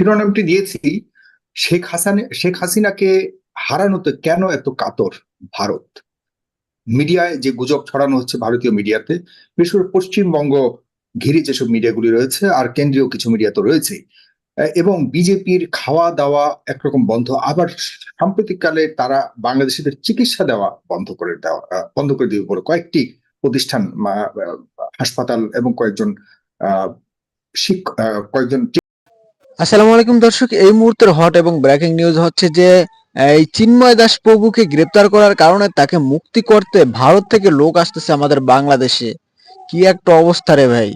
শিরোনামটি দিয়েছি শেখ হাসিনাকে হারানোতে কেন এত কাতর ভারত। মিডিয়ায় যে গুজব ছড়ানো হচ্ছে ভারতীয় মিডিয়াতে, বিশেষ করে পশ্চিমবঙ্গ ঘিরে যেসব মিডিয়াগুলি রয়েছে আর কেন্দ্রীয় কিছু মিডিয়া তো রয়েছেই, এবং বিজেপির খাওয়া দাওয়া একরকম বন্ধ, আবার সাম্প্রতিককালে তারা বাংলাদেশিদের চিকিৎসা দেওয়া বন্ধ করে দিবে বলে কয়েকটি প্রতিষ্ঠান, হাসপাতাল এবং কয়েকজন। আসসালামু আলাইকুম দর্শক, এই মুহূর্তের হট এবং ব্রেকিং নিউজ হচ্ছে যে এই চিন্ময় দাস প্রভুকে গ্রেপ্তার করার কারণে তাকে মুক্তি করতে ভারত থেকে লোক আসতেছে আমাদের বাংলাদেশে। কি একটা অবস্থা রে ভাই।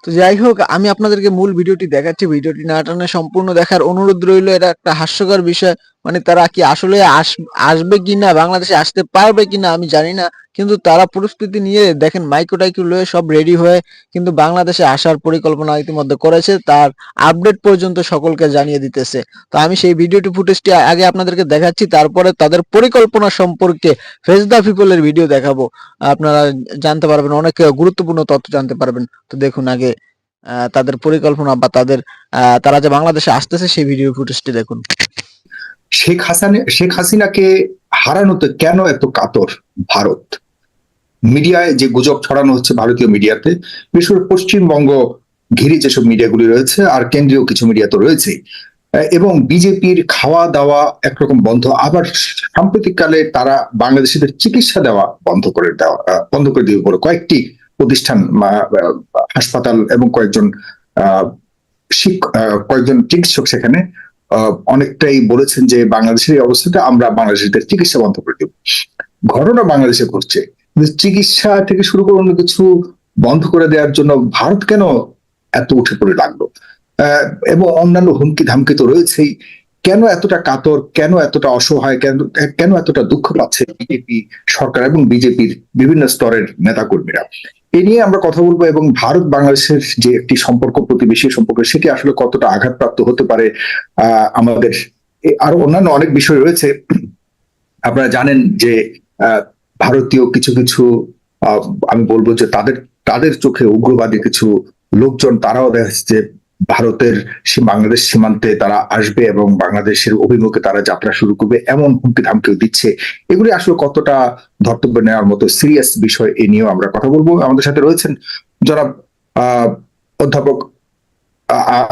তো যাই হোক, আমি আপনাদেরকে মূল ভিডিওটি দেখাচ্ছি, ভিডিওটি না টানে সম্পূর্ণ দেখার অনুরোধ রইল। এটা একটা হাস্যকর বিষয়, মানে তারা কি আসলে আসবে কিনা, বাংলাদেশে আসতে পারবে কিনা আমি জানি না, কিন্তু তারা পরিস্থিতি নিয়ে দেখেন মাইক্রো টাইক্রো লয়ে সব রেডি হয়ে কিন্তু বাংলাদেশে আসার পরিকল্পনা ইতিমধ্যে করেছে, তার আপডেট পর্যন্ত সকলকে জানিয়ে দিতেছে। তো আমি সেই ভিডিওটি ফুটেজটি আগে আপনাদেরকে দেখাচ্ছি, তারপরে তাদের পরিকল্পনা সম্পর্কে ফেস দ্য পিপলের ভিডিও দেখাবো, আপনারা জানতে পারবেন, অনেক গুরুত্বপূর্ণ তথ্য জানতে পারবেন। তো দেখুন আগে তাদের পরিকল্পনা বা তারা যে বাংলাদেশে আসতেছে সেই ভিডিও ফুটেজটি দেখুন। শেখ হাসিনাকে হারানোতে কেন এত কাতর ভারত। মিডিয়ায় যে গুজব ছড়ানো হচ্ছে ভারতীয় মিডিয়াতে, বিশেষ করে পশ্চিমবঙ্গ ঘিরে যেসব মিডিয়াগুলি রয়েছে আর কেন্দ্রীয় কিছু মিডিয়া তো রয়েছেই, এবং বিজেপির খাওয়া দাওয়া একরকম বন্ধ, আবার সাম্প্রতিককালে তারা বাংলাদেশিদের চিকিৎসা দেওয়া বন্ধ করে দিবে বলে কয়েকটি প্রতিষ্ঠান, হাসপাতাল এবং কয়েকজন চিকিৎসক সেখানে অনেকটাই বলেছেন যে বাংলাদেশের অবস্থাতে আমরা বাংলাদেশিদের চিকিৎসা বন্ধ করে দেব। ঘটনা বাংলাদেশে ঘটছে, চিকিৎসা থেকে শুরু করে অন্য কিছু বন্ধ করে দেওয়ার জন্য ভারত কেন এত উঠে পড়ে লাগলো, এবং অন্যান্য হুমকি ধামকি তো রয়েছেই। কেন এতটা কাতর, কেন এতটা অসহায়, কেন এতটা দুঃখ পাচ্ছে বিজেপি সরকার এবং বিজেপির বিভিন্ন স্তরের নেতাকর্মীরা, এ নিয়ে আমরা কথা বলবো। এবং ভারত বাংলাদেশের যে একটি সম্পর্ক, প্রতিবেশী সম্পর্ক, সেটি আসলে কতটা আঘাতপ্রাপ্ত হতে পারে আমাদের, আরো অন্যান্য অনেক বিষয় রয়েছে। আপনারা জানেন যে ভারতীয় কিছু কিছু আমি বলবো যে তাদের চোখে উগ্রবাদী কিছু লোকজন, তারাও দেখা যাচ্ছে ভারতের বাংলাদেশ সীমান্তে তারা আসবে এবং বাংলাদেশের অভিমুখে তারা যাত্রা শুরু করবে, এমন হুমকি ধামকিও দিচ্ছে। এগুলি আসলে কতটা ধর্তব্য নেওয়ার মতো সিরিয়াস বিষয়, এ নিয়েও আমরা কথা বলবো। আমাদের সাথে রয়েছেন জনাব অধ্যাপক,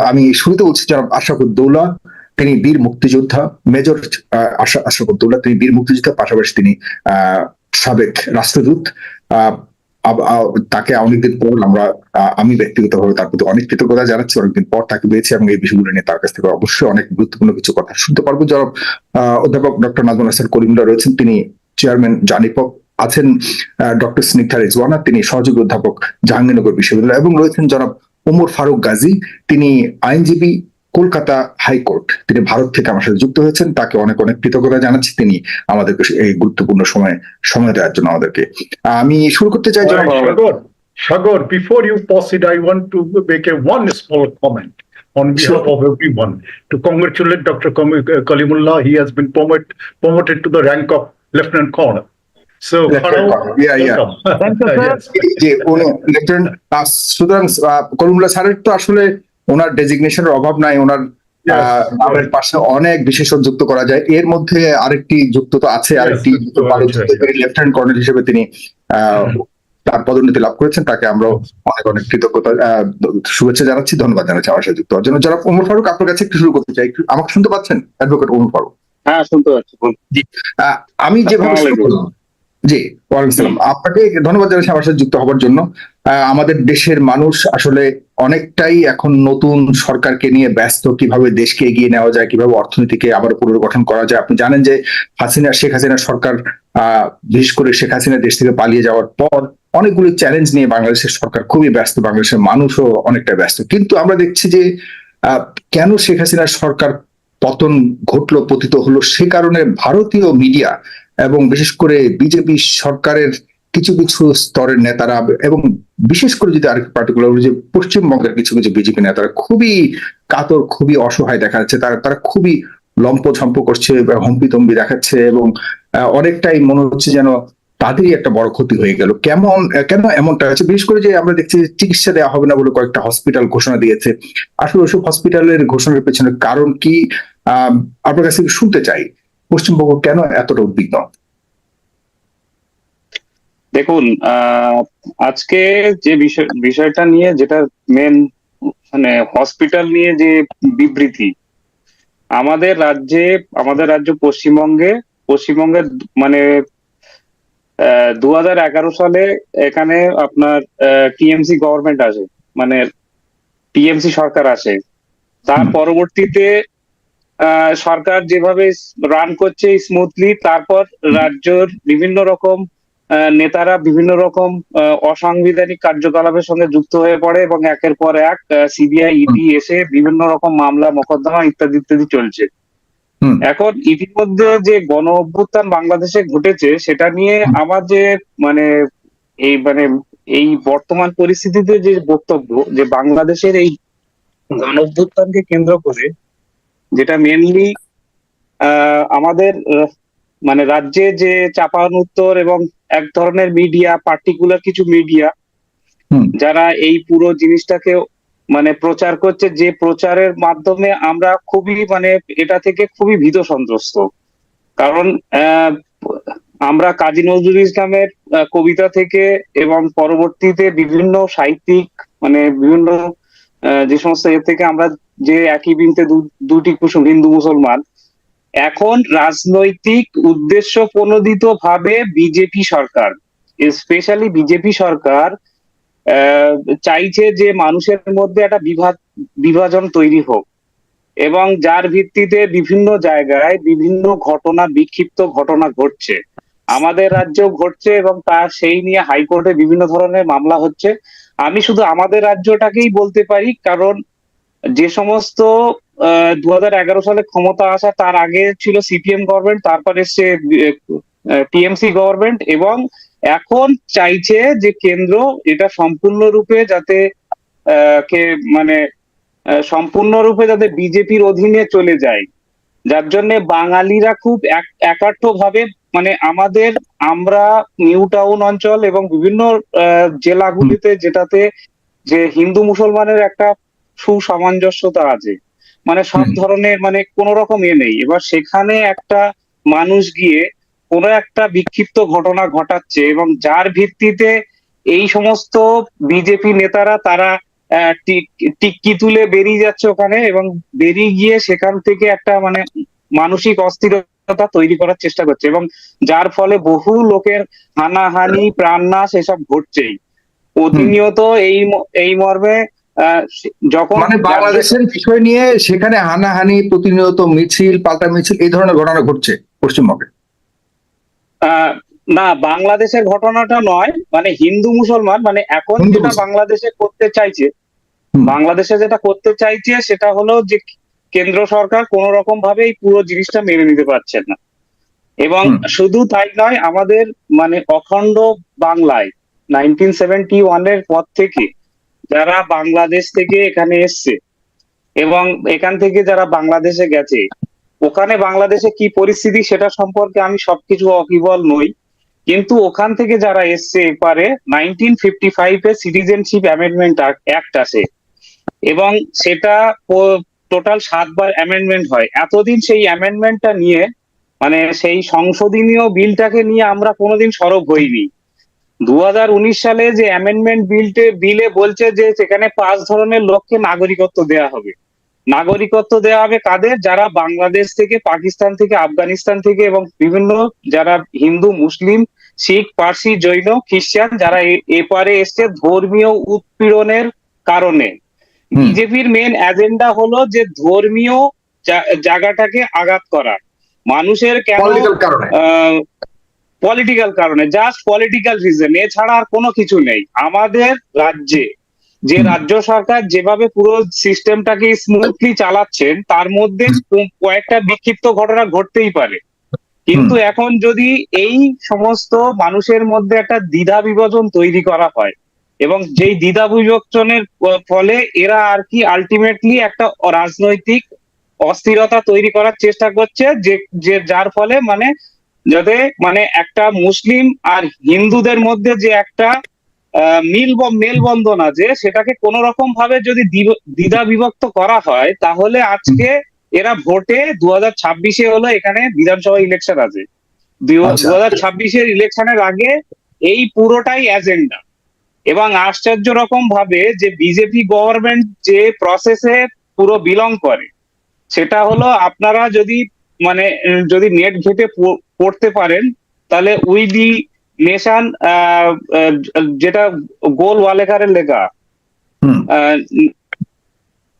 আমি শুরুতে বলছি জনাব আশরাফুদ্দৌলা, তিনি বীর মুক্তিযোদ্ধা, মেজর আশরাফুদ্দৌলা, তিনি বীর মুক্তিযোদ্ধা, পাশাপাশি তিনি সাবেক রাষ্ট্রদূত। তাকে অনেকদিন পর আমি ব্যক্তিগতভাবে তার প্রতি অনেক কৃতজ্ঞতা জানাচ্ছি, অনেকদিন পর তাকে পেয়েছি এবং এই বিষয়গুলো নিয়ে তার কাছ থেকে অবশ্যই অনেক গুরুত্বপূর্ণ কিছু কথা শুনতে পারবো। জনাব অধ্যাপক ডক্টর নাজমুল হাসান করিমুল্লাহ রয়েছেন, তিনি চেয়ারম্যান জানিপক। আছেন ডক্টর স্নিগ্ধা রিজওয়ানা, তিনি সহযোগী অধ্যাপক জাহাঙ্গীরনগর বিশ্ববিদ্যালয়, এবং রয়েছেন জনাব ওমর ফারুক গাজী, তিনি আইনজীবী, কলকাতা হাইকোর্ট। তিনি ভারত থেকে আমার সাথে যুক্ত হয়েছেন, তাকে অনেক অনেক কৃতজ্ঞতা জানাচ্ছি, তিনি আমাদেরকে এই গুরুত্বপূর্ণ সময় দেওয়ার জন্য আমাদেরকে। আমি শুরু করতে চাই। Shagor, before you proceed, I want to make one small comment on behalf of everyone to congratulate Dr. Kalimullah. He has been promoted to the rank of Lieutenant Colonel. So, সুতরাং কলিমুল্লাহ স্যারের তো আসলে ওনার ডেজিগনেশনের অভাব নাই, ওনার নামের পাশে অনেক বিশেষণ যুক্ত করা যায়। এর মধ্যে আরেকটি যুক্ত তো আছে, আরেকটি লেফটেন্যান্ট কর্নেল হিসেবে তিনি তার পদোন্নতি লাভ করেছেন, তাকে আমরা অনেক অনেক কৃতজ্ঞতা, শুভেচ্ছা জানাচ্ছি, ধন্যবাদ জানাচ্ছি আমার সাথে যুক্ত হওয়ার জন্য। যারা ওমর ফারুক, আপনার কাছে একটু শুরু করতে চাই, আমাকে শুনতে পাচ্ছেন অ্যাডভোকেট ওমর ফারুক? হ্যাঁ, শুনতে পাচ্ছি। আমি যেভাবে জি, ওয়ালাইকুম সালাম, আপনাকে ধন্যবাদ জানাচ্ছি আমার সাথে যুক্ত হওয়ার জন্য। আমাদের দেশের মানুষ আসলে অনেকটাই এখন নতুন সরকারকে নিয়ে ব্যস্ত, কিভাবে দেশকে এগিয়ে নেওয়া যায়, কিভাবে অর্থনীতিকে আবার পুনর্গঠন করা যায়। আপনি জানেন যে শেখ হাসিনার সরকার, বিশেষ করে শেখ হাসিনা দেশ থেকে পালিয়ে যাওয়ার পর অনেকগুলি চ্যালেঞ্জ নিয়ে বাংলাদেশের সরকার খুবই ব্যস্ত, বাংলাদেশের মানুষও অনেকটা ব্যস্ত। কিন্তু আমরা দেখছি যে কেন শেখ হাসিনার সরকার পতন ঘটলো, পতিত হলো, সে কারণে ভারতীয় মিডিয়া এবং বিশেষ করে বিজেপি সরকারের কিছু কিছু স্তরের নেতারা, এবং বিশেষ করে যদি আরেকটু পার্টিকুলার যে পশ্চিমবঙ্গের কিছু কিছু বিজেপি নেতারা খুবই কাতর, খুবই অসহায় দেখা যাচ্ছে, তারা খুবই লম্পঝম্প করছে, হম্পিতম্বি দেখাচ্ছে, এবং অনেকটাই মনে হচ্ছে যেন তাদেরই একটা বড় ক্ষতি হয়ে গেল। কেন এমনটা আছে? বিশেষ করে যে আমরা দেখছি যে চিকিৎসা দেওয়া হবে না বলে কয়েকটা হসপিটাল ঘোষণা দিয়েছে। আসলে ওইসব হসপিটালের ঘোষণার পেছনে কারণ কি? আহ আপনার কাছে একটু শুনতে চাই, পশ্চিমবঙ্গ কেন এতটা উদ্বিগ্ন? দেখুন, আজকে যে বিষয়টা নিয়ে যেটা মেন, মানে হসপিটাল নিয়ে যে বিবৃতি আমাদের রাজ্য পশ্চিমবঙ্গের মানে 2011 সালে এখানে আপনার টিএমসি গভর্নমেন্ট আসে, মানে টিএমসি সরকার আসে। তার পরবর্তীতে সরকার যেভাবে রান করছে স্মুথলি, তারপর রাজ্যের বিভিন্ন রকম নেতারা বিভিন্ন রকম অসাংবিধানিক কার্যকলাপের সঙ্গে যুক্ত হয়ে পড়ে এবং একের পর এক সিবিআই ইডি এসে বিভিন্ন রকম মামলা মোকদ্দমা ইত্যাদি ইত্যাদি চলছে। হুম। এখন ইতিমধ্যে যে গণ অভ্যুত্থান বাংলাদেশে ঘটেছে সেটা নিয়ে আমার যে মানে এই বর্তমান পরিস্থিতিতে যে বক্তব্য, যে বাংলাদেশের এই গণ অভ্যুত্থানকে কেন্দ্র করে যেটা মেনলি আমাদের মানে রাজ্যে যে চাপানুত্তর এবং এক ধরনের মিডিয়া, পার্টিকুলার কিছু মিডিয়া হুম। যারা এই পুরো জিনিসটাকে মানে প্রচার করছে, যে প্রচারের মাধ্যমে আমরা খুবই এটা থেকে খুবই ভীত সন্ত্রস্ত। কারণ আমরা কাজী নজরুল ইসলামের কবিতা থেকে এবং পরবর্তীতে বিভিন্ন সাহিত্যিক বিভিন্ন যে সমস্ত এর থেকে আমরা যে একই বৃন্তে দুটি কুসুম, হিন্দু মুসলমান, এখন রাজনৈতিক উদ্দেশ্য প্রণোদিত ভাবে বিজেপি সরকার, স্পেশালি বিজেপি সরকার চাইছে যে মানুষের মধ্যে একটা বিভাজন তৈরি হোক এবং যার ভিত্তিতে বিভিন্ন জায়গায় বিভিন্ন বিক্ষিপ্ত ঘটনা ঘটছে, আমাদের রাজ্যেও ঘটছে এবং তার সেই নিয়ে হাইকোর্টে বিভিন্ন ধরনের মামলা হচ্ছে। আমি শুধু আমাদের রাজ্যটাকেই বলতে পারি, কারণ যে সমস্ত 2011 সালে ক্ষমতা আসা, তার আগে ছিল সিপিএম গভর্নমেন্ট, তারপর এসছে টিএমসি গভর্নমেন্ট, এবং এখন চাইছে যে কেন্দ্র এটা সম্পূর্ণরূপে যাতে কে মানে সম্পূর্ণরূপে যাতে বিজেপির অধীনে চলে যায়, যার জন্য বাঙালিরা খুব একার্থ ভাবে আমরা নিউ টাউন অঞ্চল এবং বিভিন্ন জেলাগুলিতে যেটাতে যে হিন্দু মুসলমানের একটা সুসামঞ্জস্যতা আছে, সব ধরনের কোন রকম নেই, এবার সেখানে একটা মানুষ গিয়ে কোনো একটা বিক্ষিপ্ত ঘটনা ঘটাচ্ছে এবং যার ভিত্তিতে এই সমস্ত বিজেপি নেতারা তারা টিক্কি তুলে বেরিয়ে যাচ্ছে ওখানে এবং বেরিয়ে গিয়ে সেখান থেকে একটা মানসিক অস্থিরতা তৈরি করার চেষ্টা করছে এবং যার ফলে বহু লোকের হানাহানি, প্রাণনাশ এসব ঘটছেই প্রতিনিয়ত। এই মর্মে যখন বাংলাদেশের বিষয় নিয়ে সেখানে হানাহানি, প্রতিনিয়ত মিছিল, পাল্টা মিছিল, এই ধরনের ঘটনা ঘটছে পশ্চিমবঙ্গে। না, বাংলাদেশের ঘটনাটা নয়, হিন্দু মুসলমান এখন যেটা বাংলাদেশে করতে চাইছে সেটা হলো যে কেন্দ্র সরকার কোন রকম ভাবে এই পুরো জিনিসটা মেনে নিতে পারছেন না। এবং শুধু তাই নয়, আমাদের অখণ্ড বাংলায় 1971 পর থেকে যারা বাংলাদেশ থেকে এখানে এসছে এবং এখান থেকে যারা বাংলাদেশে গেছে, ওখানে বাংলাদেশে কি পরিস্থিতি সেটা সম্পর্কে আমি সবকিছু অকিবল নই, কিন্তু ওখান থেকে যারা এসছে এপারে 1955 সিটিজেনশিপ অ্যামেন্ডমেন্ট অ্যাক্ট আসে এবং সেটা টোটাল 7 বার অ্যামেন্ডমেন্ট হয়। এতদিন সেই অ্যামেন্ডমেন্টটা নিয়ে সেই সংশোধনীয় বিলটাকে নিয়ে আমরা কোনোদিন সরব হইনি। 2019 সালে যে অ্যামেন্ডমেন্ট বিলে বলছে যে সেখানে 5 ধরনের লোককে নাগরিকত্ব দেওয়া হবে। নাগরিকত্ব দেওয়া হবে কাদের? যারা বাংলাদেশ থেকে, পাকিস্তান থেকে, আফগানিস্তান থেকে এবং বিভিন্ন যারা হিন্দু, মুসলিম, শিখ, পার্সি, জৈন, খ্রিস্টান যারা এপারে এসছে ধর্মীয় উৎপীড়নের কারণে। বিজেপির মেন এজেন্ডা হলো যে ধর্মীয় জায়গাটাকে আঘাত করা, মানুষের কেন পলিটিক্যাল কারণে, জাস্ট পলিটিক্যাল রিজন, এছাড়া আর কোনো কিছু নেই। আমাদের রাজ্যে যে রাজ্য সরকার যেভাবে পুরো সিস্টেমটাকে স্মুথলি চালাচ্ছেন, তার মধ্যে কয়েকটা বিক্ষিপ্ত ঘটনা ঘটতেই পারে, কিন্তু এখন যদি এই সমস্ত মানুষের মধ্যে একটা দ্বিধা বিভাজন তৈরি করা হয় এবং যেই দ্বিধা বিভাজনের ফলে এরা আর কি আলটিমেটলি একটা রাজনৈতিক অস্থিরতা তৈরি করার চেষ্টা করছে, যে যার ফলে যাতে মানে একটা মুসলিম আর হিন্দুদের মধ্যে যে একটা মেলবন্ধন আছে, সেটাকে কোন রকম ভাবে যদি দ্বিধা বিভক্ত করা হয়, তাহলে আজকে এরা ভোটে 2026-এ হলো এখানে বিধানসভা ইলেকশন আছে, আচ্ছা 2026-এর ইলেকশনের আগে এই পুরোটাই এজেন্ডা। এবং আশ্চর্য রকম ভাবে যে বিজেপি গভর্নমেন্ট যে প্রসেসে পুরো বিলং করে, সেটা হলো আপনারা যদি মানে যদি নেট ঘেটে পড়তে পারেন, তাহলে উই দি নেশন, যেটা গোল ওয়ালেকারের লেখা, হুম আহ,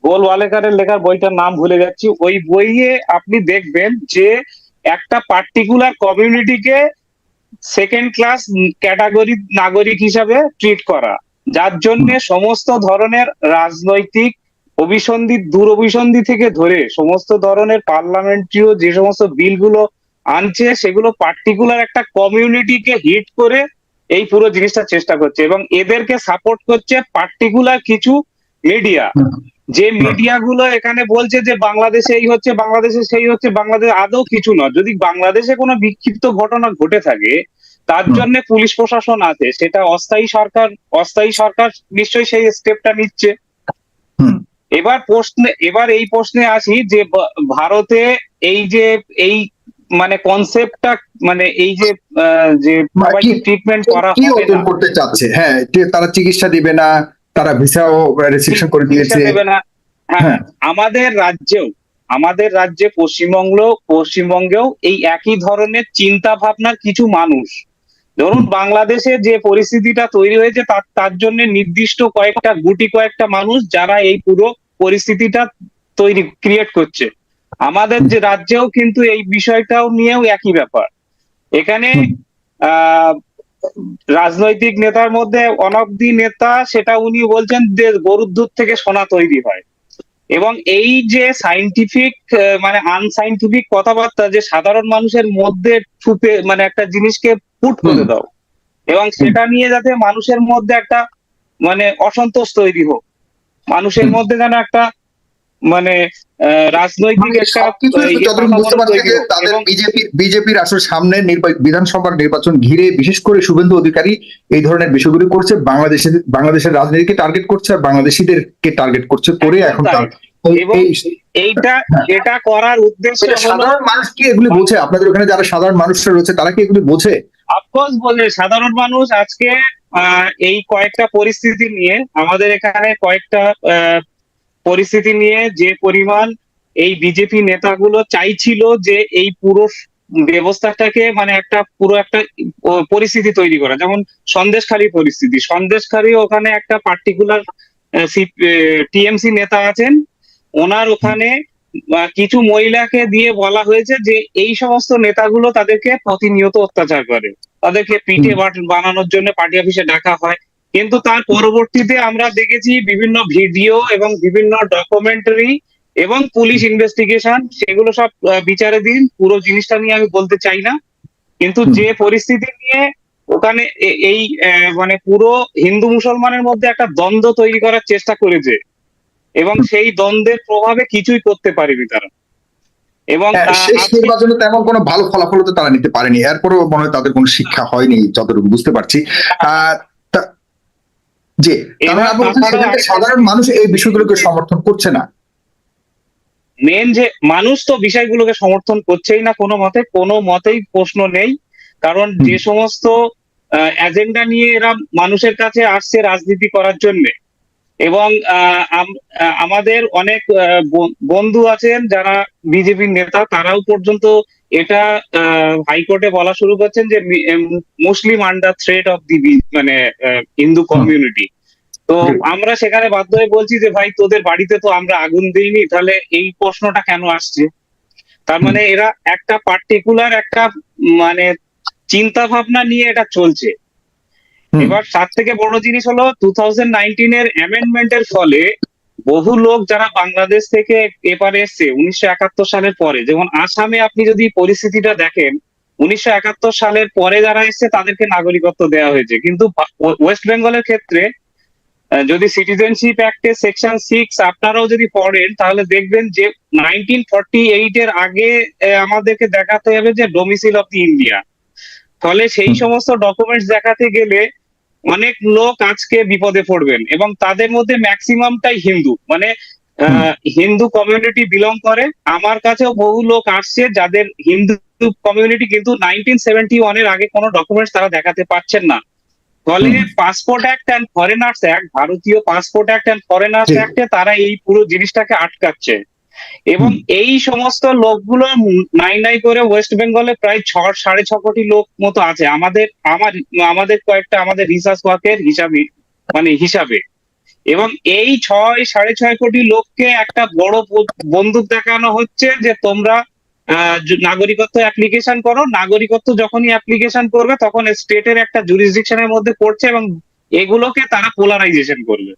গোল ওয়ালেকারের লেখার বইটার নাম ভুলে যাচ্ছি, ওই বইয়ে আপনি দেখবেন যে একটা পার্টিকুলার কমিউনিটিকে সেকেন্ড ক্লাস ক্যাটাগরি নাগরিক হিসাবে ট্রিট করা, যার জন্য সমস্ত ধরনের রাজনৈতিক দূর অভিসন্ধি থেকে ধরে সমস্ত ধরনের পার্লামেন্টারিও যে সমস্ত বিলগুলো আনছে, সেগুলো পার্টিকুলার একটা কমিউনিটিকে হিট করে এই পুরো জিনিসটা চেষ্টা করছে। এবং এদেরকে সাপোর্ট করছে পার্টিকুলার কিছু মিডিয়া, যে মিডিয়া গুলো এখানে বলছে যে বাংলাদেশে এই হচ্ছে, বাংলাদেশে সেই হচ্ছে, বাংলাদেশে আদৌ কিছু নয়। যদি বাংলাদেশে কোনো বিক্ষিপ্ত ঘটনা ঘটে থাকে, তার জন্য পুলিশ প্রশাসন আছে, সেটা অস্থায়ী সরকার নিশ্চয়ই সেই স্টেপটা নিচ্ছে। হুম এবার এই প্রশ্নে আসি যে ভারতে এই মানে কনসেপ্টটা, মানে এই যে যে সবাইকে ট্রিটমেন্ট করা কি হবে অর্জন না, করতে চাচ্ছে? হ্যাঁ, তারা চিকিৎসা দিবে না, তারা ভিসাও রেস্ট্রিকশন করে চিকিৎসা দিয়েছে। দেবে না। হ্যাঁ, হ্যাঁ আমাদের রাজ্যে পশ্চিমবঙ্গেও এই একই ধরনের চিন্তা ভাবনার কিছু মানুষ, ধরুন বাংলাদেশে যে পরিস্থিতিটা তৈরি হয়েছে তার জন্য নির্দিষ্ট কয়েকটা মানুষ যারা এই পুরো পরিস্থিতিটা ক্রিয়েট করছে। আমাদের যে রাজ্যেও কিন্তু এই বিষয়টাও নিয়েও একই ব্যাপার। এখানে আহ রাজনৈতিক নেতার মধ্যে অনগ্ধি নেতা, সেটা উনি বলছেন যে গরুর দুধ থেকে সোনা তৈরি হয়। এবং এই যে সাইন্টিফিক মানে আনসাইন্টিফিক কথাবার্তা যে সাধারণ মানুষের মধ্যে ছুপে মানে একটা জিনিসকে পুট করে দাও, এবং সেটা নিয়ে যাতে মানুষের মধ্যে একটা মানে অসন্তোষ তৈরি হোক, মানুষের মধ্যে যেন একটা মানে রাজনৈতিক একটা সবকিছু যতটুকু বুঝতে পারছি তৈরি যে হোক। তাদের এবং বিজেপির আসলে সামনে বিধানসভার নির্বাচন ঘিরে বিশেষ করে শুভেন্দু অধিকারী এই ধরনের বিষয়গুলি করছে, বাংলাদেশের রাজনীতিকে টার্গেট করছে আর বাংলাদেশিদেরকে টার্গেট করছে করে এখন তার এবং এটা করার উদ্দেশ্য হলো, সাধারণ মানুষ কি এগুলি বোঝে? আপনাদের ওখানে যারা সাধারণ মানুষরা রয়েছে তারা কি এগুলি বোঝে? অফকোর্স বলে সাধারণ মানুষ আজকে এই কয়েকটা পরিস্থিতি নিয়ে, আমাদের এখানে কয়েকটা পরিস্থিতি নিয়ে যে পরিমাণ এই বিজেপি নেতাগুলো চাইছিল যে এই পুরো ব্যবস্থাটাকে মানে পুরো একটা পরিস্থিতি তৈরি করা, যেমন সন্দেশখালী ওখানে একটা পার্টিকুলার টিএমসি নেতা আছেন, ওনার ওখানে কিছু মহিলাকে দিয়ে বলা হয়েছে যে এই সমস্ত নেতাগুলো তাদেরকে প্রতিনিয়ত অত্যাচার করে, তাদেরকে পিঠে বানানোর জন্য পার্টি অফিসে ডাকা হয়। কিন্তু তার পরবর্তীতে আমরা দেখেছি বিভিন্ন ভিডিও এবং বিভিন্ন ডকুমেন্টারি এবং পুলিশ ইনভেস্টিগেশন, সেগুলো সব বিচারাধীন। পুরো জিনিসটা নিয়ে আমি বলতে চাই না, কিন্তু যে পরিস্থিতি নিয়ে ওখানে এই মানে পুরো হিন্দু মুসলমানের মধ্যে একটা দ্বন্দ্ব তৈরি করার চেষ্টা করেছে, এবং সেই দ্বন্দ্বের প্রভাবে কিছুই করতে পারেনি তারা। এবং শেষ নির্বাচনে তেমন কোনো ভালো ফলাফল তো তারা নিতে পারেনি, এরপরও মনে হয় তাদের কোনো শিক্ষা হয়নি যতটুকু বুঝতে পারছি। যে সাধারণ মানুষ এই বিষয়গুলোকে সমর্থন করছে না। মেন যে মানুষ তো বিষয়গুলোকে সমর্থন করছেই না কোনো মতেই প্রশ্ন নেই, কারণ যে সমস্ত এজেন্ডা নিয়ে এরা মানুষের কাছে আসছে রাজনীতি করার জন্য, এবং আমাদের অনেক বন্ধু আছেন যারা বিজেপির নেতা, তারাও পর্যন্ত এটা হাইকোর্টে বলা শুরু করছেন যে মুসলিম আন্ডার থ্রেট অফ দি মানে হিন্দু কমিউনিটি। তো আমরা সেখানে বাধ্য হয়ে বলছি যে ভাই, তোদের বাড়িতে তো আমরা আগুন দিইনি, তাহলে এই প্রশ্নটা কেন আসছে? তার মানে এরা একটা পার্টিকুলার একটা মানে চিন্তা ভাবনা নিয়ে এটা চলছে। এবার তার থেকে বড় জিনিস হলো 2019-এর অ্যামেন্ডমেন্টের ফলে বহু লোক যারা বাংলাদেশ থেকে এপারে এসছে 1971 সালের পরে, যেমন আসামে আপনি যদি পরিস্থিতিটা দেখেন, 1971 সালের পরে যারা এসছে তাদেরকে নাগরিকত্ব দেওয়া হয়েছে, কিন্তু ওয়েস্ট বেঙ্গলের ক্ষেত্রে যদি সিটিজেনশিপ অ্যাক্টের সেকশন 6 আপনারাও যদি পড়েন তাহলে দেখবেন যে 1948 এর আগে আমাদেরকে দেখাতে হবে যে ডোমিসাইল অফ দি ইন্ডিয়া। ফলে সেই সমস্ত ডকুমেন্টস দেখাতে গেলে অনেক লোক আজকে বিপদে পড়বেন, এবং তাদের মধ্যে ম্যাক্সিমামটাই হিন্দু, মানে হিন্দু কমিউনিটি বিলং করে। আমার কাছেও বহু লোক আসছে যাদের হিন্দু কমিউনিটি, কিন্তু 1971 এর আগে কোনো ডকুমেন্টস তারা দেখাতে পারছেন না। ফলে passport act and foreigners act, ভারতীয় পাসপোর্ট অ্যাক্ট অ্যান্ড ফরেনার্স জি। অ্যাক্টে তারা এই পুরো জিনিসটাকে আটকাচ্ছে। এবং এই সমস্ত লোকগুলো নাই করে ওয়েস্ট বেঙ্গলে প্রায় 6.5 কোটি লোক মতো আছে আমাদের কয়েকটা আমাদের রিসার্চ ওয়ার্কের হিসাবে। এবং এই 6.5 কোটি লোককে একটা বড় বন্দুক দেখানো হচ্ছে যে তোমরা নাগরিকত্ব অ্যাপ্লিকেশন করো। নাগরিকত্ব যখনই অ্যাপ্লিকেশন করবে তখন স্টেটের একটা জুরিসডিকশনের মধ্যে পড়ছে, এবং এগুলোকে তারা পোলারাইজেশন করবে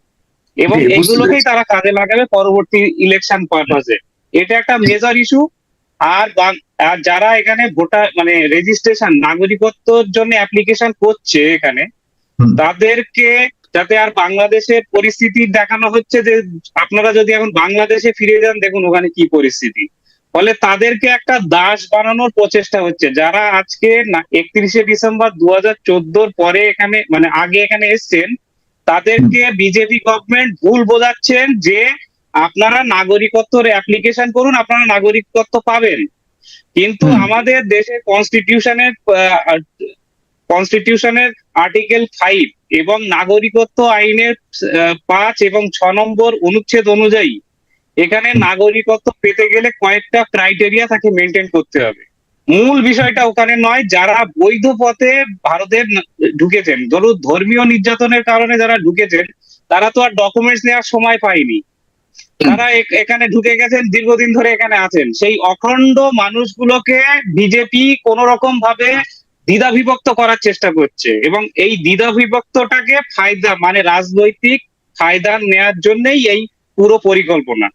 এবং জি, বুঝতে এইগুলোকেই তারা কাজে লাগাবে পরবর্তী ইলেকশন পারপাসে। এটা একটা মেজর ইস্যু। আর আর যারা এখানে ভোটার মানে রেজিস্ট্রেশন নাগরিকত্বর জন্য অ্যাপ্লিকেশন করছে এখানে, তাদেরকে যাতে আর বাংলাদেশের পরিস্থিতি দেখানো হচ্ছে যে আপনারা যদি এখন বাংলাদেশে ফিরে যান দেখুন ওখানে কি পরিস্থিতি। ফলে তাদেরকে একটা দাস বানানোর প্রচেষ্টা হচ্ছে। যারা আজকে 31শে ডিসেম্বর 2014 পরে এখানে মানে আগে এখানে এসছেন, তাদেরকে বিজেপি গভর্নমেন্ট ভুল বোঝাচ্ছেন যে আপনারা নাগরিকত্বের অ্যাপ্লিকেশন করুন, আপনারা নাগরিকত্ব পাবেন। কিন্তু আমাদের দেশের কনস্টিটিউশনের আর্টিকেল 5 এবং নাগরিকত্ব আইনের 5 এবং 6 নম্বর অনুচ্ছেদ অনুযায়ী এখানে নাগরিকত্ব পেতে গেলে কয়েকটা ক্রাইটেরিয়া তাকে মেনটেন করতে হবে। মূল বিষয়টা ওখানে নয়, যারা বৈধ পথে ভারতে ঢুকেছেন, ধরুন ধর্মীয় নির্যাতনের কারণে যারা ঢুকেছেন তারা তো আর ডকুমেন্টস নেওয়ার সময় পায়নি, তারা এখানে ঢুকে গেছেন, দীর্ঘদিন ধরে এখানে আছেন। সেই অখণ্ড মানুষগুলোকে বিজেপি কোন রকম ভাবে দ্বিধাবিভক্ত করার চেষ্টা করছে, এবং এই দ্বিধাবিভক্তটাকে ফায়দা মানে রাজনৈতিক ফায়দা নেওয়ার জন্যই এই পুরো পরিকল্পনা।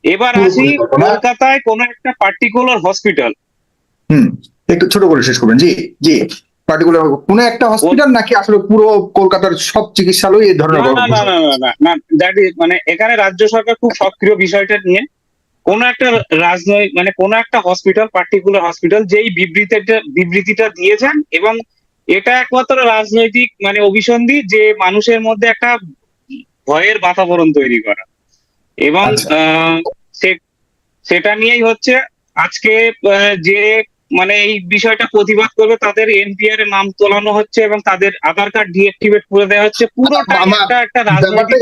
এবার আসি কলকাতায় কোন একটা পার্টিকুলার হসপিটাল। একটু ছোট করে শেষ করবেন। জি জি, পার্টিকুলার কোন একটা হসপিটাল নাকি আসলে পুরো কলকাতার সব চিকিৎসালয় এই ধরনের? মানে এখানে রাজ্য সরকার খুব সক্রিয় বিষয়টা নিয়ে কোন একটা মানে কোন একটা হসপিটাল, পার্টিকুলার হসপিটাল যেই বিবৃতিটা দিয়েছেন, এবং এটা একমাত্র রাজনৈতিক মানে অভিসন্ধি যে মানুষের মধ্যে একটা ভয়ের বাতাবরণ তৈরি করা, এবং সেটা নিয়েই হচ্ছে আজকে যে মানে এই বিষয়টা প্রতিবাদ করবে তাদের এনপিআর এর নাম তোলানো হচ্ছে এবং তাদের আধার কার্ড ডিএক্টিভেট করে দেওয়া হচ্ছে। পুরোটা একটা রাজনৈতিক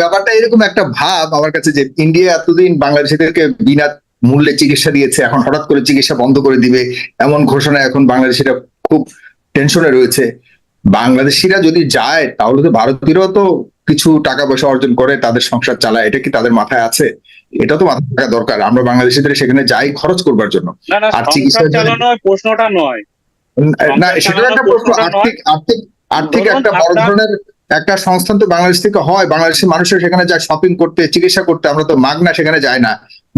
ব্যাপারটা এরকম একটা ভাব আমার কাছে যে ইন্ডিয়া এতদিন বাংলাদেশিদেরকে বিনা মূল্যে চিকিৎসা দিয়েছে, এখন হঠাৎ করে চিকিৎসা বন্ধ করে দিবে এমন ঘোষণা, এখন বাংলাদেশিরা খুব টেনশনে রয়েছে। বাংলাদেশিরা যদি যায় তাহলে তো ভারতীয়রাও তো কিছু টাকা পয়সা অর্জন করে তাদের সংসার চালায়, এটা কি তাদের মাথায় আছে? এটা তো মাথায় থাকা দরকার। আমরা বাংলাদেশিদের সেখানে যাই খরচ করবার জন্য, আর চিকিৎসা চালানোর প্রশ্নটা নয়, না সেটা একটা প্রশ্ন। আর্থিক একটা বড় ধরনের একটা সংস্থান তো বাংলাদেশ থেকে হয়, বাংলাদেশের মানুষের সেখানে যায় শপিং করতে, চিকিৎসা করতে, আমরা তো মাগনা সেখানে যায় না।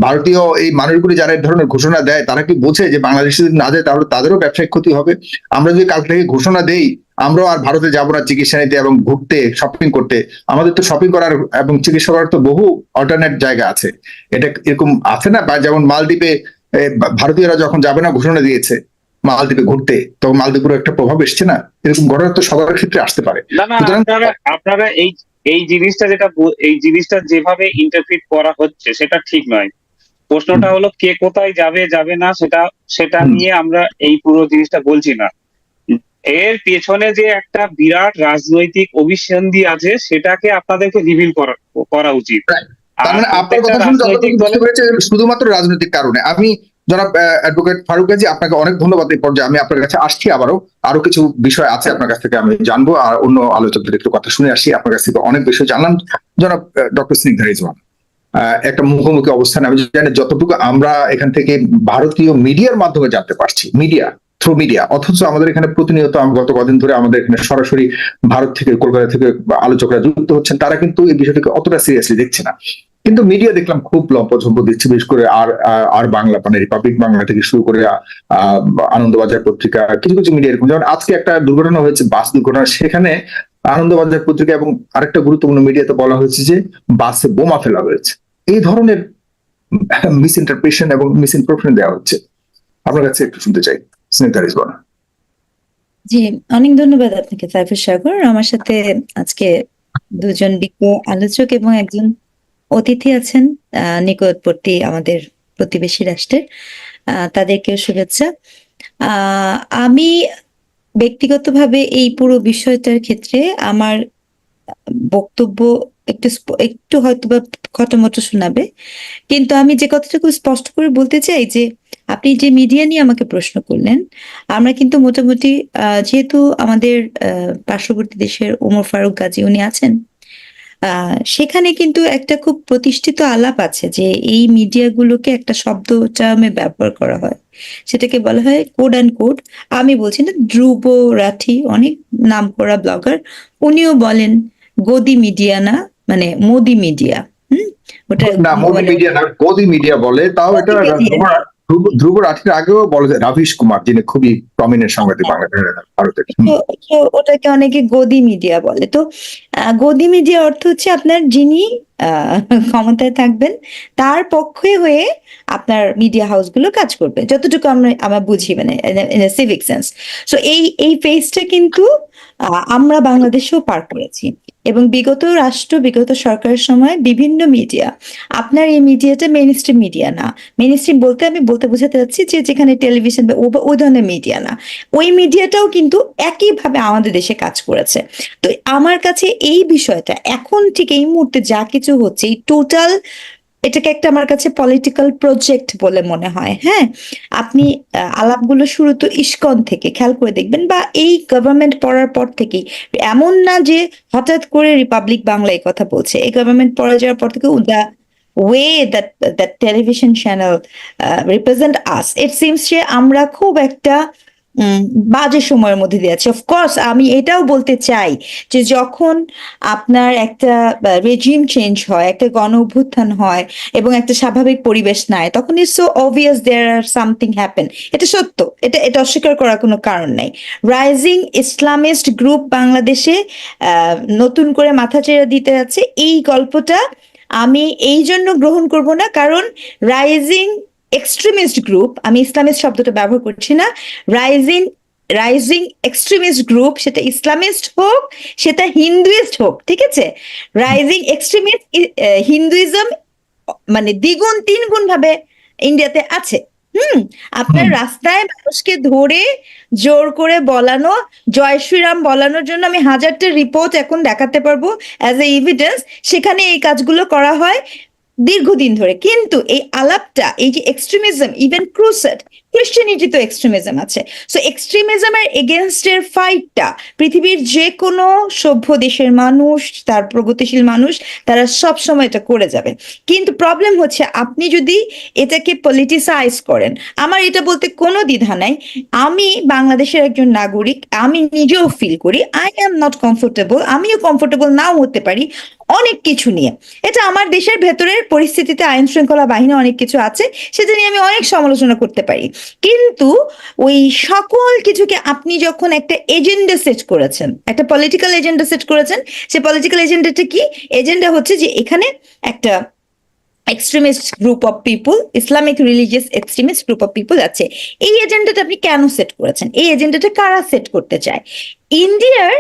ভারতীয় এই মানুষগুলি যারা এই ধরনের ঘোষণা দেয় তারা কি বোঝে যে বাংলাদেশে যদি না যায় তাহলে তাদেরও ব্যবসায়িক ক্ষতি হবে? আমরা যদি কাল থেকে ঘোষণা দেই আমরাও আর ভারতে যাবো না চিকিৎসা নিতে এবং ঘুরতে শপিং করতে, আমাদের তো শপিং করার এবং চিকিৎসা করার তো বহু অল্টারনেট জায়গা আছে। এটা এরকম আছে না? বা যেমন মালদ্বীপে ভারতীয়রা যখন যাবে না ঘোষণা দিয়েছে মালদ্বীপে ঘুরতে, তখন মালদ্বীপের একটা প্রভাব এসছে না? এরকম ঘটনা তো সবার ক্ষেত্রে আসতে পারে। আপনারা এই জিনিসটা যেভাবে ইন্টারপ্রিট করা হচ্ছে সেটা ঠিক নয়। প্রশ্নটা হলো কে কোথায় যাবে না সেটা নিয়ে আমরা এই পুরো জিনিসটা বলছি না। এর পেছনে যে একটা বিরাট রাজনৈতিক অভিসন্ধি আছে সেটাকে আপনাদেরকে রিভিল করা উচিত। আপনার কথা শুনে শুধুমাত্র রাজনৈতিক কারণে আমি জনাব অ্যাডভোকেট ফারুক গাজী আপনাকে অনেক ধন্যবাদ। এই পর্যায়ে আমি আপনার কাছে আসছি, আরো কিছু বিষয় আছে আপনার কাছ থেকে আমি জানবো, আর অন্য আলোচকদের একটু কথা শুনে আসি। আপনার কাছ থেকে অনেক বিষয় জানলাম। জনাব ডক্টর স্নিগ্ধা রিজওয়ানা, একটা মুখোমুখি অবস্থান, আমি জানি যতটুকু আমরা এখান থেকে ভারতীয় মিডিয়ার মাধ্যমে জানতে পারছি, থ্রু মিডিয়া, অথচ আমাদের এখানে প্রতিনিয়ত গত কদিন ধরে আমাদের এখানে সরাসরি ভারত থেকে কলকাতা থেকে আলোচকরা যুক্ত হচ্ছেন, তারা কিন্তু এই বিষয়টাকে অতটা সিরিয়াসলি দেখছে না। কিন্তু মিডিয়া দেখলাম খুব লম্পঝম্প দিচ্ছে, বিশেষ করে আর বাংলা মানে রিপাবলিক বাংলা থেকে শুরু করে আনন্দবাজার পত্রিকা, কিছু কিছু মিডিয়া এরকম। যেমন আজকে একটা দুর্ঘটনা হয়েছে, বাস দুর্ঘটনা, সেখানে আনন্দবাজার পত্রিকা এবং আরেকটা গুরুত্বপূর্ণ মিডিয়াতে বলা হয়েছে যে বাসে বোমা ফেলা হয়েছে। এই ধরনের মিস ইন্টারপ্রিটেশন এবং মিস ইনফরমেশন দেওয়া হচ্ছে। আপনার কাছে একটু শুনতে চাই, স্নেহা রিজওয়ান। জি, অনেক ধন্যবাদ আপনাকে সাইফুর সাগর। আমার সাথে আজকে দুজন বিজ্ঞ আলোচক এবং একজন অতিথি আছেন নিকটবর্তী আমাদের প্রতিবেশী রাষ্ট্রের, তাদেরকেও শুভেচ্ছা। আমি ব্যক্তিগতভাবে এই পুরো বিষয়টার ক্ষেত্রে আমার বক্তব্য একটু হয়তো বা খটোমটো শোনাবে, কিন্তু আমি যে কথাটা খুব স্পষ্ট করে বলতে চাই যে আপনি যে মিডিয়া নিয়ে আমাকে প্রশ্ন করলেন, আমরা কিন্তু মোটামুটি যেহেতু আমাদের পার্শ্ববর্তী দেশের ওমর ফারুক গাজী উনি আছেন, সেখানে কিন্তু একটা খুব প্রতিষ্ঠিত আলাপ আছে যে এই মিডিয়াগুলোকে একটা শব্দ টার্মে ব্যবহার করা হয়, সেটাকে বলা হয় কোড অ্যান্ড কোড। আমি বলছি না, ধ্রুব রাঠি অনেক নামকরা ব্লগার, উনিও বলেন গদি মিডিয়া না, মানে মোদি মিডিয়া। ওটা না, মোদি মিডিয়া না, গদি মিডিয়া বলে। তাও এটা ধ্রুব রাঠির আগেও বলে যে রাভিশ কুমার, যিনি খুবই প্রমিনেন্ট সাংবাদিক বাংলাদেশের, ভারতের। ওটাকে অনেকে গদি মিডিয়া বলে। তো গদি মিডিয়া অর্থ হচ্ছে আপনার যিনি ক্ষমতায় থাকবেন তার পক্ষে হয়ে আপনার মিডিয়া হাউস গুলো কাজ করবে, যতটুকু আমরা বুঝি, মানে সিভিক সেন্স। সো এই ফেজটা কিন্তু আমরা বাংলাদেশেও পার করেছি, এবং বিগত সরকারের সময় বিভিন্ন মিডিয়া, আপনার এই মিডিয়াটা মেইন স্ট্রিম মিডিয়া না। মেইন স্ট্রিম বলতে আমি বোঝাতে চাচ্ছি যে যেখানে টেলিভিশন বা ওই ধরনের মিডিয়া না, ওই মিডিয়াটাও কিন্তু একইভাবে আমাদের দেশে কাজ করেছে। তো আমার কাছে এই বিষয়টা এখন ঠিক এই মুহূর্তে যা কিছু হচ্ছে, এই টোটাল এটাকে একটা আমার কাছে পলিটিক্যাল প্রজেক্ট বলে মনে হয়। হ্যাঁ, আপনি আলাপগুলো শুরু তো ইসকন থেকে খেয়াল করে দেখবেন, বা এই গভর্নমেন্ট পড়ার পর থেকেই, এমন না যে হঠাৎ করে রিপাবলিক বাংলা এই কথা বলছে, এই গভর্নমেন্ট পড়ে যাওয়ার পর থেকে the way that television channel represent us, it seems যে আমরা খুব একটা বাজে সময়ের মধ্যে দিয়ে আছি। অফকোর্স আমি এটাও বলতে চাই যে যখন আপনার একটা রেজিম চেঞ্জ হয়, একটা গণ অভ্যুত্থান হয় এবং একটা স্বাভাবিক পরিবেশ নাই, তখন it's so obvious there are something happen. এটা সত্য, এটা অস্বীকার করার কোনো কারণ নাই। রাইজিং ইসলামিস্ট গ্রুপ বাংলাদেশে নতুন করে মাথাচাড়া দিতে যাচ্ছে, এই গল্পটা আমি এই জন্য গ্রহণ করব না কারণ রাইজিং এক্সট্রিমিস্ট গ্রুপ, আমি ইসলামিস্ট শব্দটা ব্যবহার করছি না, রাইজিং এক্সট্রিমিস্ট গ্রুপ, সেটা ইসলামিস্ট হোক সেটা হিন্দুইস্ট হোক, ঠিক আছে, রাইজিং এক্সট্রিমিস্ট হিন্দুইজম মানে দ্বিগুণ তিনগুণ ভাবে ইন্ডিয়াতে আছে। আপনার রাস্তায় মানুষকে ধরে জোর করে বলানো, জয় শ্রীরাম বলানোর জন্য আমি হাজারটা রিপোর্ট এখন দেখাতে পারবো অ্যাজ এ এভিডেন্স, সেখানে এই কাজগুলো করা হয় দীর্ঘদিন ধরে। কিন্তু এই আলাপটা, এই যে এক্সট্রিমিজম, ইভেন ক্রুসেড, ক্রিশ্চিয়ানিটি তো এক্সট্রিমিজম আছে। সো এক্সট্রিমিজমের এগেনস্ট এর ফাইটটা পৃথিবীর যে কোনো সভ্য দেশের মানুষ, তার প্রগতিশীল মানুষ, তারা সব সময় এটা করে যাবে। কিন্তু প্রবলেম হচ্ছে আপনি যদি এটাকে পলিটিসাইজ করেন, আমার এটা বলতে কোনো দ্বিধা নাই, আমি বাংলাদেশের একজন নাগরিক, আমি নিজেও ফিল করি আই এম নট কমফোর্টেবল, আমিও কমফোর্টেবল নাও হতে পারি অনেক কিছু নিয়ে। এটা আমার দেশের ভেতরের পরিস্থিতিতে আইন শৃঙ্খলা বাহিনী অনেক কিছু আছে, সেটা নিয়ে আমি অনেক সমালোচনা করতে পারি। কিন্তু ওই সকল কিছুকে আপনি যখন একটা এজেন্ডা সেট করেছেন, একটা পলিটিক্যাল এজেন্ডা সেট করেছেন, সে পলিটিক্যাল এজেন্ডাটা কি? এজেন্ডা হচ্ছে যে এখানে একটা extremist group of people, Islamic religious extremist group of people আছে। এই এজেন্ডাটা আপনি কেন সেট করেছেন? এই এজেন্ডাটা কারা সেট করতে চায়? ইন্ডিয়ার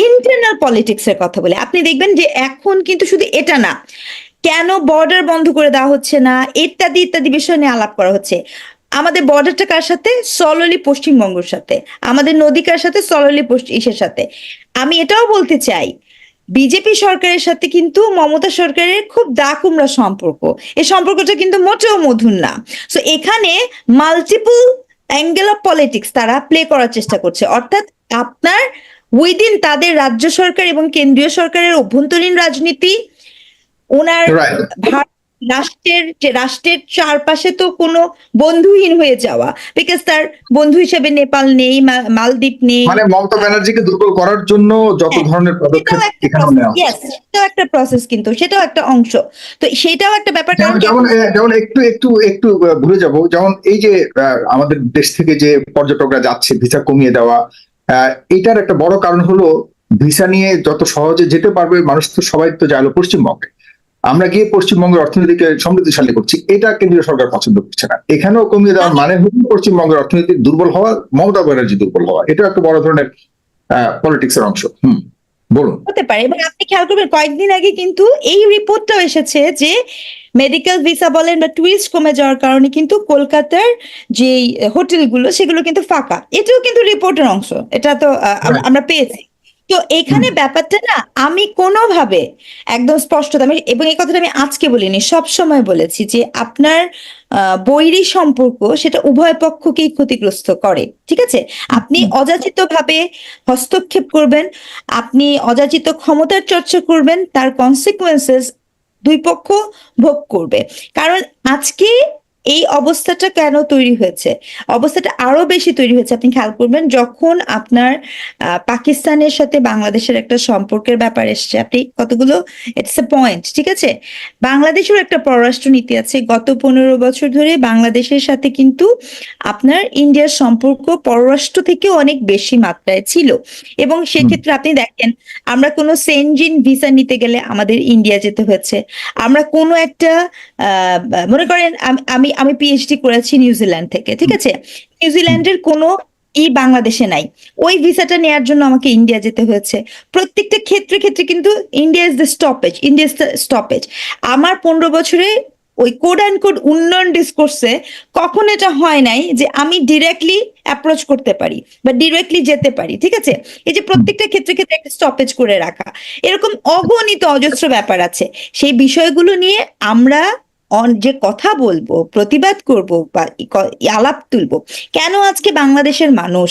ইন্টারনাল পলিটিক্স এর কথা বলে আপনি দেখবেন যে এখন কিন্তু শুধু এটা না, কেন বর্ডার বন্ধ করে দেওয়া হচ্ছে না ইত্যাদি ইত্যাদি বিষয় নিয়ে আলাপ করা হচ্ছে। আমাদের বর্ডারটা কার সাথে? সললি পশ্চিমবঙ্গের সাথে। আমাদের নদী কার সাথে? সললি ইসের সাথে। আমি এটাও বলতে চাই, বিজেপি সরকারের সাথে কিন্তু মমতা সরকারের খুব দাকুমড়া সম্পর্ক, এই সম্পর্কটা কিন্তু মোটেও মধুর না। সো এখানে মাল্টিপল অ্যাঙ্গেল অফ পলিটিক্স তারা প্লে করার চেষ্টা করছে, অর্থাৎ আপনার উইদিন তাদের রাজ্য সরকার এবং কেন্দ্রীয় সরকারের অভ্যন্তরীণ রাজনীতি, ওনার রাষ্ট্রের চারপাশে তো কোনো বন্ধুহীন হয়ে যাওয়া, বিকজ তার বন্ধু হিসেবে নেপাল নেই, মালদ্বীপ নেই, মানে মমতা ব্যানার্জিকে দুর্বল করার জন্য যত ধরনের পদক্ষেপ এখানে নেওয়া হচ্ছে, সেটাও একটা প্রসেস, কিন্তু সেটাও একটা অংশ। তো সেটাও একটা ব্যাপার। যেমন একটু ভুলে যাব, যেমন এই যে আমাদের দেশ থেকে যে পর্যটকরা যাচ্ছে, ভিসা কমিয়ে দেওয়া, এটার একটা বড় কারণ হলো ভিসা নিয়ে যত সহজে যেতে পারবে মানুষ, তো সবাই তো গেল পশ্চিমবঙ্গে, আমরা গিয়ে পশ্চিমবঙ্গের অর্থনীতিকে সমৃদ্ধশালী করছি, এটা কেন্দ্রীয় সরকার পছন্দ করছে না। এখানেও কমিয়ে দেওয়ার মানে হলো পশ্চিমবঙ্গের অর্থনীতি দুর্বল হওয়া, মমতা ব্যানার্জি দুর্বল হওয়া, এটা একটা বড় ধরনের পলিটিক্স এর অংশ। বলুন। হতে পারে। এবং আপনি খেয়াল করবেন কয়েকদিন আগে কিন্তু এই রিপোর্টটাও এসেছে যে মেডিকেল ভিসা বলেন বা টুরিস্ট কমে যাওয়ার কারণে কিন্তু কলকাতার যে হোটেলগুলো সেগুলো কিন্তু ফাঁকা, এটাও কিন্তু রিপোর্টের অংশ। এটা তো আমরা পেয়েছি। তো এখানে ব্যাপারটা না, আমি কোনোভাবে একদম স্পষ্টতা, আমি এবং এই কথাটা আমি আজকে বলিনি, সব সময় বলেছি যে আপনার বৈরী সম্পর্ক সেটা উভয় পক্ষকেই ক্ষতিগ্রস্ত করে। ঠিক আছে, আপনি অযাচিত ভাবে হস্তক্ষেপ করবেন, আপনি অযাচিত ক্ষমতার চর্চা করবেন, তার কনসিকুয়েন্সেস দুই পক্ষ ভোগ করবে। কারণ আজকে এই অবস্থাটা কেন তৈরি হয়েছে, অবস্থাটা আরো বেশি তৈরি হয়েছে আপনি খেয়াল করবেন যখন আপনার পাকিস্তানের সাথে বাংলাদেশের একটা সম্পর্কের ব্যাপার এসছে। আপনি কতগুলো, ইটস এ পয়েন্ট, ঠিক আছে। বাংলাদেশের একটা পররাষ্ট্র নীতি আছে, গত 15 বছর ধরে বাংলাদেশের সাথে কিন্তু আপনার ইন্ডিয়ার সম্পর্ক পররাষ্ট্র থেকে অনেক বেশি মাত্রায় ছিল। এবং সেক্ষেত্রে আপনি দেখেন, আমরা কোনো সেনজিন ভিসা নিতে গেলে আমাদের ইন্ডিয়া যেতে হয়েছে। আমরা কোনো একটা মনে করেন আমি আমি পিএইচডি করেছি নিউজিল্যান্ড থেকে, ঠিক আছে, নিউজিল্যান্ডের কোনো বাংলাদেশে নাই, ওই ভিসাটা নেয়ার জন্য আমাকে ইন্ডিয়া যেতে হয়েছে। প্রত্যেকটা ক্ষেত্রে কিন্তু ইন্ডিয়া ইজ দ্য স্টপেজ। আমার 15 বছরে ওই কোড অ্যান্ড কোড উন্নয়ন ডিসকোর্সে কখন এটা হয় নাই যে আমি ডিরেক্টলি অ্যাপ্রোচ করতে পারি বা ডিরেক্টলি যেতে পারি। ঠিক আছে, এই যে প্রত্যেকটা ক্ষেত্রে একটা স্টপেজ করে রাখা, এরকম অগণিত অজস্র ব্যাপার আছে। সেই বিষয়গুলো নিয়ে আমরা যে কথা বলবো, প্রতিবাদ করব বা আলাপ তুলবো, কেন আজকে বাংলাদেশের মানুষ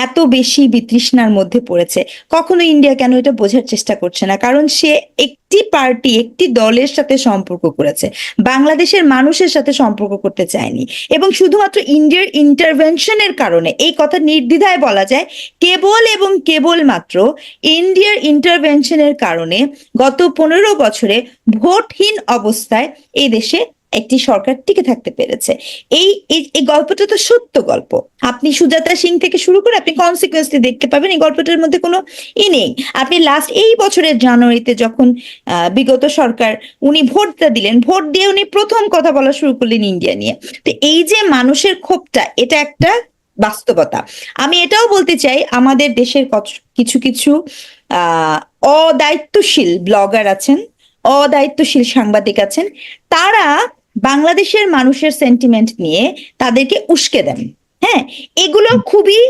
এত বেশি বিতৃষ্ণার মধ্যে পড়েছে, কখনো ইন্ডিয়া কেন এটা বোঝার চেষ্টা করছে না। কারণ সে একটি পার্টি, একটি দলের সাথে সম্পর্ক করেছে, বাংলাদেশের মানুষের সাথে সম্পর্ক করতে চায়নি। এবং শুধুমাত্র ইন্ডিয়ার ইন্টারভেনশনের কারণে, এই কথা নির্দ্বিধায় বলা যায়, কেবল এবং কেবলমাত্র ইন্ডিয়ার ইন্টারভেনশনের কারণে গত 15 বছরে ভোটহীন অবস্থায় এই দেশে একটি সরকার টিকে থাকতে পেরেছে। এই এই গল্পটা তো সত্য গল্প। আপনি সুজাতা সিং থেকে শুরু করে আপনি কনসিকুয়েন্সলি দেখতে পাবেন, এই গল্পটার মধ্যে কোনো নেই। আপনি লাস্ট এই বছরের জানুয়ারিতে যখন বিগত সরকার উনি ভোটটা দিলেন, ভোট দিয়ে উনি প্রথম কথা বলা শুরু করলেন ইন্ডিয়া নিয়ে। তো এই যে মানুষের ক্ষোভটা, এটা একটা বাস্তবতা। আমি এটাও বলতে চাই, আমাদের দেশের কিছু কিছু অদায়িত্বশীল ব্লগার আছেন, অদায়িত্বশীল সাংবাদিক আছেন, তারা বাংলাদেশের মানুষের সেন্টিমেন্ট নিয়ে তাদেরকে উস্কে দেন। হ্যাঁ, এগুলো খুবই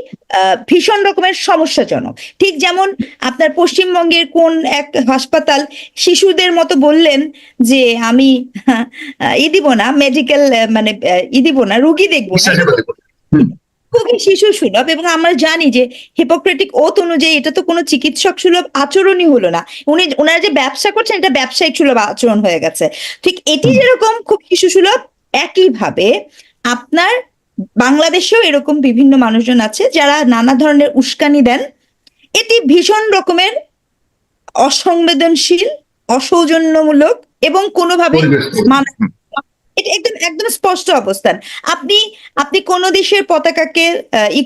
ভীষণ রকমের সমস্যাজনক। ঠিক যেমন আপনার পশ্চিমবঙ্গের কোন এক হাসপাতাল শিশুদের মতো বললেন যে আমি দিব না মেডিকেল, মানে দিব না, রুগী দেখবো না, খুবই শিশু সুলভ। এবং আমরা জানি যে হিপোক্রেটিক ওথ অনুযায়ী এটা তো কোনো চিকিৎসক সুলভ আচরণই হলো না, ওনারা যে ব্যবসা করছেন এটা ব্যবসায়িক সুলভ আচরণ হয়ে গেছে। ঠিক এটি যেরকম খুব শিশু সুলভ, একইভাবে আপনার বাংলাদেশেও এরকম বিভিন্ন মানুষজন আছে যারা নানা ধরনের উস্কানি দেন। এটি ভীষণ রকমের অসংবেদনশীল, অসৌজন্যমূলক এবং কোনোভাবে এটা একদম একদম স্পষ্ট অবস্থান। আপনি আপনি কোন দেশের পতাকাকে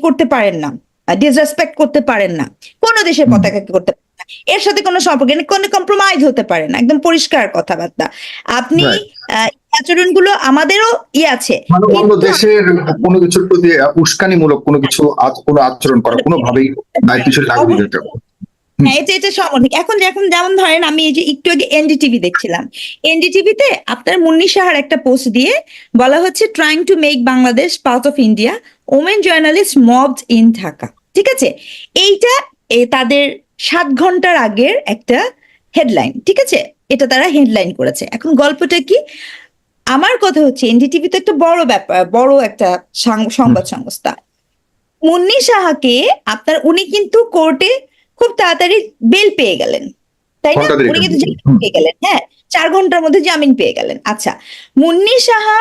করতে পারেন না, ডিসরেসপেক্ট করতে পারেন না, কোন দেশের পতাকাকে করতে পারেন না, এর সাথে কোনো সম্পর্ক নেই, কোনো কম্প্রোমাইজ হতে পারে না, একদম পরিষ্কার কথাবার্তা। আপনি আচরণগুলো আমাদেরও আছে, অন্য দেশের কোনো কিছুর প্রতি উস্কানিমূলক কোনো কিছু কোনো আচরণ করা কোনোভাবেই দায়িত্বশীল নাগরিক এটা। হ্যাঁ, এটা সামগ্রিক। এখন যেমন ধরেন, আমি এই যে একটু আগে এনডিটিভি দেখছিলাম, এনডিটিভিতে আপনার মুন্নি সাহার একটা পোস্ট দিয়ে বলা হচ্ছে trying to make Bangladesh part of India, women journalist mobbed in Dhaka. ঠিক আছে, এইটা তাদের 7 ঘন্টার আগের একটা হেডলাইন। ঠিক আছে, এটা তারা হেডলাইন করেছে। এখন গল্পটা কি, আমার কথা হচ্ছে এনডিটিভি তো একটা বড় ব্যাপার, বড় একটা সংবাদ সংস্থা। মুন্নি সাহাকে আপনার, উনি কিন্তু কোর্টে খুব তাড়াতাড়ি বেল পেয়ে গেলেন, তাই না? উনি কিন্তু জামিন পেয়ে গেলেন, হ্যাঁ, 4 ঘন্টার মধ্যে জামিন পেয়ে গেলেন। আচ্ছা, মুন্নি সাহা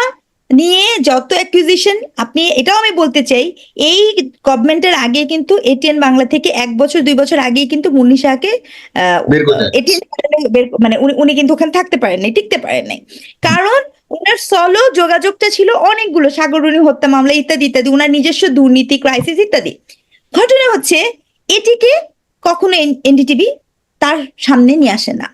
নিয়ে যত অ্যাকুইজিশন, আপনি এটাও আমি বলতে চাই, এই গভর্নমেন্টের আগে কিন্তু এটিএন বাংলা থেকে 1 বছর 2 বছর আগেই কিন্তু মুন্নি সাহাকে এটিএন, মানে উনি কিন্তু ওখানে থাকতে পারেন নাই, টিকতে পারেন নাই, কারণ ওনার সলো যোগাযোগটা ছিল অনেকগুলো সাগররুনি হত্যা মামলা ইত্যাদি ইত্যাদি, ওনার নিজস্ব দুর্নীতি, ক্রাইসিস ইত্যাদি। ঘটনা হচ্ছে এটিকে কখনো এনডিটিভি তার সামনে নিয়ে আসে না।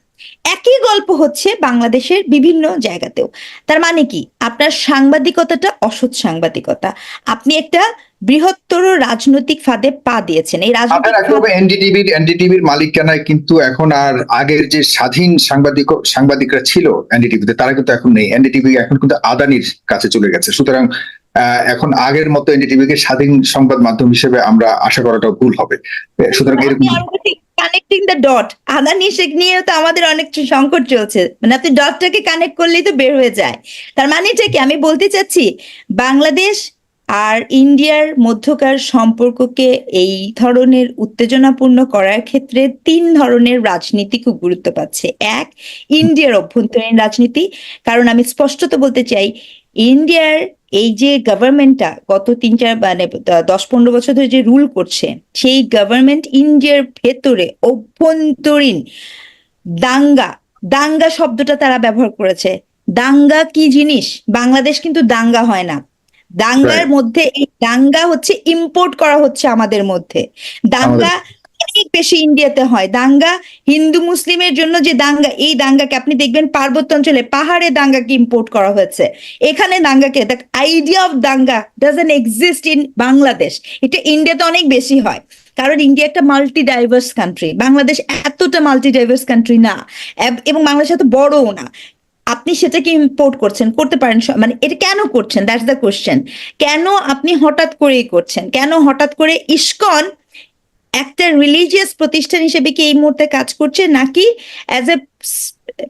একই গল্প হচ্ছে বাংলাদেশের বিভিন্ন জায়গাতেও। তার মানে কি, আপনার সাংবাদিকতাটা অসৎ সাংবাদিকতা, আপনি একটা বৃহত্তর রাজনৈতিক ফাঁদে পা দিয়েছেন। এই রাজনৈতিক ফাঁদ এনডিটিভির মালিকানায় কিন্তু এখন আর আগের যে স্বাধীন সাংবাদিকরা ছিল এনডিটিভিতে, তারা কিন্তু এখন নেই। এনডিটিভি এখন কিন্তু আদানির কাছে চলে গেছে। সুতরাং এখন আগের মতো এনডিটিভিকে স্বাধীন সংবাদ মাধ্যম হিসেবে আমরা আশা করাটা ভুল হবে। সুতরাং এরকম connecting the dot, Adani Sheikh নিয়ে তো আমাদের অনেক সংকট চলছে, মানে আপনি ডটটাকে কানেক্ট করলেই তো বের হয়ে যায়। তার মানে এটা কি, আমি বলতে চাচ্ছি বাংলাদেশ আর ইন্ডিয়ার মধ্যকার সম্পর্ককে এই ধরনের উত্তেজনাপূর্ণ করার ক্ষেত্রে 3 ধরনের রাজনীতি খুব গুরুত্ব পাচ্ছে। এক, ইন্ডিয়ার অভ্যন্তরীণ রাজনীতি, কারণ আমি স্পষ্টত বলতে চাই ইন্ডিয়ার এই যে গভর্নমেন্টটা গত 10-15 বছর ধরে যে রুল করছে, সেই গভর্নমেন্ট ইন্ডিয়ার ভেতরে অভ্যন্তরীণ দাঙ্গা শব্দটা তারা ব্যবহার করেছে। দাঙ্গা কি জিনিস? বাংলাদেশ কিন্তু দাঙ্গা হয় না। দাঙ্গার মধ্যে এই দাঙ্গা হচ্ছে ইম্পোর্ট করা হচ্ছে আমাদের মধ্যে। দাঙ্গা অনেক বেশি ইন্ডিয়াতে হয়। দাঙ্গা হিন্দু মুসলিমের জন্য যে দাঙ্গা, এই দাঙ্গাকে আপনি দেখবেন পার্বত্য অঞ্চলে পাহাড়ে দাঙ্গাকে ইম্পোর্ট করা হয়েছে। এখানে দাঙ্গাকে, দ্য আইডিয়া অফ দাঙ্গা ডাজন্ট এক্সিস্ট ইন বাংলাদেশ। এটা ইন্ডিয়াতে অনেক বেশি হয়, কারণ ইন্ডিয়া একটা মাল্টি ডাইভার্স কান্ট্রি। বাংলাদেশ এতটা মাল্টি ডাইভার্স কান্ট্রি না, এবং বাংলাদেশ এত বড়ও না। আপনি সেটাকে ইম্পোর্ট করতে পারেন, মানে এটা কেন করছেন? That's the question. কেন আপনি হঠাৎ করেই করছেন? কেন হঠাৎ করে ইসকন একটা রিলিজিয়াস প্রতিষ্ঠান হিসেবে কি এই মুহূর্তে কাজ করছে, নাকি অ্যাজ এ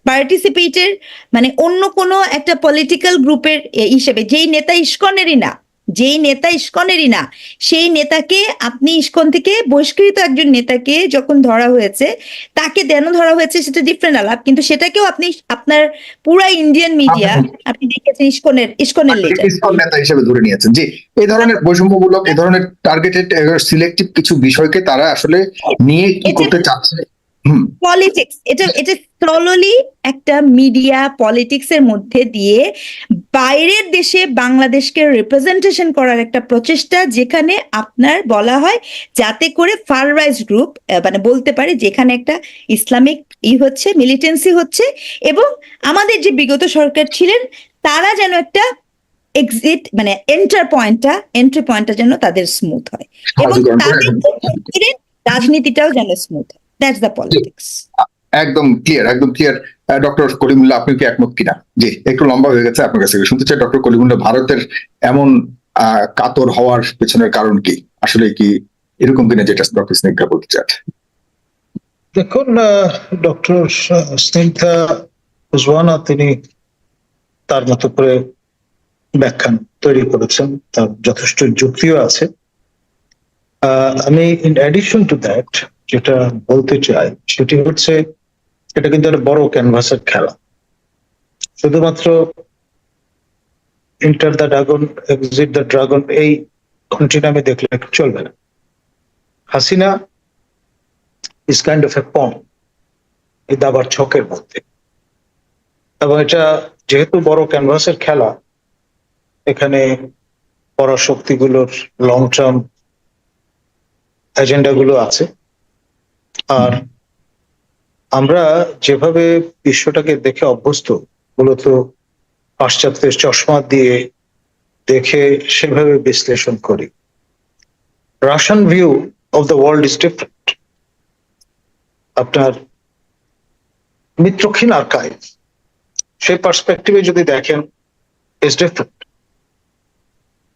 পার্টিসিপেটের, মানে অন্য কোনো একটা পলিটিক্যাল গ্রুপের হিসেবে? যেই নেতা ইসকনেরই না, সেই নেতাকে আপনি ইসকন থেকে বহিষ্কৃত একজন নেতাকে যখন ধরা হয়েছে, তাকে কেন ধরা হয়েছে সেটা ডিফারেন্ট আলাপ, কিন্তু সেটাকেও আপনি আপনার পুরা ইন্ডিয়ান মিডিয়া আপনি দেখেছেন ইসকনের নেতা হিসেবে ধরে নিয়েছেন। যে এই ধরনের বৈষম্যমূলক, এই ধরনের টার্গেটেড সিলেক্টিভ কিছু বিষয়কে তারা আসলে নিয়ে কি করতে চাচ্ছে? পলিটিক্স, এটা থ্রলি একটা মিডিয়া পলিটিক্স এর মধ্যে দিয়ে বাইরের দেশে বাংলাদেশকে রিপ্রেজেন্টেশন করার একটা প্রচেষ্টা, যেখানে আপনার বলা হয় যাতে করে ফার রাইট গ্রুপ মানে বলতে পারে যেখানে একটা ইসলামিক হচ্ছে, মিলিটেন্সি হচ্ছে, এবং আমাদের যে বিগত সরকার ছিলেন তারা যেন একটা এক্সিট, মানে এন্ট্রি পয়েন্টটা যেন তাদের স্মুথ হয়, এবং তাদের রাজনীতিটাও যেন স্মুথ হয়। That's the politics. একদম ক্লিয়ার। ডক্টর কলিমুল্লাহ, আপনি কি একমত কিনা? জি, একটু লম্বা হয়ে গেছে, আপনার কাছে শুনতে চাই ডক্টর কলিমুল্লাহ, ভারতের এমন কাতর হওয়ার পেছনের কারণ কি? আসলে কি এরকম কিনা যেটা ডক্টর স্নিগ্ধা বলতে চান? দেখুন, ডক্টর স্নিগ্ধা উজওয়ানা তিনি তার মতো করে ব্যাখ্যান তৈরি করেছেন, তার যথেষ্ট যুক্তিও আছে। আমি ইন অ্যাডিশন টু দ্যাট যেটা বলতে চাই সেটি হচ্ছে, এটা কিন্তু একটা বড় ক্যানভাসের খেলা। শুধুমাত্র enter the dragon, exit the dragon এই কন্টিনিউমে দেখলে চলবে না। হাসিনা ইজ কাইন্ড অফ এ পং এই দাবার ছকের মধ্যে, এবং এটা যেহেতু বড় ক্যানভাসের খেলা, এখানে পরাশক্তিগুলোর লং টার্ম এজেন্ডা গুলো আছে। আর আমরা যেভাবে বিশ্বটাকে দেখে অভ্যস্ত, মূলত পাশ্চাত্যের চশমা দিয়ে দেখে সেভাবে বিশ্লেষণ করি। Russian view of the world is different. আপনার মিত্রক্ষীণ আর্কাইভ, সেই পার্সপেক্টিভে যদি দেখেন, ইজ ডিফারেন্ট।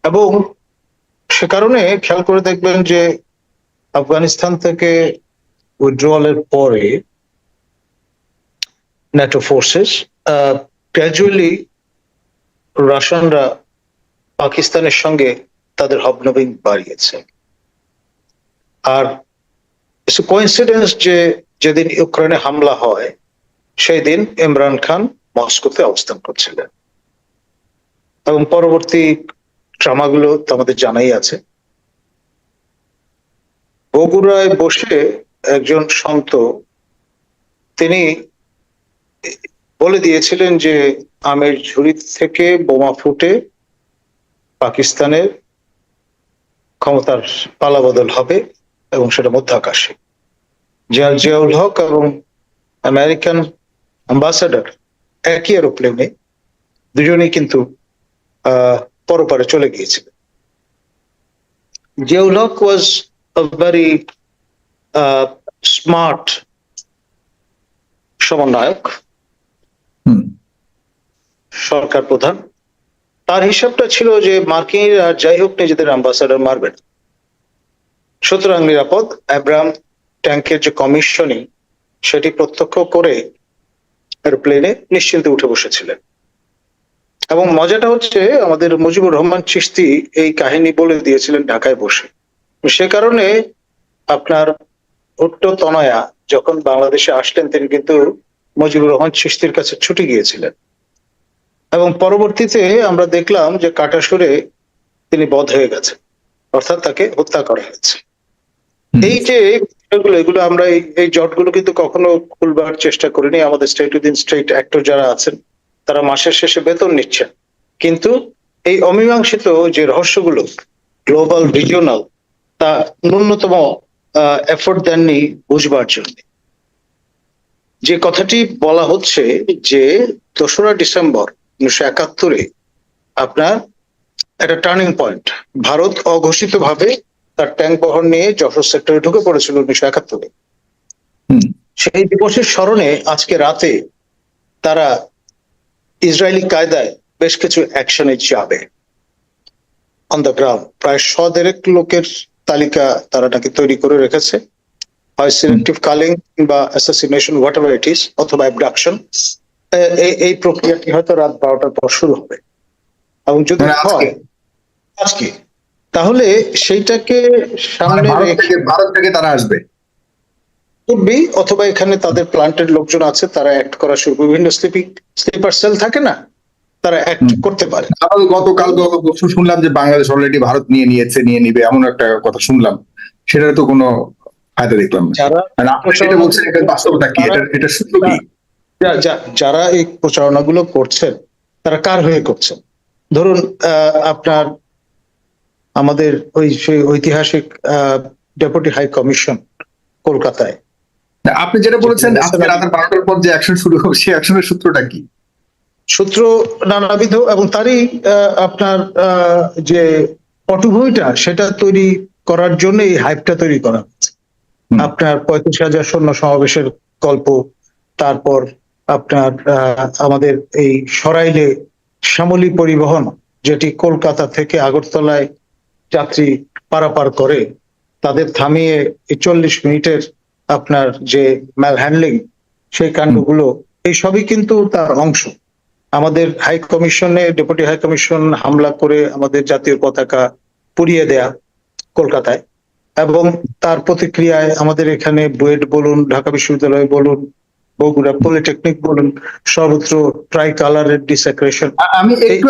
এবং সে কারণে খেয়াল করে দেখবেন যে আফগানিস্তান থেকে উইথড্রয়ালের পরে ন্যাটো ফোর্সেস গ্র্যাজুয়ালি রাশিয়ানরা পাকিস্তানের সঙ্গে তাদের হবনবিং বাড়িয়েছে। আর কোইন্সিডেন্স যে যেদিন ইউক্রেনে হামলা হয় সেই দিন ইমরান খান মস্কোতে অবস্থান করছিলেন, এবং পরবর্তী ট্রামাগুলো তো আমাদের জানাই আছে। বগুড়ায় বসে একজন সন্ত তিনি বলে দিয়েছিলেন যে আমের ঝুড়ি থেকে বোমা ফুটে পাকিস্তানের ক্ষমতার পালাবদল হবে, এবং সেটা মধ্য আকাশে। জিয়াউল হক এবং আমেরিকান অ্যাম্বাসাডার একই এরোপ্লেনে দুজনেই কিন্তু পরপারে চলে গিয়েছিলেন। জিয়াউল হক ওয়াজ আ ভেরি স্মার্ট সমন্বয়ক, হুম, সরকার প্রধান। তার হিসাবটা ছিল যে মার্কিনরা যাই হোক নিজেদের অ্যাম্বাসাডার মারবেন, সুতরাং নিরাপদ। অ্যাব্রাহাম ট্যাঙ্কের যে কমিশনিং সেটি প্রত্যক্ষ করে এরোপ্লেনে নিশ্চিন্তে উঠে বসেছিলেন। এবং মজাটা হচ্ছে আমাদের মুজিবুর রহমান চিশতি এই কাহিনী বলে দিয়েছিলেন ঢাকায় বসে। সে কারণে আপনার ভুট্টো তনয়া যখন বাংলাদেশে আসলেন তিনি কিন্তু মুজিবুর রহমান চিশতির কাছে ছুটে গিয়েছিলেন, এবং পরবর্তীতে আমরা দেখলাম যে কাটাসুরে তিনি বধ হয়ে গেছেন, অর্থাৎ তাকে হত্যা করা হয়েছে। এই যে এগুলো আমরা এই জটগুলো কিন্তু কখনো খুলবার চেষ্টা করিনি। আমাদের স্টেট উইদিন স্টেট অ্যাক্টর যারা আছেন তারা মাসের শেষে বেতন নিচ্ছেন, কিন্তু এই অমীমাংসিত যে রহস্যগুলো গ্লোবাল রিজিওনাল, তা ন্যূনতম এফোর্ট দেননি বুঝবার জন্য। যে কথাটি বলা হচ্ছে যে 2রা ডিসেম্বর 1971 আপনার একটা টার্নিং পয়েন্ট, ভারত অঘোষিতভাবে তার ট্যাঙ্ক বহর নিয়ে যশোর সেক্টরে ঢুকে পড়েছিল 1971। সেই দিবসের স্মরণে আজকে রাতে তারা ইসরায়েলি কায়দায় বেশ কিছু অ্যাকশনে যাবে অন দ্য গ্রাউন্ড। প্রায় 100 লোকের তালিকা তারা নাকি তৈরি করে রেখেছে, হয় সিলেক্টিভ কালিং বা assassination what ever it is, অথবা অ্যাবডাকশন। এই প্রক্রিয়াটি হয়তো রাত 12টার পর শুরু হবে, এবং যদি হয় আজকে, তাহলে সেইটাকে সামনে রেখে ভারত থেকে তারা আসবে অথবা এখানে তাদের প্লান্টের লোকজন আছে, তারা অ্যাক্ট করা শুরু, বিভিন্ন স্লিপার সেল থাকে না, তারা অ্যাক্ট করতে পারে। গতকাল পরশু শুনলাম যে বাংলাদেশ অলরেডি ভারত নিয়ে নিবে এমন একটা কথা শুনলাম, সেটার তো কোনো ফায়দা দেখলাম না। আপনি সেটা বলছেন, এটা বাস্তবতা কি, এটা সূত্র কি? যারা এই প্রচারণাগুলো করছেন তারা কার হয়ে করছেন? ধরুন আপনার আমাদের সেই ঐতিহাসিক ডেপুটি হাই কমিশন কলকাতায়, আপনি যেটা বলেছেন আজকে রাত 12টার পর যে অ্যাকশন শুরু হবে, সেই অ্যাকশনের সূত্রটা কি? সূত্র নানাবিধ, এবং তারই আপনার যে পটভূমিটা সেটা তৈরি করার জন্য এই হাইপটা তৈরি করা হচ্ছে। আপনার 35,000 সৈন্য সমাবেশের গল্প, তারপর আপনার আমাদের এই সরাইলে শ্যামলী পরিবহন, যেটি কলকাতা থেকে আগরতলায় যাত্রী পারাপার করে, তাদের থামিয়ে 40 মিনিটের আপনার যে ম্যাল হ্যান্ডলিং, সেই কাণ্ডগুলো, এই সবই কিন্তু তার অংশ। আমাদের হাই কমিশনে ডেপুটি হাই কমিশন হামলা করে আমাদের জাতীয় পতাকা পুড়িয়ে দেয়া কলকাতায়, এবং তার প্রতিক্রিয়ায় আমাদের এখানে বুয়েট বলুন, ঢাকা বিশ্ববিদ্যালয় বলুন, বগুড়া পলিটেকনিক বলুন, সর্বত্র ট্রাই কালারের ডিসেক্রেশন। আমি একটু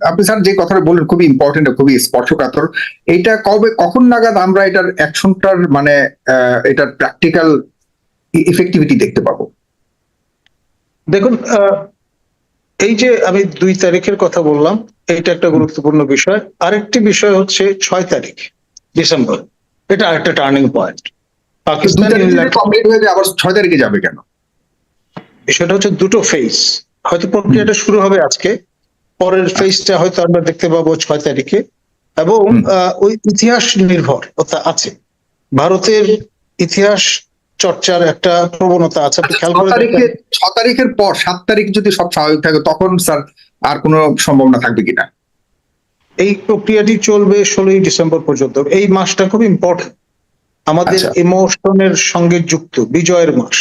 আপনি স্যার যে কথাটা বললেন খুবই ইম্পর্টেন্ট, খুবই স্পর্শকাতর। এইটা কখন নাগাদ আমরা এটার অ্যাকশনটার মানে এটার প্র্যাকটিক্যাল ইফেক্টিভিটি দেখতে পাবো? দেখুন, এই যে আমি 2 তারিখের কথা বললাম, এইটা একটা গুরুত্বপূর্ণ বিষয়। আরেকটি বিষয় হচ্ছে 6 তারিখ ডিসেম্বর, এটা আরেকটা টার্নিং পয়েন্ট। পাকিস্তান কমপ্লিট হয়ে আবার 6 তারিখে যাবে কেন? বিষয়টা হচ্ছে দুটো ফেজ। হয়তো প্রক্রিয়াটা শুরু হবে আজকে, পরের ফেজটা হয়তো আমরা দেখতে পাবো 6 তারিখে, এবং ওই ইতিহাস নির্ভর আছে। ভারতের ইতিহাস চর্চার একটা প্রবণতা আছে, আপনি খেয়াল করে 6 তারিখের পর 7 তারিখ যদি সব স্বাভাবিক থাকে, তখন স্যার আর কোনো সম্ভাবনা থাকবে কিনা? এই প্রক্রিয়াটি চলবে 16ই ডিসেম্বর পর্যন্ত। এই মাসটা খুব ইম্পর্টেন্ট, আমাদের ইমোশনের সঙ্গে যুক্ত, বিজয়ের মাস,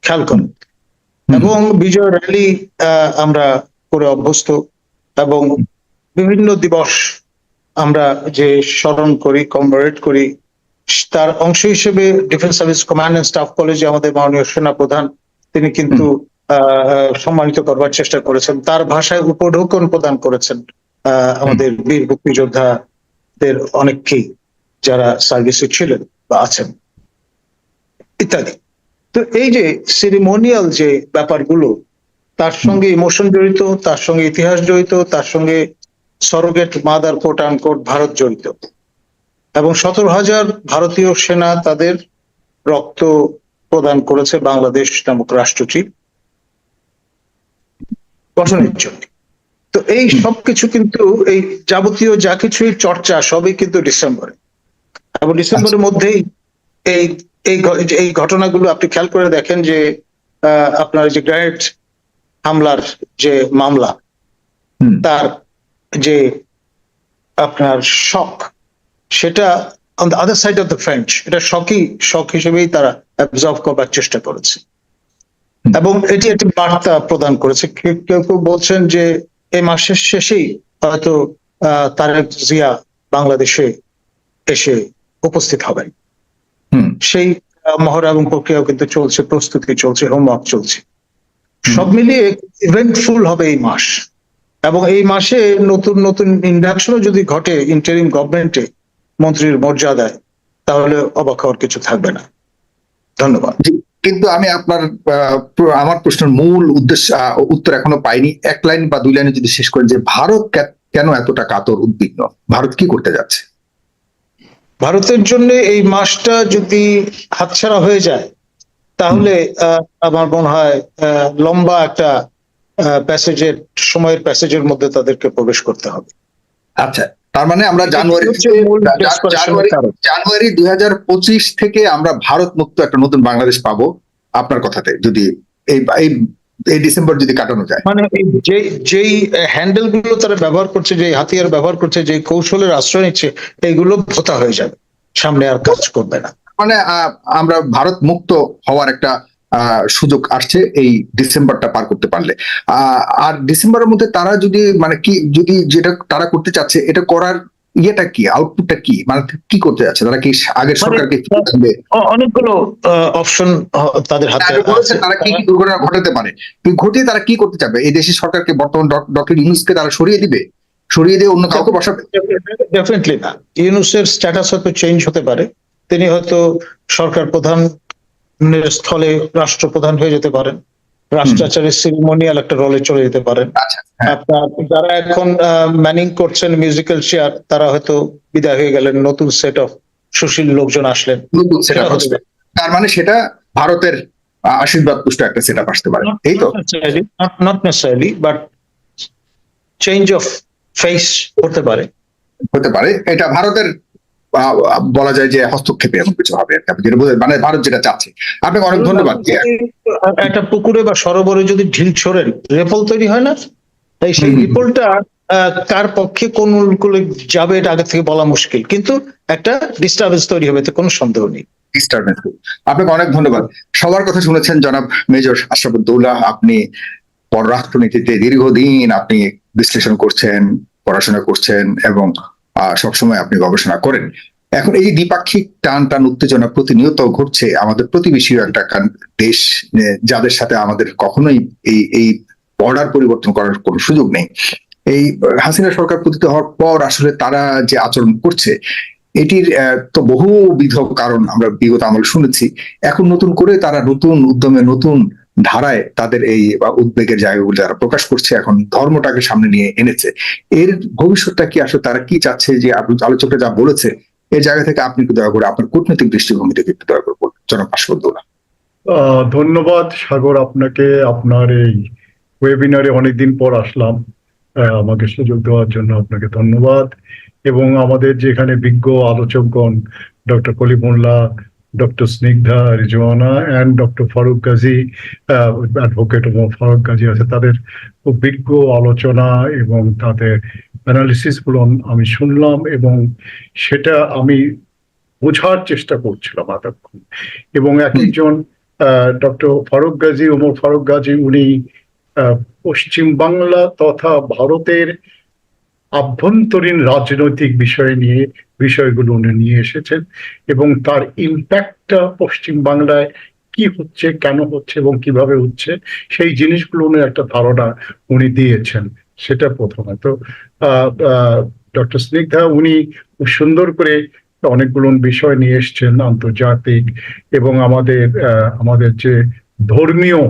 খেয়াল করেন। এবং বিজয় র্যালি আমরা করে অভ্যস্ত, এবং বিভিন্ন দিবস আমরা যে স্মরণ করি, কমেমোরেট করি, তার অংশ হিসেবে defence service command and staff কলেজে আমাদের মাননীয় সেনা প্রধান তিনি কিন্তু সম্মানিত করবার চেষ্টা করেছেন, তার ভাষায় উপঢৌকন প্রদান করেছেন আমাদের বীর মুক্তিযোদ্ধাদের অনেককেই যারা সার্ভিসে ছিলেন বা আছেন, ইত্যাদি। তো এই যে সেরিমোনিয়াল যে ব্যাপারগুলো, তার সঙ্গে ইমোশন জড়িত, তার সঙ্গে ইতিহাস জড়িত, তার সঙ্গে surrogate mother coat unquote Bharat জড়িত, এবং 17,000 ভারতীয় সেনা তাদের রক্ত প্রদান করেছে বাংলাদেশ নামক রাষ্ট্রটি গঠনের জন্য। তো এই সবকিছু কিন্তু এই যাবতীয় যা কিছুই চর্চা সবই কিন্তু ডিসেম্বরে, এবং ডিসেম্বরের মধ্যেই এই এই ঘটনাগুলো আপনি খেয়াল করে দেখেন যে আপনার যে গ্রেনেড হামলার যে মামলা, তার যে আপনার শক, সেটা on the other side of the fence, এটা শক হিসেবেই তারা অ্যাবজর্ব করবার চেষ্টা করেছে, এবং এটি একটি বার্তা প্রদান করেছে। কেউ কেউ বলছেন যে এই মাসের শেষেই হয়তো তারেক জিয়া বাংলাদেশে এসে উপস্থিত হবেন। সেই মহড়া এবং প্রক্রিয়াও কিন্তু চলছে, প্রস্তুতি চলছে, হোমওয়ার্ক চলছে। সব মিলিয়ে ইভেন্টফুল হবে এই মাস, এবং এই মাসে নতুন নতুন ইন্ডাকশনও যদি ঘটে ইন্টারিম গভর্নমেন্টে মন্ত্রীর মর্যাদায়, তাহলে অবাক হওয়ার কিছু থাকবে না। ধন্যবাদ। কিন্তু আমি আমার প্রশ্নের মূল উত্তর এখনো পাইনি। এক লাইন বা দুই লাইনে যদি শেষ করেন যে ভারত কেন এতটা কাতর, উদ্বিগ্ন, ভারত কি করতে যাচ্ছে? ভারতের জন্য এই মাসটা যদি হাতছাড়া হয়ে যায়, তাহলে আমার মনে হয় লম্বা একটা সময়ের প্যাসেজের মধ্যে তাদেরকে প্রবেশ করতে হবে। আচ্ছা, তার মানে আমরা জানুয়ারি 2025 থেকে আমরা ভারত মুক্ত একটা নতুন বাংলাদেশ পাবো আপনার কথাতে, যদি এই ডিসেম্বর যদি কাটানো যায়। মানে যেই হ্যান্ডেল গুলো তারা ব্যবহার করছে, যে হাতিয়ার ব্যবহার করছে, যে কৌশলের আশ্রয় নিচ্ছে, এইগুলো ভোতা হয়ে যাবে, সামনে আর কাজ করবে না। মানে আমরা ভারত মুক্ত হওয়ার একটা সুযোগ আসছে এই ডিসেম্বরটা পার করতে পারলে। আর ডিসেম্বরের মধ্যে তারা যদি যদি যেটা তারা করতে চাচ্ছে, এটা করার ইয়েটা কি, আউটপুটটা কি, মানে কি করতে যাচ্ছে তারা? কি আগের সরকারকে অনেকগুলো অপশন তাদের হাতে আছে, তারা কি কি দুর্ঘটনা ঘটাতে পারে, ঘটিয়ে তারা কি করতে চাবে? এই দেশের সরকারকে, বর্তমান ডক্টর ইউনূসকে তারা সরিয়ে দিয়ে অন্য কাউকে বসাবে? ডেফিনেটলি না। ইউনূসের স্ট্যাটাস হয়তো চেঞ্জ হতে পারে, তিনি হয়তো সরকার প্রধানের স্থলে রাষ্ট্রপ্রধান হয়ে যেতে পারেন, রাষ্ট্রাচারের সিরিমোনিয়াল একটা রোলে চলে যেতে পারেন। আপনার যারা এখন ম্যানিং করছেন মিউজিক্যাল চেয়ার, তারা হয়তো বিদায় হয়ে গেলেন, নতুন সেট অফ সুশীল লোকজন আসলেন। তার মানে সেটা ভারতের আশীর্বাদ পুষ্ট একটা সেট আপ আসতে পারে, এই তো? Not necessarily, but change of face হতে পারে। এটা ভারতের বলা যায় যে হস্তক্ষেপে এমন কিছু হবে, মানে ভারত যেটা চাচ্ছে। আপনাকে অনেক ধন্যবাদ। একটা পুকুরে বা সরোবরে যদি ঢিল ছোড়েন, রেপল তৈরি হয় না? তাই সেই রিপোলটা কার পক্ষে কোন অনুকূলে যাবে এটা আগে থেকে বলা মুশকিল, কিন্তু একটা ডিস্টারবেন্স তৈরি হবে, এতে কোনো সন্দেহ নেই। আপনাকে অনেক ধন্যবাদ। সবার কথা শুনেছেন জনাব মেজর আশরাফুদ্দৌলা। আপনি পররাষ্ট্রনীতিতে দীর্ঘদিন আপনি বিশ্লেষণ করছেন, পড়াশোনা করছেন, এবং সবসময় আপনি গবেষণা করেন। এখন এই দ্বিপাক্ষিক টান উত্তেজনা প্রতিনিয়ত ঘটছে আমাদের প্রতিবেশী একটা দেশ, যাদের সাথে আমাদের কখনোই এই বর্ডার পরিবর্তন করার কোনো সুযোগ নেই। এই হাসিনা সরকার পতিত হওয়ার পর আসলে তারা যে আচরণ করছে, এটির তো বহুবিধ কারণ আমরা বিগত আমল শুনেছি। এখন নতুন করে তারা নতুন উদ্যমে, নতুন ধারায় তাদের এই উদ্বেগের জায়গাগুলো তারা প্রকাশ করছে, এখন ধর্মটাকে সামনে নিয়ে এনেছে। এর ভবিষ্যৎটা কি, আসলে তারা কি চাচ্ছে? যে আলোচকরা যা বলেছে, এই জায়গা থেকে আপনি একটু দয়া করে আপনার কূটনৈতিক দৃষ্টিভঙ্গি থেকে একটু দয়া করে বলুন জনাব আশরাফুদ্দৌলা। ধন্যবাদ সাগর আপনাকে। আপনার এই ওয়েবিনারে অনেকদিন পর আসলাম, আমাকে সুযোগ দেওয়ার জন্য আপনাকে ধন্যবাদ। এবং আমাদের যেখানে বিজ্ঞ আলোচকগণ, doctor Kalimullah, doctor Snigdha Rizwana and doctor Farooq Gazi, advocate Farooq Gazi আছে, তাদের খুব বিজ্ঞ আলোচনা এবং তাদের অ্যানালিসিস গুলো আমি শুনলাম, এবং সেটা আমি বোঝার চেষ্টা করছিলাম এতক্ষণ। এবং একজন ডক্টর ফারুক গাজী, ওমর ফারুক গাজী, উনি পশ্চিম বাংলা তথা ভারতের আভ্যন্তরীণ রাজনৈতিক বিষয়গুলো উনি নিয়ে এসেছেন, এবং তার ইম্প্যাক্টটা পশ্চিম বাংলায় কি হচ্ছে, কেন হচ্ছে এবং কিভাবে হচ্ছে, সেই জিনিসগুলো উনি একটা ধারণা উনি দিয়েছেন। সেটা প্রথমে। তো ডক্টর স্নিগ্ধা, উনি খুব সুন্দর করে অনেকগুলো বিষয় নিয়ে এসছেন, আন্তর্জাতিক এবং আমাদের যে ধর্মীয়,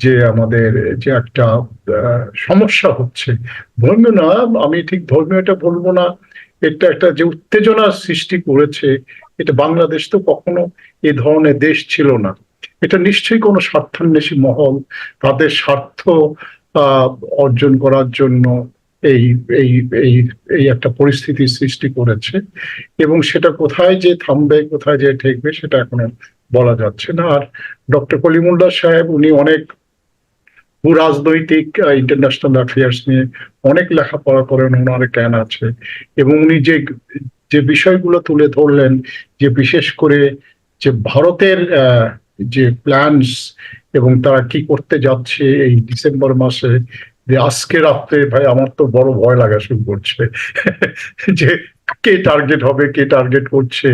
যে আমাদের যে একটা সমস্যা হচ্ছে, ধর্মীয় না, আমি ঠিক ধর্মীয়টা বলবো না, এটা একটা যে উত্তেজনার সৃষ্টি করেছে, এটা বাংলাদেশ তো কখনো এ ধরনের দেশ ছিল না, এটা নিশ্চয়ই কোনো স্বার্থান্বেষী মহল তাদের স্বার্থ অর্জন করার জন্য এই এই এই এই একটা পরিস্থিতির সৃষ্টি করেছে, এবং সেটা কোথায় যে থামবে, কোথায় যে ঠেকবে সেটা এখনো বলা যাচ্ছে না। আর ডক্টর কলিমুল্লাহ সাহেব উনি অনেক ভূরাজনৈতিক ইন্টারন্যাশনাল অ্যাফেয়ার্স নিয়ে অনেক লেখাপড়া করেন, ওনার জ্ঞান আছে, এবং উনি যে যে বিষয়গুলো তুলে ধরলেন, যে বিশেষ করে যে ভারতের যে প্ল্যানস এবং তারা কি করতে যাচ্ছে এই ডিসেম্বর মাসে, যে আজকে রাত্রে ভাই আমার তো বড় ভয় লাগা শুরু করছে যে কে টার্গেট হবে, কে টার্গেট করছে।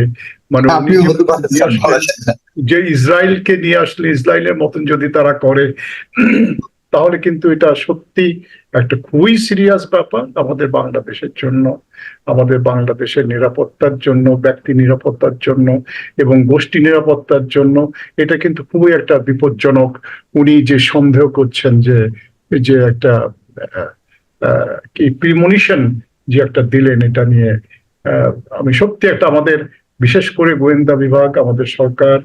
মানে উনি আপনিও হতে পারতেছেন, বলা যায় না। যে ইসরায়েলকে নিয়ে আসলে ইসরায়েলের মতন যদি তারা করে তাহলে কিন্তু এটা সত্যি একটা খুবই সিরিয়াস ব্যাপার আমাদের বাংলাদেশের জন্য, আমাদের বাংলাদেশের নিরাপত্তার জন্য, ব্যক্তি নিরাপত্তার জন্য এবং গোষ্ঠী নিরাপত্তার জন্য এটা কিন্তু খুবই একটা বিপজ্জনক। উনি যে সন্দেহ করছেন যে যে একটা কি প্রিমনিশন যে একটা দিলেন, এটা নিয়ে আমি সত্যি একটা আমাদের বিশেষ করে গোয়েন্দা বিভাগ, আমাদের সরকার,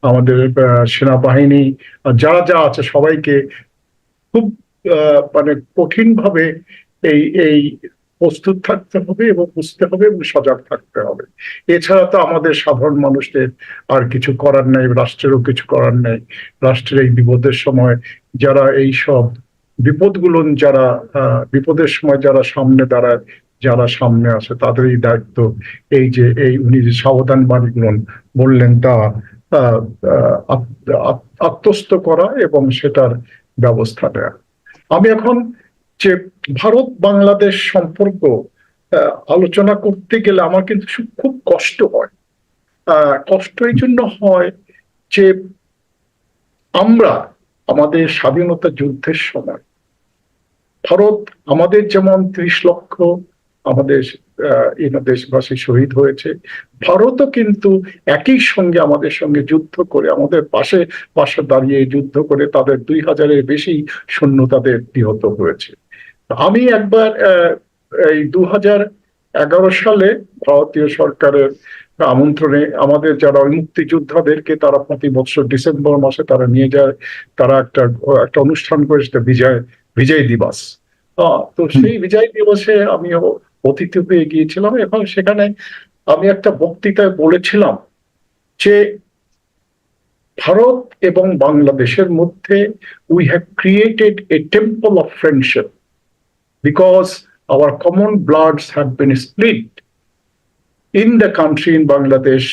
আমাদের সেনাবাহিনী যারা যা আছে সবাইকে খুব মানে কঠিন ভাবে এই এই প্রস্তুত থাকতে হবে এবং বুঝতে হবে এবং সজাগ থাকতে হবে। এছাড়া তো আমাদের সাধারণ মানুষদের আর কিছু করার নেই, রাষ্ট্রেরও কিছু করার নেই। রাষ্ট্রের এই বিপদের সময় যারা এই সব বিপদগুলো, যারা বিপদের সময় যারা সামনে দাঁড়ায়, যারা সামনে আসে, তাদেরই দায়িত্ব এই যে এই উনি যে সাবধান বাণীগুলো বললেন তা আত্মস্থ করা এবং সেটার ব্যবস্থা নেওয়া। আমি এখন যে ভারত বাংলাদেশ সম্পর্ক আলোচনা করতে গেলে আমার কিন্তু খুব কষ্ট হয়। কষ্ট এই জন্য হয় যে আমরা আমাদের স্বাধীনতা যুদ্ধের সময় ভারত আমাদের যেমন 30 লক্ষ আমাদের দেশবাসী শহীদ হয়েছে, ভারতও কিন্তু একই সঙ্গে আমাদের সঙ্গে যুদ্ধ করে, আমাদের পাশে পাশে দাঁড়িয়ে যুদ্ধ করে তাদের 2000-এর বেশি সৈন্য তাদের নিহত হয়েছে। আমি একবার এই 2011 সালে ভারতীয় সরকারের আমন্ত্রণে আমাদের যারা মুক্তিযোদ্ধাদেরকে তারা প্রতি বছর ডিসেম্বর মাসে তারা নিয়ে যায়, তারা একটা অনুষ্ঠান করে, সেটা বিজয় দিবস। তো সেই বিজয় দিবসে আমিও অতিথি হয়ে গিয়েছিলাম এবং সেখানে আমি একটা বক্তৃতায় বলেছিলাম যে ভারত এবং বাংলাদেশের মধ্যে we have created A temple of friendship because our common bloods have been split in the country, in Bangladesh,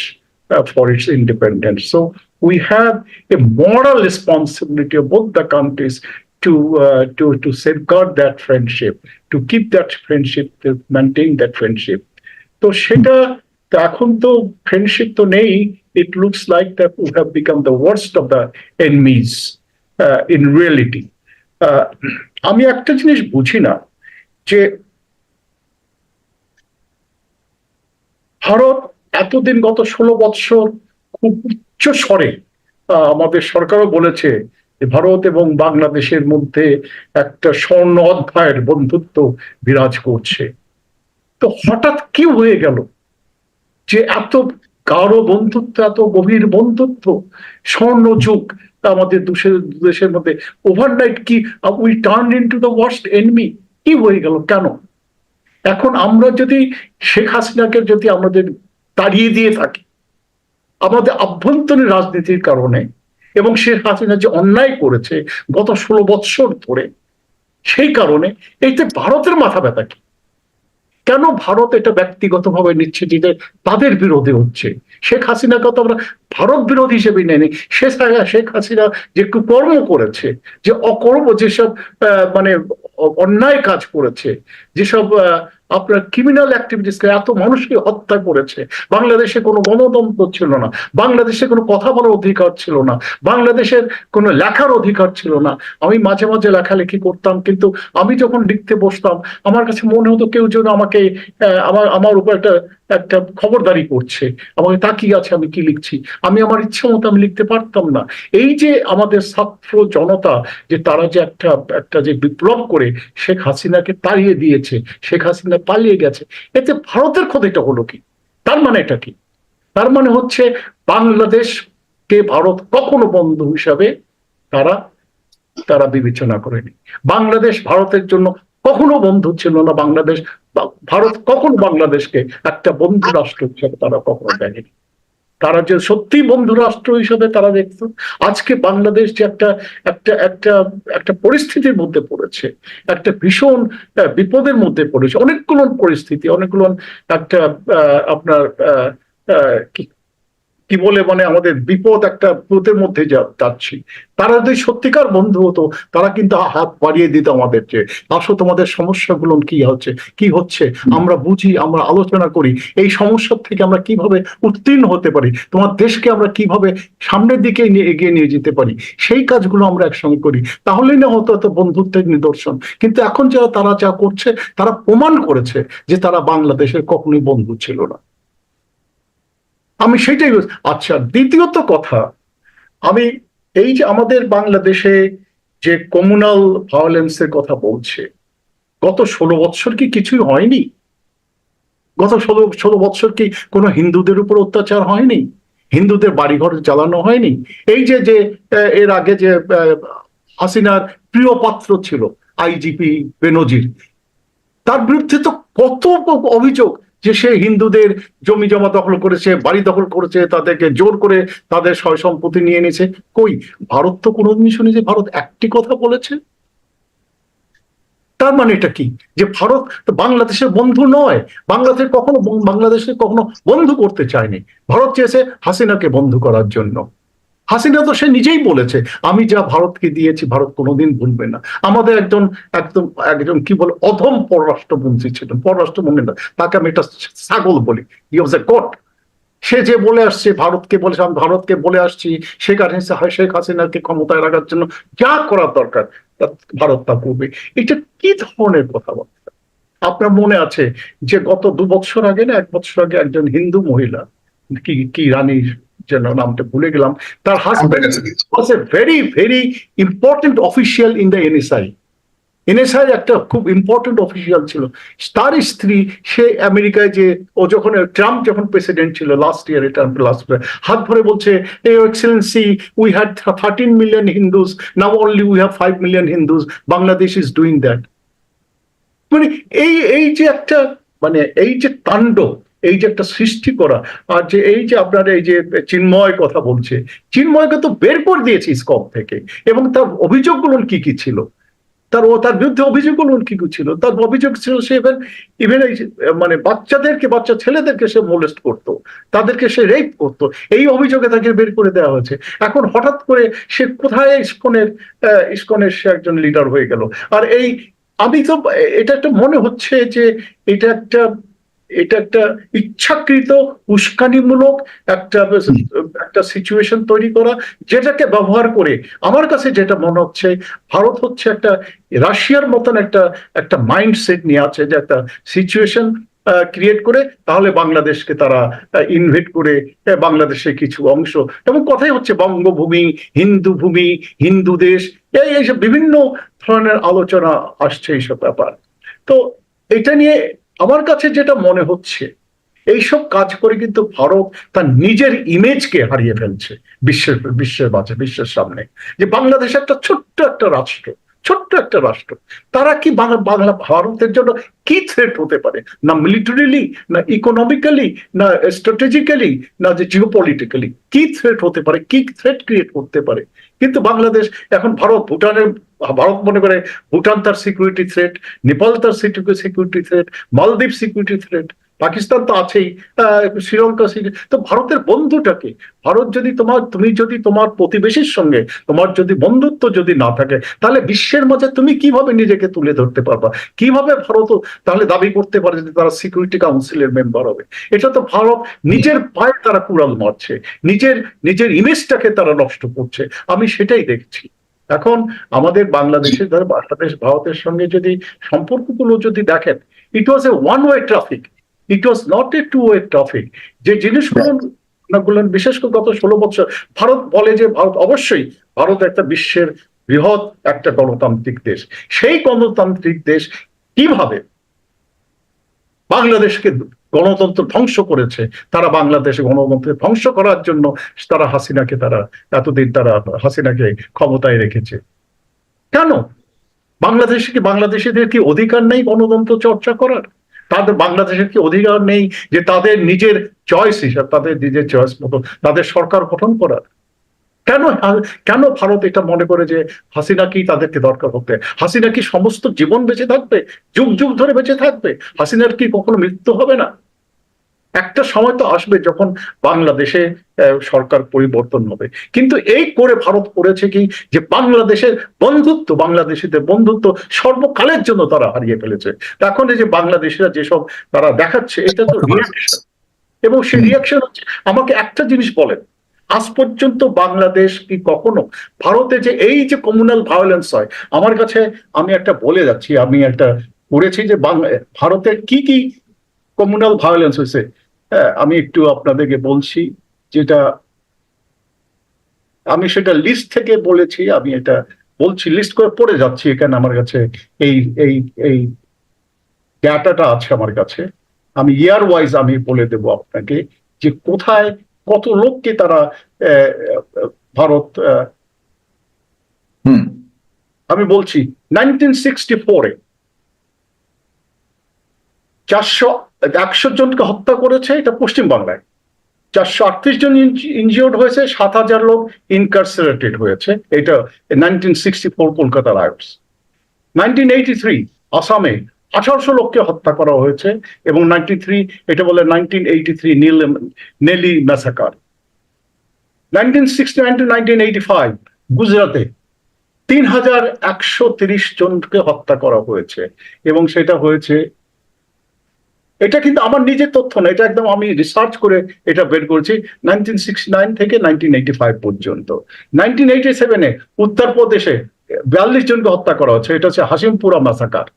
for its independence. So we have a moral responsibility of both the countries to safeguard that friendship, to keep that friendship, to maintain that friendship. So সেটা এখন তো friendship তো নেই। It looks like that we have become the worst of the enemies in reality. আমি একটা জিনিস বুঝি না যে ভারত এতদিন গত 16 বৎসর খুব উচ্চ স্বরে আমাদের সরকারও বলেছে যে ভারত এবং বাংলাদেশের মধ্যে একটা স্বর্ণ অধ্যায়ের বন্ধুত্ব বিরাজ করছে। তো হঠাৎ কি হয়ে গেল যে এত গাঢ় বন্ধুত্ব, এত গভীর বন্ধুত্ব, স্বর্ণ যুগ আমাদের দেশের মধ্যে ওভারনাইট কি we turn into the worst enemy? কি হয়ে গেল কেন? এখন আমরা যদি শেখ হাসিনাকে যদি আমাদের তাড়িয়ে দিয়ে থাকি আমাদের আভ্যন্তরীণ রাজনীতির কারণে, এবং শেখ হাসিনা যে অন্যায় করেছে গত 16 বৎসর ধরে, সেই কারণে এইতে ভারতের মাথা ব্যথা কি? কেন ভারত এটা ব্যক্তিগতভাবে নিচ্ছে যে তাদের বিরোধী হচ্ছে? শেখ হাসিনাকে তো আমরা ভারত বিরোধী হিসেবে নেই। শেখ হাসিনা যে কুকর্ম করেছে, যে অকর্ম, যেসব মানে অন্যায় কাজ করেছে, যেসব আপনার ক্রিমিনাল অ্যাক্টিভিটিস, এত মানুষকে হত্যা করেছে, বাংলাদেশে কোনো গণতন্ত্র ছিল না, বাংলাদেশে কোনো কথা বলার অধিকার ছিল না, বাংলাদেশের কোনো লেখার অধিকার ছিল না। আমি মাঝে মাঝে লেখালেখি করতাম, কিন্তু আমি যখন লিখতে বসতাম আমার কাছে মনে হতো কেউ যেন আমাকে আমার উপর একটা খবরদারি করছে, আমাকে তাকিয়ে আছে আমি কি লিখছি। আমি আমার ইচ্ছা মতো আমি লিখতে পারতাম না। এই যে আমাদের ছাত্র জনতা যে তারা যে একটা যে বিপ্লব করে শেখ হাসিনাকে তাড়িয়ে দিয়েছে, শেখ হাসিনা পালিয়ে গেছে, এতে ভারতের ক্ষতিটা হলো কি? তার মানে এটা কি? তার মানে হচ্ছে বাংলাদেশকে বাংলাদেশকে ভারত কখনো বন্ধু হিসাবে তারা তারা বিবেচনা করেনি। বাংলাদেশ ভারতের জন্য কখনো বন্ধু ছিল না। বাংলাদেশ ভারত কখনো বাংলাদেশকে একটা বন্ধু রাষ্ট্র হিসাবে তারা কখনো দেখেনি। তারা যে সত্যি বন্ধু রাষ্ট্র হিসেবে তারা দেখতো। আজকে বাংলাদেশ যে একটা একটা একটা একটা পরিস্থিতির মধ্যে পড়েছে, একটা ভীষণ বিপদের মধ্যে পড়েছে, অনেকগুলো পরিস্থিতি, অনেকগুলো একটা আপনার কি কি বলে মানে আমাদের বিপদ একটা বিপদের মধ্যে যাচ্ছি। তারা যদি সত্যিকার বন্ধু হতো তারা কিন্তু হাত বাড়িয়ে দিত আমাদের, যে আসো তোমাদের সমস্যাগুলো কি হচ্ছে আমরা বুঝি, আমরা আলোচনা করি, এই সমস্যা থেকে আমরা কিভাবে উত্তীর্ণ হতে পারি, তোমার দেশকে আমরা কিভাবে সামনের দিকে এগিয়ে নিয়ে যেতে পারি, সেই কাজগুলো আমরা একসঙ্গে করি, তাহলেই না হতো এত বন্ধুত্বের নিদর্শন। কিন্তু এখন তারা যা করছে তারা প্রমাণ করেছে যে তারা বাংলাদেশের কখনোই বন্ধু ছিল না। আমি সেটাই। আচ্ছা, দ্বিতীয়ত কথা, আমি এই যে আমাদের বাংলাদেশে যে কমিউনাল ভায়োলেন্সের কথা বলছে, গত 16 বছর কি কিছুই হয়নি? গত 16 বছর কি কোনো হিন্দুদের উপর অত্যাচার হয়নি? হিন্দুদের বাড়িঘর জ্বালানো হয়নি? এই যে যে এর আগে যে হাসিনার প্রিয় পাত্র ছিল আইজিপি বেনজির, তার বিরুদ্ধে তো কত অভিযোগ যে সে হিন্দুদের জমি জমা দখল করেছে, বাড়ি দখল করেছে, তাদেরকে জোর করে তাদের সয় সম্পত্তি নিয়ে নিয়েছে। কই, ভারত তো কোনোদিন শুনি যে ভারত একটি কথা বলেছে। তার মানে এটা কি, যে ভারত বাংলাদেশের বন্ধু নয়? বাংলাদেশের কখনো বন্ধু করতে চায়নি। ভারত চেয়েছে হাসিনাকে বন্ধু করার জন্য। হাসিনা তো সে নিজেই বলেছে, আমি যা ভারতকে দিয়েছি ভারত কোনোদিন ভুলবে না। আমাদের একজন একদম একজন কি বলে অধম পররাষ্ট্রমন্ত্রী ছিলেন, পররাষ্ট্রমন্ত্রী না, তাকে আমি একটা ছাগল বলি, হি ওয়াজ এ গট। সে যে বলে আসছে, ভারতকে বলেছে, আমি ভারতকে বলে আসছি শেখ হাসিনাকে ক্ষমতায় রাখার জন্য যা করার দরকার ভারত তা করবে। এটা কি ধরনের কথাবার্তা? আপনার মনে আছে যে গত 2 বছর আগে না 1 বছর আগে একজন হিন্দু মহিলা, কি রানীর যেন নামটা ভুলে গেলাম, তার husband was a very very important official in the NSI. NSI একটা খুব ইম্পর্টেন্ট অফিসিয়াল ছিল। তার স্ত্রী, সে আমেরিকায় যে ও যখন ট্রাম্প যখন প্রেসিডেন্ট ছিল লাস্ট ইয়ার, হাত ধরে বলছে, Excellency we had 13 million Hindus, now only we have 5 million Hindus, Bangladesh is doing that. মানে এই যে একটা মানে এই যে তাণ্ডব, এই যে একটা সৃষ্টি করা, আর যে এই যে আপনার এই যে চিন্ময় কথা বলছে, চিন্ময়কে তো বের করে দিয়েছে স্কপ থেকে, এবং তার অভিযোগগুলো কি কি ছিল, তার বিরুদ্ধে অভিযোগগুলো কি কি ছিল? তার অভিযোগ ছিল সে ইভেন মানে বাচ্চা ছেলেদেরকে সে মোলেস্ট করতো, তাদেরকে সে রেপ করতো, এই অভিযোগে তাকে বের করে দেওয়া হয়েছে। এখন হঠাৎ করে সে কোথায় ইসকনের সে একজন লিডার হয়ে গেল। আর আমি তো এটা একটা মনে হচ্ছে যে এটা একটা ইচ্ছাকৃত উস্কানিমূলক একটা সিচুয়েশন তৈরি করা, যেটাকে ব্যবহার করে আমার কাছে যেটা মনে হচ্ছে, ভারত হচ্ছে একটা রাশিয়ার মতন একটা মাইন্ডসেট নিয়ে আছে, যে একটা সিচুয়েশন ক্রিয়েট করে তাহলে বাংলাদেশকে তারা ইনভেট করে বাংলাদেশে কিছু অংশ, এবং কথাই হচ্ছে বঙ্গভূমি, হিন্দু ভূমি, হিন্দু দেশ, এইসব বিভিন্ন ধরনের আলোচনা আসছে এইসব ব্যাপার। তো এটা নিয়ে আমার কাছে যেটা মনে হচ্ছে, এইসব কাজ করে কিন্তু ভারত তার নিজের ইমেজকে হারিয়ে ফেলছে বিশ্বের সামনে। যে বাংলাদেশ একটা ছোট্ট একটা রাষ্ট্র, তারা কি ভারতের জন্য কি থ্রেট হতে পারে? না মিলিটারিলি, না ইকোনমিক্যালি, না স্ট্র্যাটেজিক্যালি, না যে জিওপলিটিক্যালি কি থ্রেট হতে পারে, কি থ্রেট ক্রিয়েট করতে পারে? কিন্তু বাংলাদেশ এখন ভারত মনে করে ভুটান তার সিকিউরিটি থ্রেট, নেপাল তার সিকিউরিটি থ্রেট, মালদ্বীপ সিকিউরিটি থ্রেট, পাকিস্তান তো আছেই, শ্রীলঙ্কা। তো ভারতের বন্ধুটাকে, ভারত যদি তুমি যদি তোমার প্রতিবেশীর সঙ্গে তোমার যদি বন্ধুত্ব যদি না থাকে, তাহলে বিশ্বের মাঝে তুমি কিভাবে নিজেকে তুলে ধরতে পারবা? কিভাবে ভারত তাহলে দাবি করতে পারে যে তারা সিকিউরিটি কাউন্সিলের মেম্বার হবে? এটা তো ভারত নিজের পায়ে তারা কুড়াল মারছে, নিজের ইমেজটাকে তারা নষ্ট করছে। আমি সেটাই দেখছি। এখন আমাদের বাংলাদেশের ভারতের সঙ্গে যদি সম্পর্কগুলো যদি দেখেন, it was a one way traffic, it was not a two way traffic. যে জিনিসগুলো বিশেষ করে গত 16 বছর, ভারত বলে যে ভারত একটা বিশ্বের বৃহৎ একটা গণতান্ত্রিক দেশ। সেই গণতান্ত্রিক দেশ কিভাবে বাংলাদেশকে গণতন্ত্র ধ্বংস করেছে, তারা বাংলাদেশে গণতন্ত্র ধ্বংস করার জন্য তারা এতদিন তারা হাসিনাকে ক্ষমতায় রেখেছে। কেন? বাংলাদেশিদের কি অধিকার নেই গণতন্ত্র চর্চা করার? তাদের বাংলাদেশের কি অধিকার নেই যে তাদের নিজের চয়েস হিসাবে, তাদের নিজের চয়েস মতো তাদের সরকার গঠন করার? কেন ভারত এটা মনে করে যে হাসিনা কি তাদেরকে দরকার হতে? হাসিনা কি সমস্ত জীবন বেঁচে থাকবে, যুগ যুগ ধরে বেঁচে থাকবে? হাসিনার কি কখনো মৃত্যু হবে না? একটা সময় তো আসবে যখন বাংলাদেশে সরকার পরিবর্তন হবে। কিন্তু এই করে ভারত করেছে কি যে বাংলাদেশিদের বন্ধুত্ব সর্বকালের জন্য তারা হারিয়ে ফেলেছে। এখন এই যে বাংলাদেশিরা যেসব তারা দেখাচ্ছে, এটা তো রিয়াকশন, এবং সেই রিয়াকশন হচ্ছে, আমাকে একটা জিনিস বলেন, আজ পর্যন্ত বাংলাদেশ কি কখনো ভারতে যে এই যে কমিউনাল ভায়োলেন্স হয়, আমার কাছে, আমি একটা বলে যাচ্ছি, আমি একটা পড়েছি যে ভারতের কি কি কমিউনাল ভায়োলেন্স হয়েছে। হ্যাঁ, আমি একটু আপনাদেরকে বলছি, যেটা আমি সেটা লিস্ট থেকে বলেছি, আমি এটা বলছি, লিস্ট করে পড়ে যাচ্ছি, এখানে আমার কাছে এই এই এই ডাটাটা আছে আমার কাছে। আমি ইয়ার ওয়াইজ আমি বলে দেব আপনাকে যে কোথায় কত লোককে তারা ভারত, আমি বলছি 1964-এ 100 জনকে হত্যা করেছে, এটা পশ্চিম বাংলায়। 438 জন ইনজিওর্ড হয়েছে, 7,000 লোক ইনকারসেরেটেড হয়েছে, এটা 1964 কলকাতা রাইটস। 1983 আসামে 1800 লোককে হত্যা করা হয়েছে, এবং 1983 নেলি ম্যাসাকার। 1969 to 1985 গুজরাটে 3,130 জনকে হত্যা করা হয়েছে, এবং সেটা হয়েছে, এটা কিন্তু আমার নিজের তথ্য না, এটা একদম আমি রিসার্চ করে এটা বের করেছি, 1969 থেকে 1985 পর্যন্ত। 1987-এ উত্তরপ্রদেশে 42 জনকে হত্যা করা হচ্ছে, এটা হচ্ছে হাসিমপুরা ম্যাসাকার।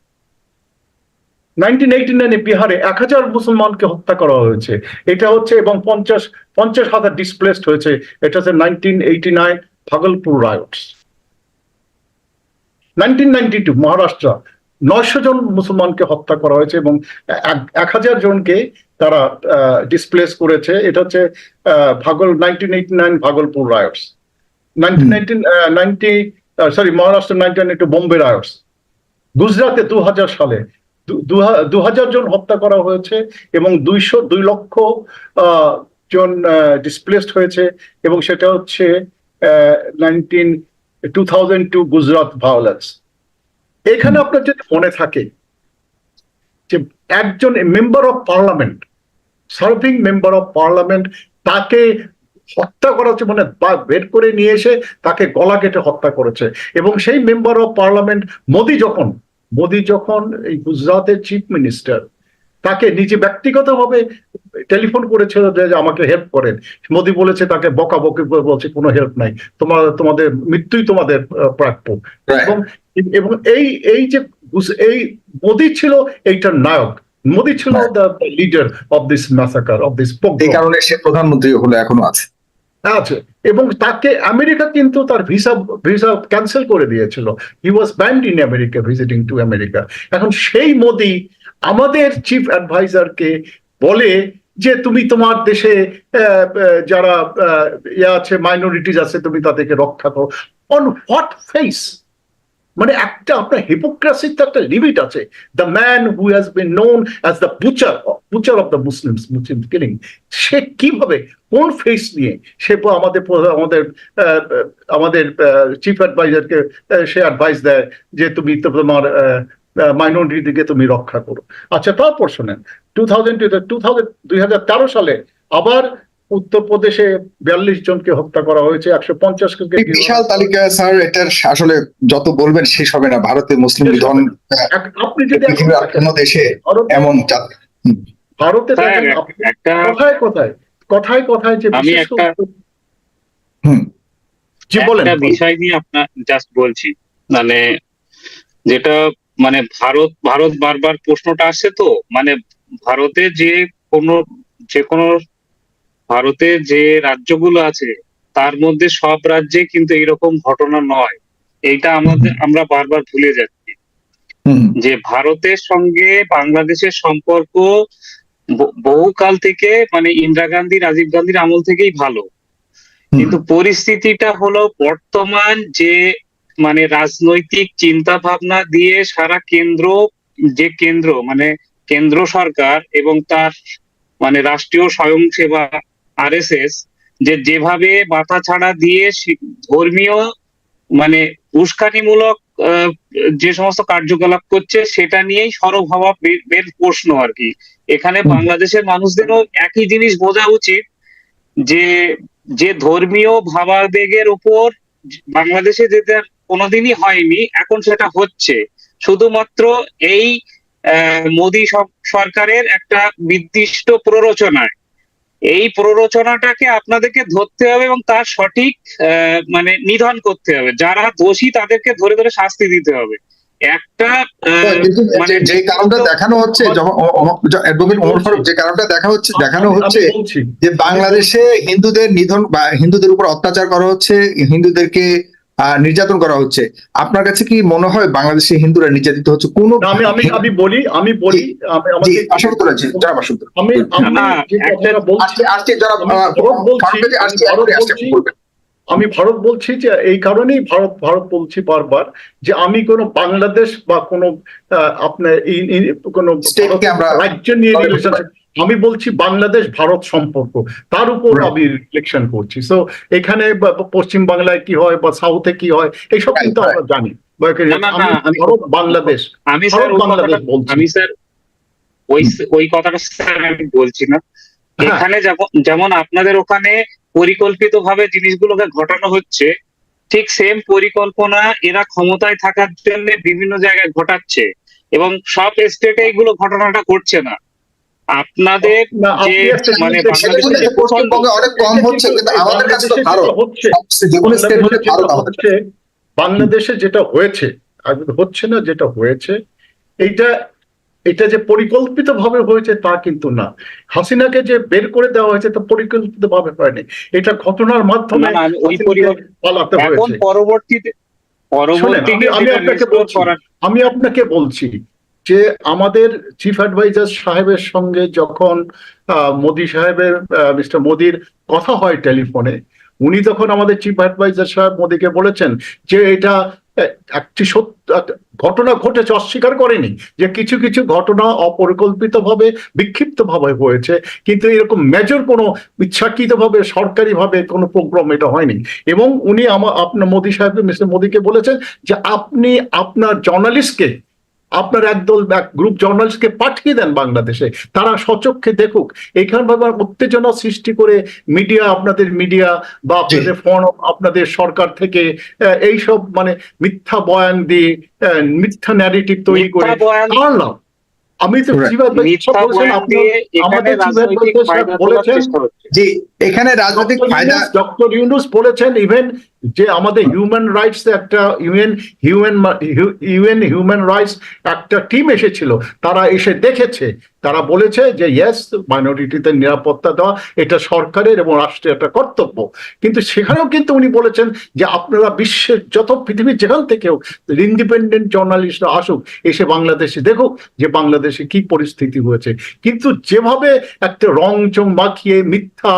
1989-এ বিহারে 1,000 মুসলমানকে হত্যা করা হয়েছে, এটা হচ্ছে, এবং 50,000 ডিসপ্লেসড হয়েছে, এটা হচ্ছে 1989 ভাগলপুর রায়টস। 1992 মহারাষ্ট্র 900 জন মুসলমানকে হত্যা করা হয়েছে, এবং 1,000 জনকে তারা ডিসপ্লেস করেছে, এটা হচ্ছে 1989 ভাগলপুর রায়টস। মহারাষ্ট্র 1992 বোম্বে রায়টস। গুজরাটে 2000 সালে 2000 জন হত্যা করা হয়েছে, এবং 2 লক্ষ জন ডিসপ্লেসড হয়েছে, এবং সেটা হচ্ছে 2002 গুজরাট ভায়োলেন্স। এখানে আপনার যদি মনে থাকে যে একজন member of parliament, serving member of parliament, তাকে হত্যা করা হচ্ছে, মানে বের করে নিয়ে এসে তাকে গলা কেটে হত্যা করেছে, এবং সেই মেম্বার অফ পার্লামেন্ট মোদি যখন এই গুজরাটের চিফ মিনিস্টার, তাকে নিজে ব্যক্তিগতভাবে টেলিফোন করেছিল যে আমাকে হেল্প করেন। মোদি বলেছে, তাকে বকাবকি বলছে, কোনো হেল্প নাই, তোমাদের মৃত্যুই তোমাদের প্রাপ্য। এবং এই যে মোদি ছিল এইটার নায়ক, মোদি ছিল the leader of this massacre, of this pogrom. এই কারণে সে প্রধানমন্ত্রী হলো, এখনো আছে। এবং তাকে আমেরিকা কিন্তু তার ভিসা ক্যান্সেল করে দিয়েছিল। He was banned in America, visiting to America. এখন সেই মোদি আমাদের চিফ অ্যাডভাইজারকে বলে যে তুমি তোমার দেশে যারা আছে, মাইনরিটিজ আছে, তুমি তাদেরকে রক্ষা করো। On what face? মানে একটা আপনার হিপোক্রেসির তো একটা লিমিট আছে। The man who has been known as the butcher of the Muslim killing, সে কিভাবে, কোন ফেস নিয়ে সে আমাদের চিফ অ্যাডভাইজারকে সে অ্যাডভাইস দেয় যে তুমি তোমার মাইনরিটি দিকে তুমি রক্ষা করো। আচ্ছা, তারপর শোনেন, 2013 সালে আবার উত্তরপ্রদেশে 42 জনকে হত্যা করা হয়েছে, 150 বিশাল তালিকা স্যার, এটার আসলে যত বলবেন শেষ হবে না। ভারতের মুসলিম বিধান আপনি যদি কোনো দেশে এমন ভারতে কথায় কথায় যে একটা বিষয় নিয়ে আপনার জাস্ট বলছি, মানে যেটা, মানে ভারত বারবার প্রশ্নটা আসছে, তো মানে ভারতে যে কোনো ভারতে যে রাজ্যগুলো আছে তার মধ্যে সব রাজ্যে কিন্তু এইরকম ঘটনা নয়। এইটা আমরা বারবার ভুলে যাচ্ছি যে ভারতের সঙ্গে বাংলাদেশের সম্পর্ক বহুকাল থেকে, মানে ইন্দিরা গান্ধী, রাজীব গান্ধীর আমল থেকেই ভালো। কিন্তু পরিস্থিতিটা হলো বর্তমান যে মানে রাজনৈতিক চিন্তা ভাবনা দিয়ে সারা কেন্দ্র মানে কেন্দ্র সরকার এবং তার মানে রাষ্ট্রীয় স্বয়ংসেবা আরএসএস যেভাবে মাথাছাড়া দিয়ে ধর্মীয় মানে উস্কানিমূলক যে সমস্ত কার্যকলাপ করছে সেটা নিয়েই সরব হওয়া বের প্রশ্ন আর কি। এখানে বাংলাদেশের মানুষদেরও একই জিনিস বোঝা উচিত যে যে ধর্মীয় ভাবাবেগের উপর বাংলাদেশে যেটা কোনোদিনই হয়নি, এখন সেটা হচ্ছে শুধুমাত্র এই মোদী সরকারের একটা নির্দিষ্ট প্ররোচনায়। এই প্ররোচনাটাকে আপনাদেরকে ধরতে হবে এবং তার সঠিক মানে নিধন করতে হবে। যারা দোষী তাদেরকে ধরে ধরে শাস্তি দিতে হবে। একটা কিন্তু মানে যে কারণটা দেখানো হচ্ছে অ্যাডভোকেট ওমর ফারুক, যে কারণটা দেখানো হচ্ছে বলছি যে বাংলাদেশে হিন্দুদের নিধন বা হিন্দুদের উপর অত্যাচার করা হচ্ছে, হিন্দুদেরকে নির্যাতন করা হচ্ছে। আপনার কাছে কি মনে হয় বাংলাদেশে হিন্দুরা নির্যাতিত হচ্ছে? কোন আমি বলি আশাফুদ্দুল্লাহ জি, জনাব আশাফুদ্দুল্লাহ। আমি যে কথাটা বলছি, আমি ভারত বলছি যে এই কারণেই ভারত বলছি বারবার যে আমি কোনো বাংলাদেশ বা কোনো আপনার কোনো রাজ্য নিয়ে রিলেশনশিপ, আমি বলছি বাংলাদেশ ভারত সম্পর্ক, তার উপর আমি রিফ্লেকশন করছি। সো এখানে পশ্চিম বাংলায় কি হয় বা সাউথে কি হয় এইসব কিন্তু আমরা জানি। ভারত বাংলাদেশ, আমি বাংলাদেশ বলছি। আমি স্যার ওই কথাটা স্যার আমি বলছি না। এখানে যেমন আপনাদের ওখানে পরিকল্পিতভাবে জিনিসগুলোকে ঘটানো হচ্ছে, ঠিক সেম পরিকল্পনা এরা ক্ষমতায় থাকার জন্য বিভিন্ন জায়গায় ঘটাচ্ছে এবং সব স্টেটে এগুলো ঘটনাটা করছে না। আপনাদের যে মানে অনেক কম হচ্ছে, কিন্তু আমাদের কাছে তো ভারত হচ্ছে। বাংলাদেশে যেটা হচ্ছে না, যেটা হয়েছে এটা যে পরিকল্পিত ভাবে হয়েছে তা কিন্তু না। হাসিনাকে যে বের করে দেওয়া হয়েছে তা পরিকল্পিত ভাবে হয়নি, এটা ঘটনার মাধ্যমে পালাতে হয়েছে। আমি আপনাকে বলছি যে আমাদের চিফ অ্যাডভাইজার সাহেবের সঙ্গে যখন মোদি সাহেবের মিস্টার মোদির কথা হয় টেলিফোনে, উনি তখন আমাদের চিফ অ্যাডভাইজার সাহেব মোদিকে বলেছেন যে এটা একটি ঘটনা ঘটেছে, অস্বীকার করেনি যে কিছু কিছু ঘটনা অপরিকল্পিতভাবে বিক্ষিপ্তভাবে হয়েছে, কিন্তু এরকম মেজর কোনো ইচ্ছাকৃতভাবে সরকারিভাবে কোনো প্রোগ্রাম এটা হয়নি। এবং উনি আপনার মোদি সাহেব মিস্টার মোদিকে বলেছেন যে আপনি আপনার জার্নালিস্টকে, আপনার এক গ্রুপ জার্নালিস্টকে পাঠিয়ে দেন বাংলাদেশে, তারা সচক্ষে দেখুক। এখানে উত্তেজনা সৃষ্টি করে আপনাদের মিডিয়া বা আপনাদের ফোন আপনাদের সরকার থেকে এইসব মানে মিথ্যা বয়ান দিয়ে মিথ্যা ন্যারেটিভ তৈরি করে লাভ। আমি তো এখানে রাজনৈতিক ফায়দা ডক্টর ইউনূস বলেছেন ইভেন যে আমাদের হিউম্যান রাইটস একটা হিউম্যান রাইটস একটা টিম এসেছিল, তারা এসে দেখেছে, তারা বলেছে যে ইয়েস, মাইনরিটিতে নিরাপত্তা দেওয়া এটা সরকারের এবং রাষ্ট্রের একটা কর্তব্য। কিন্তু সেখানেও কিন্তু উনি বলেছেন যে আপনারা বিশ্বের যত পৃথিবীর যেখান থেকেও ইন্ডিপেন্ডেন্ট জার্নালিস্টরা আসুক, এসে বাংলাদেশে দেখুক যে বাংলাদেশে কি পরিস্থিতি হয়েছে। কিন্তু যেভাবে একটা রং চং মাখিয়ে মিথ্যা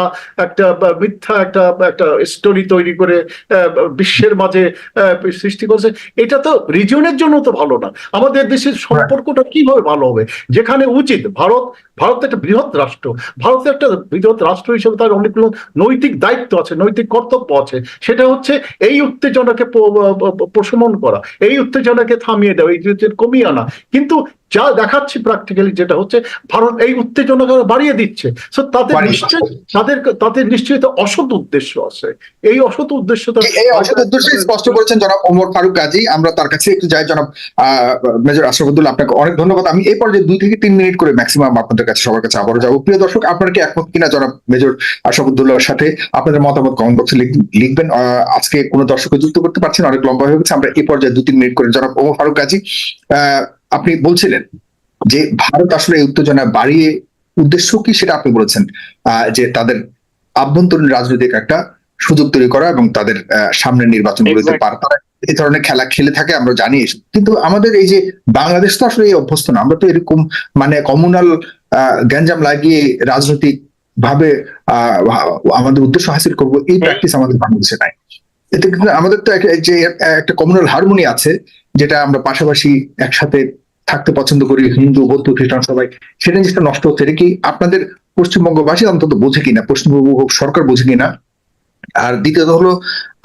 একটা স্টোরি তৈরি করে বিশ্বের মাঝে সৃষ্টি করছে, এটা তো রিজিয়নের জন্য তো ভালো না। আমাদের দেশের সম্পর্কটা কিভাবে ভালো হবে? যেখানে উচিত ভারত একটা বৃহৎ রাষ্ট্র, ভারতের একটা বৃহৎ রাষ্ট্র হিসেবে তার অনেকগুলো নৈতিক দায়িত্ব আছে, নৈতিক কর্তব্য আছে। সেটা হচ্ছে এই উত্তেজনাকে প্রশমন করা, এই উত্তেজনাকে থামিয়ে দেওয়া, এই কমিয়ে আনা। কিন্তু যা দেখাচ্ছি প্র্যাকটিক্যালি যেটা হচ্ছে, ভারত এই উত্তেজনাকে বাড়িয়ে দিচ্ছে। তাদের নিশ্চয়ই অসৎ উদ্দেশ্য আছে। এই অসৎ উদ্দেশ্যটা স্পষ্ট করেছেন জনাব ওমর ফারুক গাজী। আমরা তার কাছে একটু যাই। জনাব মেজর আশরাফুদ্দৌলা, আপনাকে অনেক ধন্যবাদ। আমি এই পর্যায়ে 2 থেকে 3 মিনিট করে ম্যাক্সিমাম আপনাদের কাছে সবার কাছে আবারও যাবো। প্রিয় দর্শক, আপনারা কি একমত কিনা জনাব মেজর আশরাফুদ্দৌলার সাথে? আপনাদের মতামত কমেন্ট বক্সে লিখবেন। আজকে কোনো দর্শককে যুক্ত করতে পারছেন, অনেক লম্বা হয়ে গেছে। আমরা এই পর্যায়ে 2-3 মিনিট করে জনাব ওমর ফারুক গাজী, আপনি বলছিলেন যে ভারত আসলে এই উত্তেজনা বাড়িয়ে উদ্দেশ্য কি সেটা আপনি বলেছেন, যে তাদের আভ্যন্তরীণ রাজনৈতিক একটা সুযোগ তৈরি করা এবং তাদের সামনে নির্বাচনগুলোতে পার করা, এই ধরনের খেলা খেলে থাকে আমরা জানি। কিন্তু আমাদের এই যে বাংলাদেশ তো আসলে এই অভ্যস্ত না, আমরা তো এরকম মানে কমিউনাল গ্যাঞ্জাম লাগিয়ে রাজনৈতিক ভাবে আমাদের উদ্দেশ্য হাসিল করব, এই প্র্যাকটিস আমাদের বাংলাদেশে নাই। এতে কিন্তু আমাদের তো যে একটা কমিউনাল হারমোনি আছে, যেটা আমরা পাশাপাশি একসাথে থাকতে পছন্দ করি, হিন্দু বৌদ্ধ খ্রিস্টান সবাই, সেটা জিনিসটা নষ্ট হচ্ছে। এটা কি আপনাদের পশ্চিমবঙ্গবাসী অন্তত বোঝে কিনা, পশ্চিমবঙ্গ সরকার বোঝে কিনা? আর দ্বিতীয়ত হলো,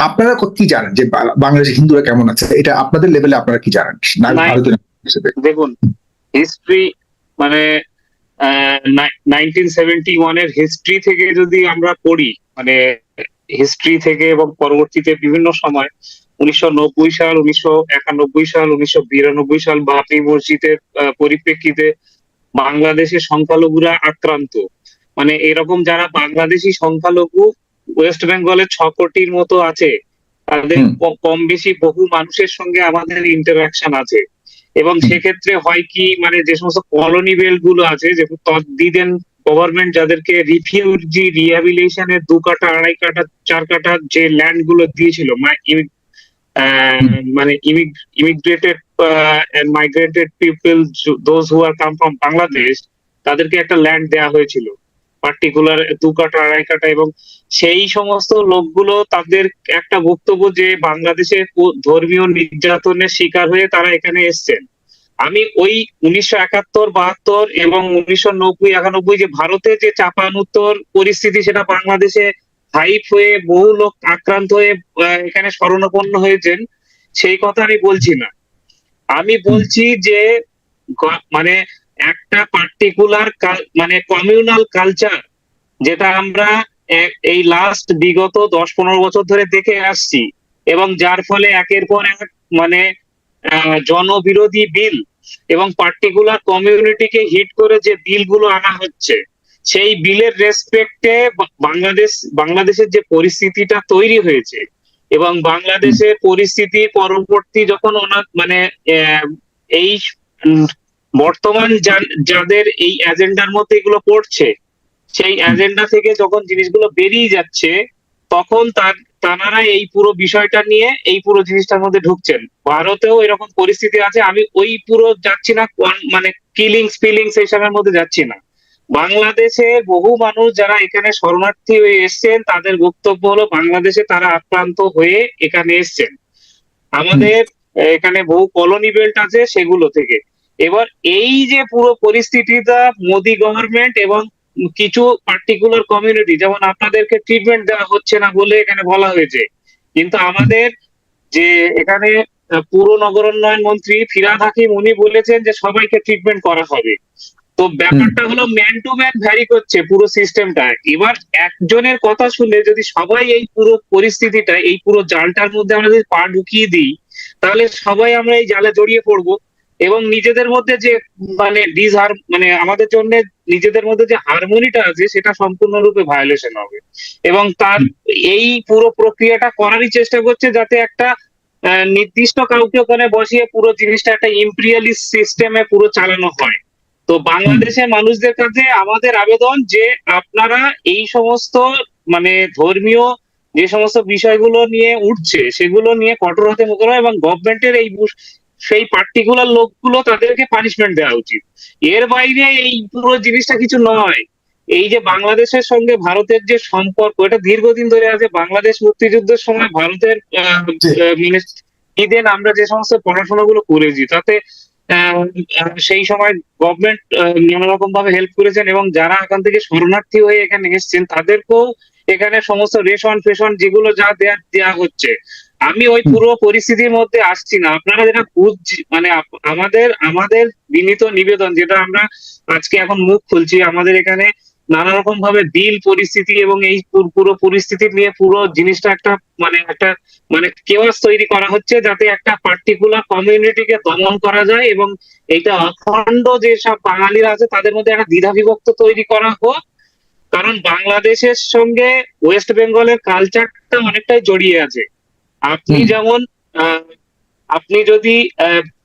আপনারা কি জানেন যে বাংলাদেশের হিন্দুরা কেমন আছে? এটা আপনাদের লেভেলে আপনারা কি জানেন ভারতীয় হিসেবে? দেখুন, হিস্ট্রি মানে 1971 এর হিস্ট্রি থেকে যদি আমরা পড়ি, মানে হিস্ট্রি থেকে এবং পরবর্তীতে বিভিন্ন সময় 1990 সাল, 1991 সাল, 1992 সাল বাবরি মসজিদের পরিপ্রেক্ষিতে বাংলাদেশের সংখ্যালঘুরা আক্রান্ত, মানে এরকম যারা বাংলাদেশি সংখ্যালঘু ওয়েস্ট বেঙ্গলে 6 কোটির মতো আছে, তাদের কম বেশি বহু মানুষের সঙ্গে আমাদের ইন্টারাকশন আছে। এবং সেক্ষেত্রে হয় কি, মানে যে সমস্ত কলোনি বেল্ট গুলো আছে, যে তদ্দিদেন গভর্নমেন্ট যাদেরকে রিফিউজি রিহ্যাবিলিটেশনের 2 কাঠা 2.5 কাঠা 4 কাঠা যে ল্যান্ড গুলো দিয়েছিল, মানে ইমিগ্রেটেড and migrated people, those who are come from Bangladesh, তাদেরকে একটা ল্যান্ড দেওয়া হয়েছিল পার্টিকুলার 2 কাঠা 2.5 কাঠা। এবং সেই সমস্ত লোকগুলো তাদের একটা বক্তব্য যে বাংলাদেশে ধর্মীয় নির্যাতনের শিকার হয়ে তারা এখানে এসছেন। আমি ওই 1971, 72 এবং 1990, 91 যে ভারতে যে চাপানুত্তর পরিস্থিতি, সেটা বাংলাদেশে হাইপ হয়ে বহু লোক আক্রান্ত হয়ে এখানে শরণাপন্ন হয়েছেন, সেই কথা আমি বলছি না। আমি বলছি যে মানে একটা পার্টিকুলার মানে কমিউনাল কালচার, যেটা আমরা এই লাস্ট বিগত 10-15 বছর ধরে দেখে আসছি, এবং যার ফলে একের পর এক মানে জনবিরোধী বিল এবং পার্টিকুলার কমিউনিটিকে হিট করে যে বিলগুলো আনা হচ্ছে, সেই বিলের রেসপেক্টে বাংলাদেশের যে পরিস্থিতিটা তৈরি হয়েছে, এবং বাংলাদেশের পরিস্থিতি পরবর্তী যখন মানে এই বর্তমান যাদের এই এজেন্ডার মধ্যে এগুলো পড়ছে, সেই এজেন্ডা থেকে যখন জিনিসগুলো বেরিয়ে যাচ্ছে, তখন তারা এই পুরো বিষয়টা নিয়ে এই পুরো জিনিসটার মধ্যে ঢুকছেন। ভারতেও এরকম পরিস্থিতি আছে। আমি ওই পুরো যাচ্ছি না, মানে ফিলিংস এইসবের মধ্যে যাচ্ছি না। বাংলাদেশের বহু মানুষ যারা এখানে শরণার্থী হয়ে এসছেন, তাদের বক্তব্য হলো বাংলাদেশে তারা আক্রান্ত হয়ে এখানে এসছেন। আমাদের এখানে বহু কলোনি বেল্ট আছে, সেগুলো থেকে। এবার এই যে পুরো পরিস্থিতিটা মোদি গভর্নমেন্ট এবং কিছু পার্টিকুলার কমিউনিটি, যেমন আপনাদেরকে ট্রিটমেন্ট দেওয়া হচ্ছে না বলে এখানে বলা হয়েছে, কিন্তু আমাদের যে এখানে পুর নগরোন্নয়ন মন্ত্রী ফিরহাদ হাকিম, উনি বলেছেন যে সবাইকে ট্রিটমেন্ট করা হবে। তো ব্যাপারটা হলো ম্যান টু ম্যান ভ্যারি করছে পুরো সিস্টেমটা। এবার একজনের কথা শুনে যদি সবাই এই পুরো পরিস্থিতিটা, এই পুরো জালটার মধ্যে আমরা যদি পা ঢুকিয়ে দিই, তাহলে সবাই আমরা এই জালে জড়িয়ে পড়বো, এবং নিজেদের মধ্যে যে মানে মানে আমাদের জন্য নিজেদের মধ্যে যে হারমোনিটা আছে, সেটা সম্পূর্ণরূপে ভায়োলেশন হবে। এবং তার এই পুরো প্রক্রিয়াটা করারই চেষ্টা করছে, যাতে একটা নির্দিষ্ট কাউকে ওখানে বসিয়ে পুরো জিনিসটা একটা ইম্পেরিয়ালিস্ট সিস্টেমে পুরো চালানো হয়। তো বাংলাদেশের মানুষদের কাছে আমাদের আবেদন যে আপনারা এই সমস্ত মানে ধর্মীয় যে সমস্ত বিষয়গুলো নিয়ে উঠছে, সেগুলো নিয়ে কঠোর হতে মোকাবেলা, এবং গভর্নমেন্টের সেই পার্টিকুলার লোকগুলো, তাদেরকে পানিশমেন্ট দেওয়া উচিত। এর বাইরে এই পুরো জিনিসটা কিছু নয়। এই যে বাংলাদেশের সঙ্গে ভারতের যে সম্পর্ক, এটা দীর্ঘদিন ধরে আছে। বাংলাদেশ মুক্তিযুদ্ধের সময় ভারতের ইদেন আমরা যে সমস্ত পড়াশোনাগুলো করেছি, তাতে সেই সময় গভর্নমেন্ট নানা রকম ভাবে হেল্প করেছেন, এবং যারা এখান থেকে শরণার্থী হয়ে এখানে এসেছেন, তাদেরকেও এখানে সমস্ত রেশন ফেশন যেগুলো যা দেওয়া হচ্ছে। আমি ওই পুরো পরিস্থিতির মধ্যে আসছি না। আপনারা যেটা মানে আমাদের বিনীত নিবেদন, যেটা আমরা আজকে এখন মুখ খুলছি, আমাদের এখানে নানা রকম ভাবে বিল পরিস্থিতি এবং এই পুরো পরিস্থিতি নিয়ে পুরো জিনিসটা একটা মানে কেওয়াস তৈরি করা হচ্ছে, যাতে একটা পার্টিকুলার কমিউনিটিকে দমন করা যায়, এবং এইটা অখণ্ড যেসব বাঙালিরা আছে তাদের মধ্যে একটা দ্বিধা বিভক্ত তৈরি করা হোক। কারণ বাংলাদেশের সঙ্গে ওয়েস্ট বেঙ্গলের কালচারটা অনেকটাই জড়িয়ে আছে। আপনি যেমন আপনি যদি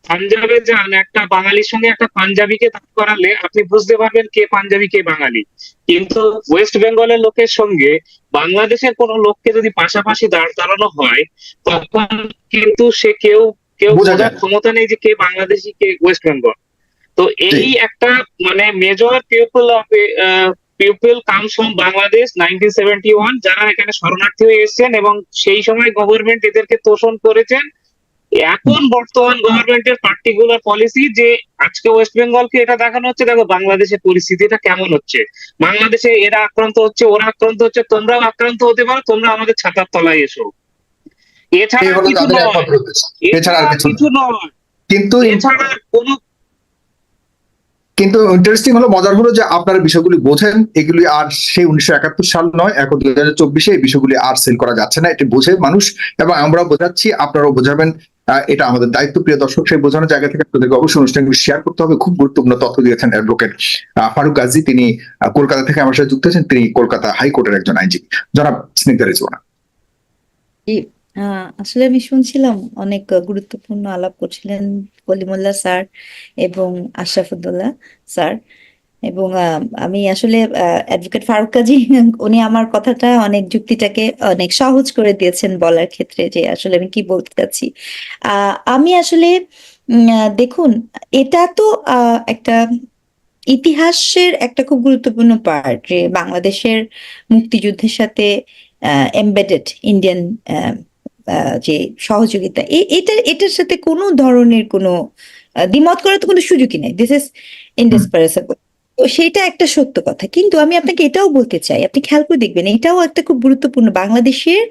পাঞ্জাবে যান, একটা বাঙালির সঙ্গে একটা পাঞ্জাবিকে দাঁড় করালে আপনি বুঝতে পারবেন কে পাঞ্জাবি কে বাঙালি। কিন্তু ওয়েস্ট বেঙ্গলের লোকের সঙ্গে বাংলাদেশের কোনো লোককে যদি পাশাপাশি দাঁড় করানো হয়, তখন কিন্তু সে কেউ বোঝার ক্ষমতা নেই যে কে বাংলাদেশি কে ওয়েস্ট বেঙ্গল। তো এই একটা মানে major people comes from Bangladesh 1971, যারা এখানে শরণার্থী হয়ে এসেছেন এবং সেই সময় গভর্নমেন্ট এদেরকে তোষণ করেছেন। এখন বর্তমান গভর্নমেন্টের পার্টিকুলার পলিসি যে আজকে ওয়েস্ট বেঙ্গলকে এটা দেখানো হচ্ছে, দেখো বাংলাদেশের পরিস্থিতিটা কেমন হচ্ছে, বাংলাদেশে এরা আক্রান্ত হচ্ছে, ওরা আক্রান্ত হচ্ছে, তোমরাও আক্রান্ত হতে পারো, তোমরা আমাদের ছাতার তলায় এসো। এই এছাড়া হলো কিছু তাদের নয়, একমাত্র উদ্দেশ্য। এছাড়া আর এছাড়া কিছু না। কিছু নয়, কিন্তু এছাড়া কোনো কিন্তু ইন্টারেস্টিং হলো, মজার হলো যে আপনারা বিষয়গুলি বোঝেন, এগুলি আর সেই 1971 সাল নয়, এখন 2024 এই বিষয়গুলি আর সেল করা যাচ্ছে না, এটি বোঝে মানুষ এবং আমরাও বোঝাচ্ছি, আপনারাও বোঝাবেন। এটা আমাদের দায়িত্ব, প্রিয় দর্শক। সেই বোঝানোর জায়গা থেকে আপনাদেরকে অবশ্যই অনুষ্ঠানগুলি শেয়ার করতে হবে। খুব গুরুত্বপূর্ণ তথ্য দিয়েছেন অ্যাডভোকেট ফারুক গাজী, তিনি কলকাতা থেকে আমার সাথে যুক্ত আছেন। তিনি কলকাতা হাইকোর্টের একজন আইনজীবী। জনাব স্নিগ্ধা রেজওয়ানা। আসলে আমি শুনছিলাম, অনেক গুরুত্বপূর্ণ আলাপ করছিলেন কলিমুল্লাহ স্যার এবং আশরাফুদ্দৌলা স্যার। এবং আমি আসলে অ্যাডভোকেট ফারুক কাজী, উনি আমার কথাটা অনেক, যুক্তিটাকে অনেক সহজ করে দিয়েছেন বলার ক্ষেত্রে, যে আসলে আমি কি বলতে চাচ্ছি। আমি আসলে দেখুন, এটা তো একটা ইতিহাসের একটা খুব গুরুত্বপূর্ণ পার্ট, যে বাংলাদেশের মুক্তিযুদ্ধের সাথে এমবেডেড ইন্ডিয়ান যে সহযোগিতা, এটার সাথে কোনো ধরনের কোনো দ্বিমত করার তো কোনো সুযোগই নেই। This is indispensable. তো সেটা একটা সত্য কথা, কিন্তু আমি আপনাকে এটাও বলতে চাই, আপনি খেয়াল করে দেখবেন, এটাও একটা খুব গুরুত্বপূর্ণ, বাংলাদেশের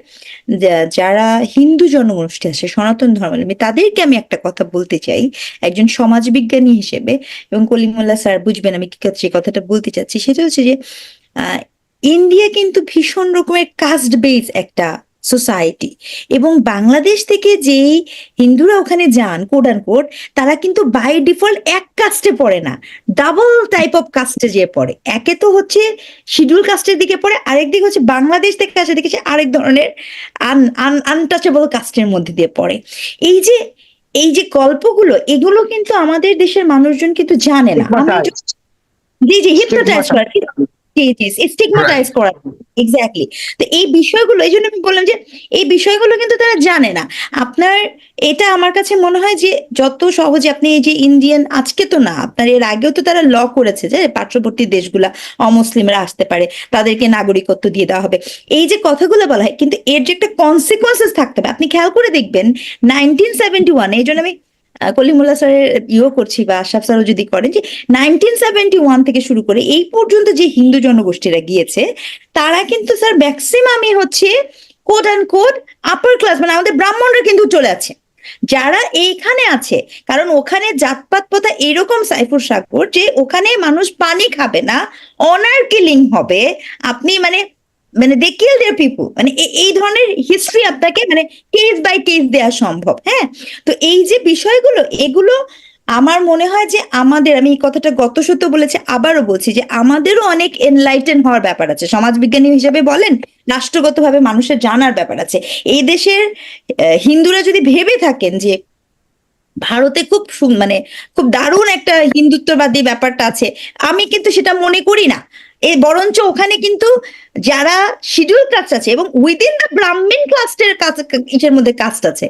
যারা হিন্দু জনগোষ্ঠী আছে, সনাতন ধর্মাবলম্বী, তাদেরকে আমি একটা কথা বলতে চাই একজন সমাজবিজ্ঞানী হিসেবে, এবং কলিমুল্লাহ স্যার বুঝবেন আমি যে কথাটা বলতে চাচ্ছি। সেটা হচ্ছে যে ইন্ডিয়া কিন্তু ভীষণ রকমের কাস্ট বেস একটা সোসাইটি, এবং বাংলাদেশ থেকে যেই হিন্দুরা ওখানে যান কোট অ্যান্ড কোট, তারা কিন্তু বাই ডিফল্ট এক কাস্টে পড়ে না, ডাবল টাইপ অফ কাস্টে যে পড়ে। একে তো হচ্ছে শিডিউল কাস্টের দিকে পড়ে, আরেক দিকে হচ্ছে বাংলাদেশ থেকে আসে দেখেছি আরেক ধরনের আনটাচেবল কাস্টের মধ্যে দিয়ে পড়ে। এই যে গল্পগুলো, এগুলো কিন্তু আমাদের দেশের মানুষজন কিন্তু জানে না। জি হিপনোটাইজ করা, স্টিগমাটাইজ করা, এক্স্যাক্টলি। তো এই বিষয়গুলো, এই জন্য আমি বললাম যে এই বিষয়গুলো কিন্তু তারা জানে না। আপনার এটা আমার কাছে মনে হয় যে যত সহজে আপনি এই যে ইন্ডিয়ান, আজকে তো না, আপনার এর আগেও তো তারা ল করেছে যে পার্শ্ববর্তী দেশগুলা অমুসলিমরা আসতে পারে, তাদেরকে নাগরিকত্ব দিয়ে দেওয়া হবে, এই যে কথাগুলো বলা হয়, কিন্তু এর যে একটা কনসিকুয়েন্সেস থাকতে হবে। আপনি খেয়াল করে দেখবেন 1971, এই জন্য আমি কলিমুল্লাহ স্যারের করছি, বা আশরাফ স্যারও যদি করেন, যে 1971 থেকে শুরু করে এই পর্যন্ত যে হিন্দু জনগোষ্ঠীরা গিয়েছে, তারা কিন্তু স্যার ম্যাক্সিমামই হচ্ছে quote and quote upper class, মানে আমাদের ব্রাহ্মণরা কিন্তু চলে আছে যারা এইখানে আছে। কারণ ওখানে জাতপাত প্রথা এরকম, সাইফুর সাগর, যে ওখানে মানুষ পানি খাবে না, অনার কিলিং হবে, আপনি মানে দে কিল দেয়ার পিপল, মানে এই ধরনের হিস্ট্রি আপনাকে মানে কেস বাই কেস দেওয়া সম্ভব। হ্যাঁ, তো এই যে বিষয়গুলো, এগুলো আমার মনে হয় যে আমাদের, আমি এই কথাটা গত সত্য বলেছি, আবারও বলছি, যে আমাদেরও অনেক এনলাইটেন হওয়ার ব্যাপার আছে, সমাজবিজ্ঞানী হিসেবে বলেন, রাষ্ট্রগতভাবে মানুষের জানার ব্যাপার আছে। এই দেশের হিন্দুরা যদি ভেবে থাকেন যে ভারতে মানে খুব দারুণ একটা হিন্দুত্ববাদী ব্যাপারটা আছে, আমি কিন্তু সেটা মনে করি না। বরঞ্চ ওখানে কিন্তু যারা শিডিউল কাস্ট আছে, এবং উইদিন দ্য ব্রাহ্মণ কাস্টের ইসের মধ্যে কাস্ট আছে,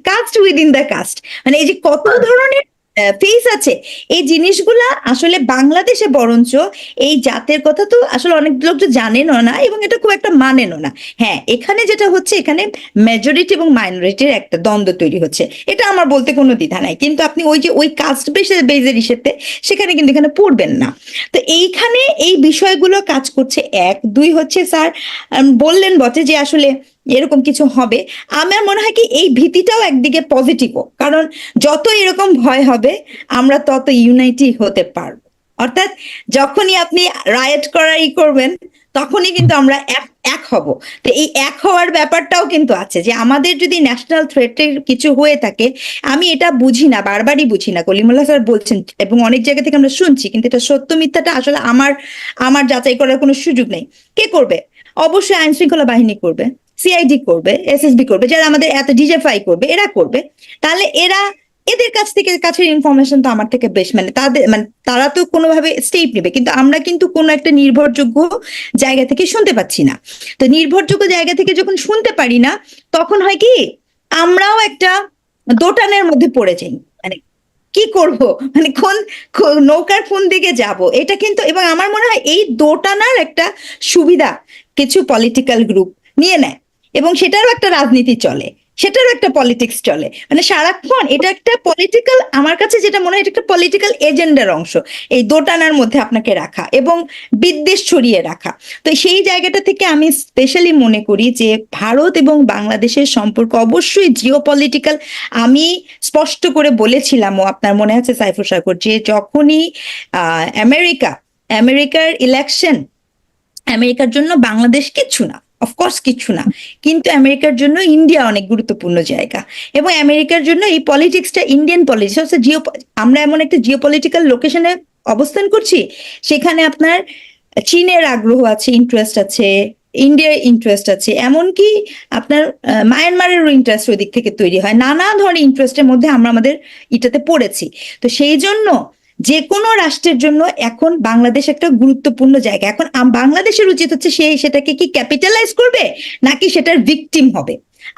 কাস্ট উইদিন দ্য কাস্ট, মানে এই যে কত ধরনের ফেস আছে, এই জিনিসগুলা আসলে বাংলাদেশে বরঞ্চ এই জাতের কথা তো আসলে অনেক লোক তো জানেনও না, এবং এটা খুব একটা মানেনও না। হ্যাঁ, এখানে যেটা হচ্ছে, এখানে মেজরিটি এবং মাইনরিটির একটা দ্বন্দ্ব তৈরি হচ্ছে, এটা আমার বলতে কোনো দ্বিধা নাই, কিন্তু আপনি ওই কাস্ট বেজের হিসেবে সেখানে কিন্তু এখানে পড়বেন না। তো এইখানে এই বিষয়গুলো কাজ করছে। এক, দুই হচ্ছে স্যার বললেন বটে যে আসলে এরকম কিছু হবে, আমার মনে হয় কি এই ভীতিটাও একদিকে পজিটিভও, কারণ যত এরকম ভয় হবে আমরা তত ইউনাইটি হতে পারবো। অর্থাৎ যখনই আপনি রায়েট করাই করবেন, তখনই কিন্তু আমরা এক হব। তো এই এক হওয়ার ব্যাপারটাও কিন্তু আছে, যে আমাদের যদি ন্যাশনাল থ্রেটের কিছু হয়ে থাকে, আমি এটা বুঝি না, বারবারই বুঝি না, কলিমুল্লাহ স্যার বলছেন এবং অনেক জায়গা থেকে আমরা শুনছি, কিন্তু এটা সত্য মিথ্যাটা আসলে আমার যাচাই করার কোনো সুযোগ নেই। কে করবে? অবশ্যই আইন শৃঙ্খলা বাহিনী করবে, সিআইডি করবে, এসএসবি করবে, যারা আমাদের এত ডিজেফাই করবে, এরা করবে। তাহলে এদের কাছের ইনফরমেশন তো আমার থেকে বেশ, মানে তারা তো কোনোভাবে স্টেপ নেবে, কিন্তু আমরা কিন্তু কোনো একটা নির্ভরযোগ্য জায়গা থেকে শুনতে পাচ্ছি না। তো নির্ভরযোগ্য জায়গা থেকে যখন শুনতে পারি না, তখন হয় কি আমরাও একটা দোটানের মধ্যে পড়ে যাই, মানে কি করব, মানে নৌকার কোন দিকে যাব, এটা কিন্তু, এবং আমার মনে হয় এই দোটানার একটা সুবিধা কিছু পলিটিক্যাল গ্রুপ নিয়ে নেয়, এবং সেটারও একটা রাজনীতি চলে, সেটারও একটা পলিটিক্স চলে, মানে সারাক্ষণ এটা একটা পলিটিক্যাল, আমার কাছে যেটা মনে হয় এটা একটা পলিটিক্যাল এজেন্ডার অংশ, এই দোটানার মধ্যে আপনাকে রাখা এবং বিদ্বেষ ছড়িয়ে রাখা। তো সেই জায়গাটা থেকে আমি স্পেশালি মনে করি যে ভারত এবং বাংলাদেশের সম্পর্ক অবশ্যই জিওপলিটিক্যাল। আমি স্পষ্ট করে বলেছিলামও, আপনার মনে আছে সাইফুর সাগর, যে যখনই আমেরিকার ইলেকশন, আমেরিকার জন্য বাংলাদেশ কিচ্ছু না, অফকোর্স কিচ্ছু না, কিন্তু আমেরিকার জন্য ইন্ডিয়া অনেক গুরুত্বপূর্ণ জায়গা, এবং আমেরিকার জন্য এই পলিটিক্সটা, ইন্ডিয়ান পলিটিক্স হচ্ছে আমরা এমন একটা জিওপলিটিক্যাল লোকেশনে অবস্থান করছি, সেখানে আপনার চীনের আগ্রহ আছে, ইন্টারেস্ট আছে, ইন্ডিয়ার ইন্টারেস্ট আছে, এমনকি আপনার মায়ানমারেরও ইন্টারেস্ট ওই দিক থেকে তৈরি হয়, নানা ধরনের ইন্টারেস্টের মধ্যে আমরা আমাদের এটাতে পড়েছি। তো সেই জন্য যে কোনো রাষ্ট্রের জন্য এখন বাংলাদেশ একটা গুরুত্বপূর্ণ জায়গা। এখন বাংলাদেশের উচিত হচ্ছে সেটাকে কি ক্যাপিটালাইজ করবে নাকি সেটার ভিকটিম হবে,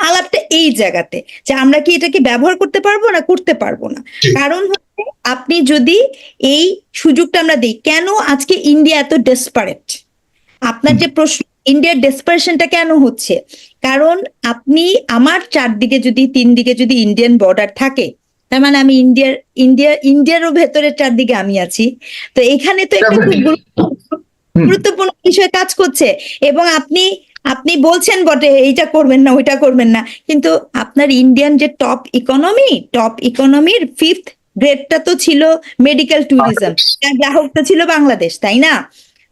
আলাপটা এই জায়গাতে, যে আমরা কি এটাকে ব্যবহার করতে পারবো না করতে পারবো না। কারণ হচ্ছে আপনি যদি এই সুযোগটা আমরা দিই, কেন আজকে ইন্ডিয়া এত ডেসপারেট, আপনার যে প্রশ্ন, ইন্ডিয়ার ডেসপারেশনটা কেন হচ্ছে, কারণ আপনি আমার চারদিকে যদি, 3 দিকে যদি ইন্ডিয়ান বর্ডার থাকে, তার মানে আমি ইন্ডিয়ারও ভেতরের চারদিকে আমি আছি, তো এখানে তো একটা খুব গুরুত্বপূর্ণ বিষয় কাজ করছে। এবং আপনি বলছেন বটে এইটা করবেন না ওইটা করবেন না, কিন্তু আপনার ইন্ডিয়ান যে টপ ইকোনমির 5th গ্রেডটা তো ছিল মেডিকেল ট্যুরিজম, গ্রাহকটা ছিল বাংলাদেশ, তাই না?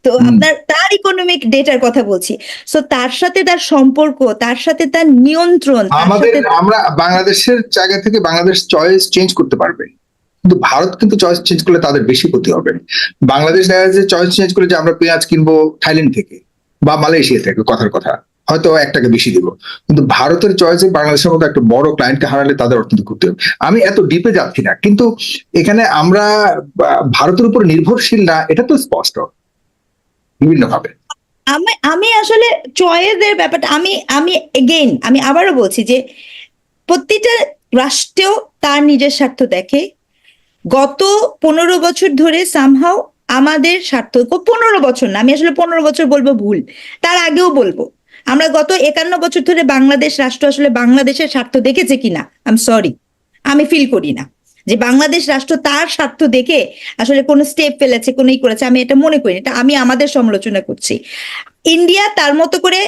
তো আপনার তার ইকোনমিক ডেটার কথা বলছি, সো তার সাথে তার সম্পর্ক, তার সাথে তার নিয়ন্ত্রণ, আমরা বাংলাদেশের জায়গা থেকে বাংলাদেশ চয়েস চেঞ্জ করতে পারবে, কিন্তু ভারত কিন্তু চয়েস চেঞ্জ করলে তাদের বেশি ক্ষতি হবে। বাংলাদেশ দেখা যাচ্ছে চয়েস চেঞ্জ করে যে আমরা পেঁয়াজ কিনবো থাইল্যান্ড থেকে বা মালয়েশিয়া থেকে, কথার কথা হয়তো 1 টাকা বেশি দিব, কিন্তু ভারতের চয়েসে বাংলাদেশের মতো একটা বড় ক্লায়েন্টকে হারালে তাদের অর্থনৈতিক ক্ষতি হবে। আমি এত ডিপে যাচ্ছি না, কিন্তু এখানে আমরা ভারতের উপর নির্ভরশীল না, এটা তো স্পষ্ট বিভিন্ন ভাবে। আমি আসলে চয়েসের ব্যাপারটা, আমি আবারও বলছি যে প্রতিটা রাষ্ট্রেও তার নিজের স্বার্থ দেখে। গত 15 বছর ধরে সামহাও আমাদের স্বার্থ, 15 বছর না, আমি আসলে 15 বছর বলবো ভুল, তার আগেও বলবো, আমরা গত 51 বছর ধরে বাংলাদেশ রাষ্ট্র আসলে বাংলাদেশের স্বার্থ দেখেছে কিনা, আমি ফিল করি না যে বাংলাদেশ রাষ্ট্র তার স্বার্থ দেখে আসলে কোনো স্টেপ ফেলেছে, কোনো করেছে, আমি এটা মনে করি, এটা আমি আমাদের সমালোচনা করছি। ইন্ডিয়া তার মতো করে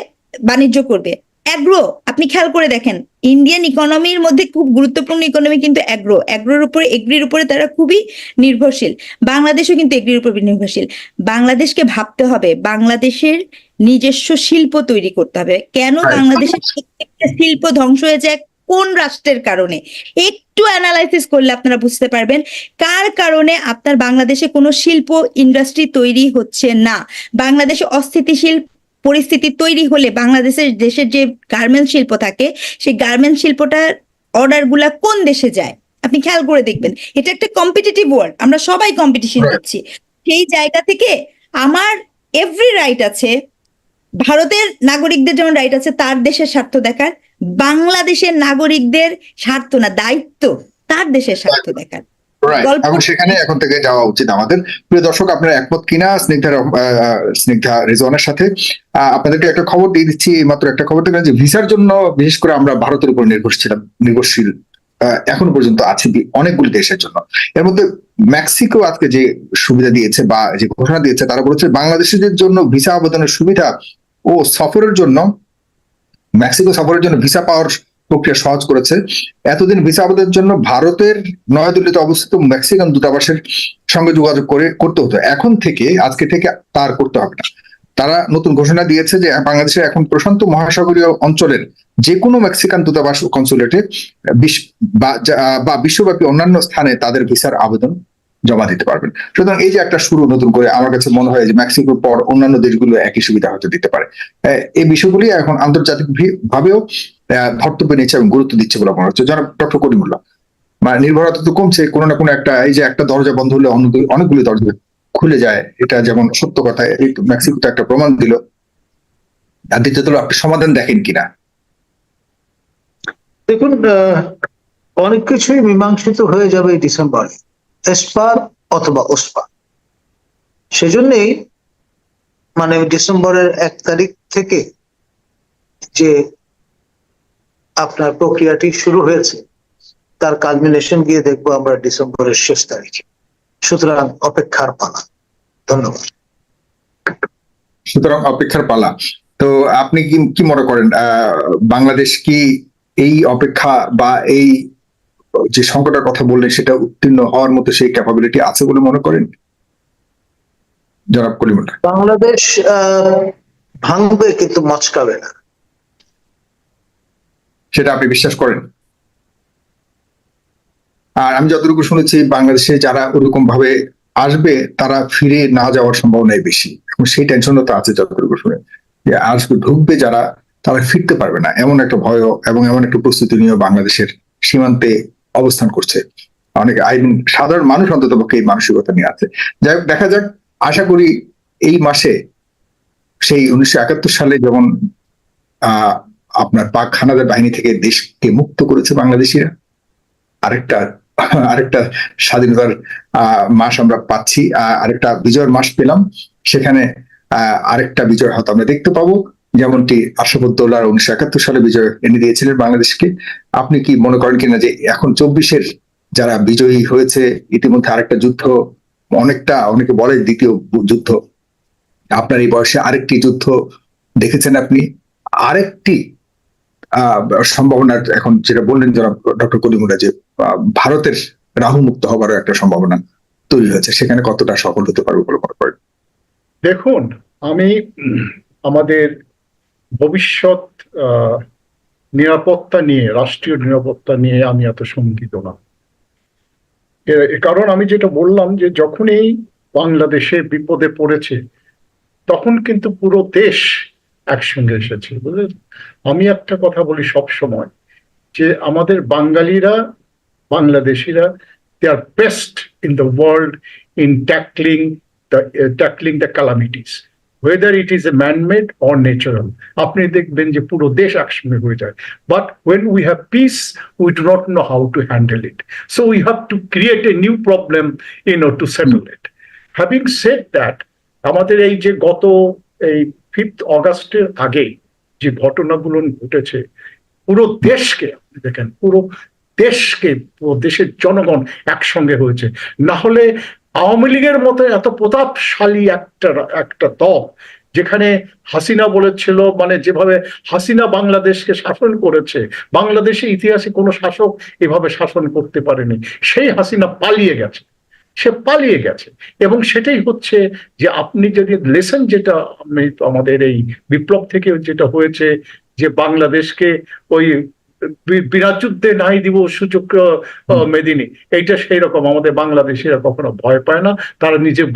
বাণিজ্য করবে। অ্যাগ্রো, আপনি খেয়াল করে দেখেন, ইন্ডিয়ান ইকোনমির মধ্যে খুব গুরুত্বপূর্ণ ইকোনমি কিন্তু এগ্রির উপরে তারা খুবই নির্ভরশীল। বাংলাদেশও কিন্তু এগ্রির উপর নির্ভরশীল। বাংলাদেশকে ভাবতে হবে, বাংলাদেশের নিজস্ব শিল্প তৈরি করতে হবে। কেন বাংলাদেশের শিল্প ধ্বংস হয়ে যায়, কোন রাষ্ট্রের কারণে, একটু অ্যানালাইসিস করলে আপনারা বুঝতে পারবেন কার কারণে আপনার বাংলাদেশে কোনো শিল্প ইন্ডাস্ট্রি তৈরি হচ্ছে না। বাংলাদেশে অস্থিতিশীল পরিস্থিতি তৈরি হলে দেশের যে গার্মেন্টস শিল্প থাকে, সেই গার্মেন্টস শিল্পটার অর্ডার গুলা কোন দেশে যায় আপনি খেয়াল করে দেখবেন। এটা একটা কম্পিটিটিভ ওয়ার্ল্ড, আমরা সবাই কম্পিটিশন দিচ্ছি। সেই জায়গা থেকে আমার এভরি রাইট আছে, ভারতের নাগরিকদের যেমন রাইট আছে তার দেশের স্বার্থ দেখার, বাংলাদেশের নাগরিকদের স্বার্থ না, দায়িত্ব তার দেশের স্বার্থ দেখার। এবং সেখানে এখন থেকে যাওয়া উচিত আমাদের। প্রিয় দর্শক, আপনারা একমত কিনা স্নিগ্ধা রেজওয়ানের সাথে? আপনাদেরকে একটা খবর দিয়ে দিচ্ছি, মাত্র একটা খবর দেখলাম যে ভিসার জন্য বিশেষ করে আমরা ভারতের উপর নির্ভরশীল এখনো পর্যন্ত আছে অনেকগুলি দেশের জন্য। এর মধ্যে মেক্সিকো আজকে যে সুবিধা দিয়েছে বা যে ঘোষণা দিয়েছে, তারা বলেছে বাংলাদেশিদের জন্য ভিসা আবেদনের সুবিধা ও সফরের জন্য, মেক্সিকো সফরের জন্য ভিসা পাওয়ার প্রক্রিয়া সহজ করেছে। এতদিন ভিসা আবেদনের জন্য ভারতের নয়াদিল্লিতে অবস্থিত মেক্সিকান দূতাবাসের সঙ্গে যোগাযোগ করতে হতো, এখন থেকে আজকে থেকে তার করতে হবে না। তারা নতুন ঘোষণা দিয়েছে যে বাংলাদেশের এখন প্রশান্ত মহাসাগরীয় অঞ্চলের যে কোনো মেক্সিকান দূতাবাস ও কনসুলেটে বা বিশ্বব্যাপী অন্যান্য স্থানে তাদের ভিসার আবেদন জমা দিতে পারবেন। সুতরাং এই যে একটা শুরু নতুন করে, আমার কাছে মনে হয় যে মেক্সিকোর পর অন্যান্য দেশগুলো একই সুবিধা হয়তো দিতে পারে। এই বিষয়গুলি এখন আন্তর্জাতিক ভাবেও ধর্তব্য নিচ্ছে এবং গুরুত্ব দিচ্ছে বলে মনে হচ্ছে। জনাব ডক্টর করিমুল্লাহ, মানে নির্ভরতা তো কমছে, কোনো না কোনো একটা, এই যে একটা দরজা বন্ধ হলে অনেকগুলি দরজা খুলে যায়, এটা যেমন সত্য কথা, এই মেক্সিকোতে একটা প্রমাণ দিল। আর দ্বিতীয়ত আপনি সমাধান দেখেন কিনা? দেখুন, অনেক কিছুই মীমাংসিত হয়ে যাবে এই ডিসেম্বরে, এসপার অথবা ওসপার। সেজন্যই মানে ডিসেম্বরের 1 তারিখ থেকে যে আপনার প্রক্রিয়াটি শুরু হয়েছে তার কালমিনেশন গিয়ে দেখবো আমরা ডিসেম্বরের শেষ তারিখে। সুতরাং অপেক্ষার পালা। ধন্যবাদ। সুতরাং অপেক্ষার পালা। তো আপনি কি কি মনে করেন, বাংলাদেশ কি এই অপেক্ষা বা এই যে সংকটের কথা বললেন সেটা উত্তীর্ণ হওয়ার মতো সেই ক্যাপাবিলিটি আছে বলে মনে করেন, জনাব কলিমুল্লাহ? বাংলাদেশ ভাঙবে কিন্তু মচকাবে না। সেটা আপনি বিশ্বাস করেন? আর আমি যতটুকু শুনেছি বাংলাদেশে যারা ওরকম ভাবে আসবে তারা ফিরে না যাওয়ার সম্ভাবনাই বেশি, এবং সেই টেনশনও তো আছে যতটুকু শুনে, যে আসবে ঢুকবে যারা তারা ফিরতে পারবে না, এমন একটা ভয় এবং এমন একটা প্রস্তুতি নিয়ে বাংলাদেশের সীমান্তে অবস্থান করছে অনেক আইন সাধারণ মানুষ, অন্তত পক্ষে এই মানসিকতা নিয়ে আছে। যাই হোক, দেখা যাক। আশা করি এই মাসে সেই 1971 সালে যেমন আপনার পাক হানাদার বাহিনী থেকে দেশকে মুক্ত করেছে বাংলাদেশিরা, আরেকটা আরেকটা স্বাধীনতার মাস আমরা পাচ্ছি, আরেকটা বিজয়ের মাস পেলাম। সেখানে আরেকটা বিজয় হয়তো আমরা দেখতে পাবো, যেমনটি আশরাফুদ্দৌলা 1971 সালে বিজয় এনে দিয়েছিলেন বাংলাদেশকে। আপনি কি মনে করেন কিনা যে এখন 24-এর যারা বিজয়ী হয়েছে, ইতিমধ্যে আরেকটা যুদ্ধ, অনেকে বলে দ্বিতীয় যুদ্ধ, আপনার এই বয়সে আরেকটি যুদ্ধ দেখেছেন আপনি? আরেকটি সম্ভাবনা এখন যেটা বললেন জনাব ডক্টর কলিমুল্লাহ, যে ভারতের রাহু মুক্ত হবারও একটা সম্ভাবনা তৈরি হয়েছে, সেখানে কতটা সফল হতে পারবে বলে মনে করেন? দেখুন, আমি আমাদের ভবিষ্যৎ নিরাপত্তা নিয়ে, রাষ্ট্রীয় নিরাপত্তা নিয়ে আমি এত শঙ্কিত না। কারণ আমি যেটা বললাম যে যখনই বাংলাদেশে বিপদে পড়েছে তখন কিন্তু পুরো দেশ একসঙ্গে এসেছে, বুঝলেন? আমি একটা কথা বলি সব সময়, যে আমাদের বাঙালিরা, বাংলাদেশিরা, they are best in the world in tackling the calamities, whether it is a man-made or natural. আপনি দেখবেন যে পুরো দেশ একসঙ্গে হয়ে যায়। But when we have peace, we do not know how to handle it. So we have to create a new problem, to settle it. Having said that, আমাদের এই যে গত এই 5th অগাস্টের আগে যে ঘটনাগুলো ঘটেছে, পুরো দেশকে আপনি দেখেন, পুরো দেশের জনগণ একসঙ্গে হয়েছে। না হলে আওয়ামী লীগের মতো এত প্রতাপশালী একটা দল, যেখানে হাসিনা বলেছিল, মানে যেভাবে হাসিনা বাংলাদেশকে শাসন করেছে, বাংলাদেশের ইতিহাসে কোনো শাসক এভাবে শাসন করতে পারেনি, সেই হাসিনা পালিয়ে গেছে, সে পালিয়ে গেছে। এবং সেটাই হচ্ছে যে আপনি যদি লেসন, যেটা আমাদের এই বিপ্লব থেকে যেটা হয়েছে, যে বাংলাদেশকে ওই বিনা যুদ্ধে নাই দিব সুযোগ মেদিনী, এইটা সেই রকম। আমাদের বাংলাদেশিরা কখনো ভয় পায় না, তারা নিজের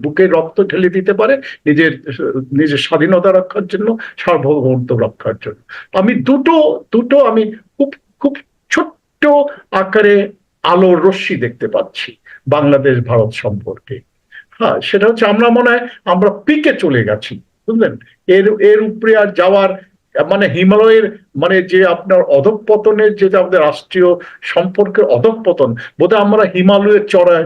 বুকে রক্ত ঢেলে দিতে পারে নিজের স্বাধীনতা রক্ষার জন্য, সার্বভৌমত্ব রক্ষার জন্য। আমি দুটো আমি খুব খুব ছোট্ট আকারে আলোর রশ্মি দেখতে পাচ্ছি বাংলাদেশ ভারত সম্পর্কে। হ্যাঁ, সেটা হচ্ছে আমরা মনে হয় আমরা পিকে চলে গেছি, বুঝলেন? এর উপরে আর যাওয়ার, মানে হিমালয়ের, মানে যে আপনার অধঃপতনের, যে আমাদের রাষ্ট্রীয় সম্পর্কের অধঃপতন, বোধহয় আমরা হিমালয়ের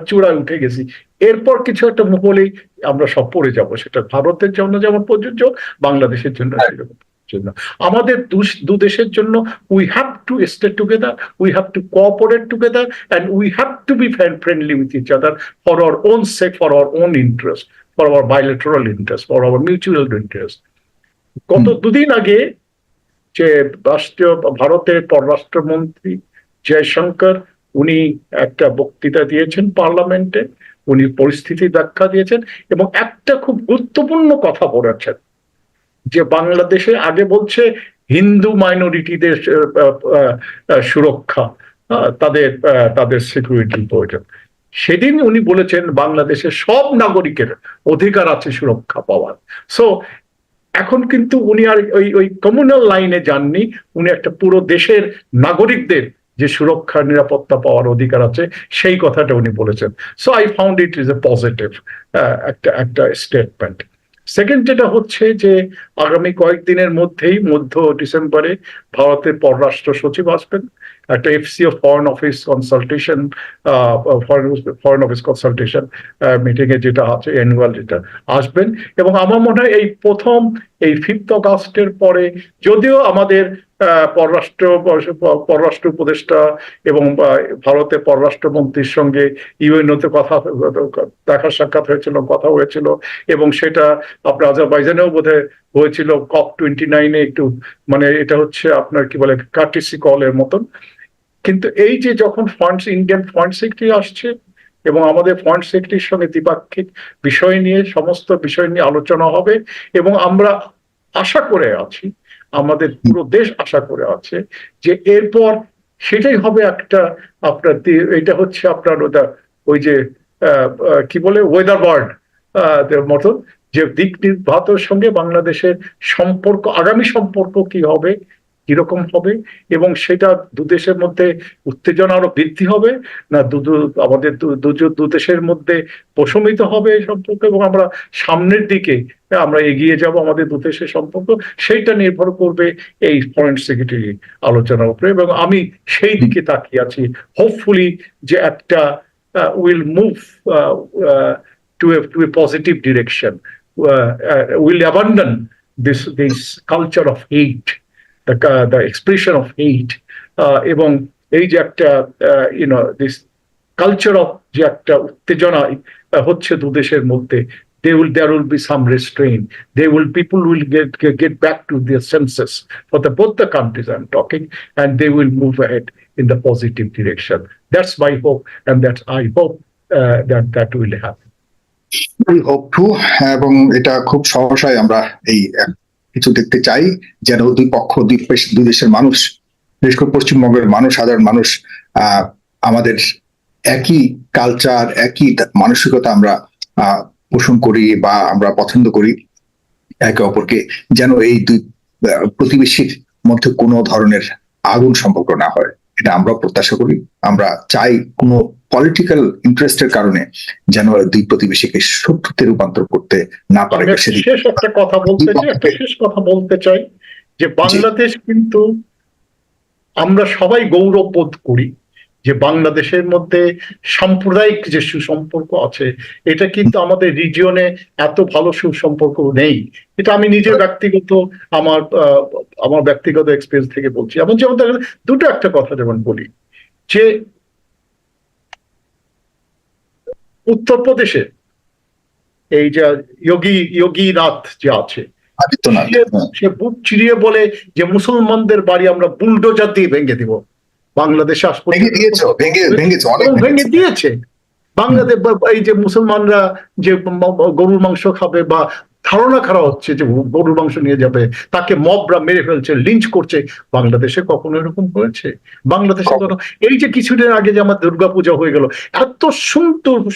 চূড়ায় উঠে গেছি। এরপর কিছু একটা হলেই আমরা সব পড়ে যাব। সেটা ভারতের জন্য যেমন প্রযোজ্য, বাংলাদেশের জন্য সেরকম জন্য। আমাদের দু দেশের জন্য we have to stay together, we have to cooperate together, and we have to be friendly with each other for our own sake, for our own interest, for our bilateral interest, for our mutual interest. গত দুদিন আগে যে ভারতের পররাষ্ট্রমন্ত্রী জয়শঙ্কর, উনি একটা বক্তৃতা দিয়েছেন পার্লামেন্টে, উনি পরিস্থিতি ব্যাখ্যা দিয়েছেন এবং একটা খুব গুরুত্বপূর্ণ কথা বলেছেন, যে বাংলাদেশে আগে বলছে হিন্দু মাইনরিটিদের সুরক্ষা, তাদের সিকিউরিটি প্রয়োজন। সেদিন উনি বলেছেন বাংলাদেশের সব নাগরিকের অধিকার আছে সুরক্ষা পাওয়ার। সো এখন কিন্তু উনি আর ওই কমিউনাল লাইনে যাননি, উনি একটা পুরো দেশের নাগরিকদের যে সুরক্ষা নিরাপত্তা পাওয়ার অধিকার আছে সেই কথাটা উনি বলেছেন। So I found it is a positive একটা স্টেটমেন্ট। সেকেন্ড যেটা হচ্ছে যে আগামী কয়েকদিনের মধ্যেই, মধ্য ডিসেম্বরে ভারতের পররাষ্ট্র সচিব আসবেন একটা FCO foreign office consultation, foreign office consultation meeting এ যেটা আছে অ্যানুয়াল, যেটা আসবেন। এবং আমার মনে হয় এই প্রথম এই 5th অগাস্টের পরে, যদিও আমাদের পররাষ্ট্র উপদেষ্টা এবং ভারতের পররাষ্ট্রমন্ত্রীর সঙ্গে ইউএনওতে দেখা সাক্ষাৎ হয়েছিল, কথা হয়েছিল, এবং সেটা আপনার আজারবাইজানেও বোধহয় হয়েছিল COP29-এ, একটু মানে এটা হচ্ছে আপনার কি বলে কার্টিসি কলের মতন। কিন্তু এই যে যখন ইন্ডিয়ান ফরেন সেক্রেটারি আসছে এবং আমাদের ফরেন সেক্রেটারির সঙ্গে দ্বিপাক্ষিক বিষয় নিয়ে, সমস্ত বিষয় নিয়ে আলোচনা হবে, এবং আমরা আশা করে আছি, আমাদের পুরো দেশ আশা করে আছে যে এরপর সেটাই হবে একটা আপনার এটা হচ্ছে আপনার ওই যে কি বলে ওয়েদার বার্ড মতন, যে দিক নির্ধারণের সঙ্গে বাংলাদেশের সম্পর্ক, আগামী সম্পর্ক কি হবে, কিরকম হবে, এবং সেটা দুদেশের মধ্যে উত্তেজনা আরো বৃদ্ধি হবে না আমাদের দু দেশের মধ্যে প্রশমিত হবে এই সম্পর্ক, এবং আমরা সামনের দিকে আমরা এগিয়ে যাব আমাদের দু দেশের সম্পর্ক, সেইটা নির্ভর করবে এই ফরেন সেক্রেটারি আলোচনার উপরে। এবং আমি সেই দিকে তাকিয়ে আছি, হোপফুলি যে একটা will move to a positive direction, will abandon this culture of hate, the expression of hate, এবং এই যে একটা this culture of যে একটা উত্তেজনা হচ্ছে দু দেশের মধ্যে, there will be some restraint. People will get back to their senses for both the countries I'm talking, and they will move ahead in the positive direction. That's my hope, and I hope that will happen. Hope to, এবং এটা খুব সহসায় আমরা এই কিছু দেখতে চাই, যেন দুই পক্ষ, দুই দেশের মানুষ, বিশেষ করে পশ্চিমবঙ্গের মানুষ, সাধারণ মানুষ, আমাদের একই কালচার, একই মানসিকতা আমরা পোষণ করি বা আমরা পছন্দ করি একে অপরকে, যেন এই দুই প্রতিবেশীর মধ্যে কোনো ধরনের আগুন সম্পর্ক না হয়, এটা আমরা প্রত্যাশা করি। আমরা চাই কোনো পলিটিক্যাল ইন্টারেস্টের কারণে যেন দুই প্রতিবেশীকে শত্রুতে রূপান্তর করতে না পারে। শেষ কথা বলতে চাই যে বাংলাদেশ কিন্তু, আমরা সবাই গৌরব বোধ করি যে বাংলাদেশের মধ্যে সাম্প্রদায়িক যে সুসম্পর্ক আছে, এটা কিন্তু আমাদের রিজিয়নে এত ভালো সুসম্পর্ক নেই। এটা আমি নিজের ব্যক্তিগত আমার ব্যক্তিগত এক্সপিরিয়েন্স থেকে বলছি। যেমন দুটো একটা কথা যেমন বলি, যে উত্তরপ্রদেশে এই যে যোগীনাথ যে আছে, সে বুক চিরিয়ে বলে যে মুসলমানদের বাড়ি আমরা বুলডোজার দিয়ে ভেঙে দিব। বাংলাদেশে ভেঙে দিয়েছে। বাংলাদেশ এই যে মুসলমানরা যে গরুর মাংস খাবে বা ধারণা করা হচ্ছে যে গরুর মাংস নিয়ে যাবে, তাকে মবরা মেরে ফেলছে, লিঞ্চ করছে। বাংলাদেশে কখনো এরকম হয়েছে? বাংলাদেশে এই যে কিছুদিন আগে যে আমার দুর্গাপূজা হয়ে গেল, এত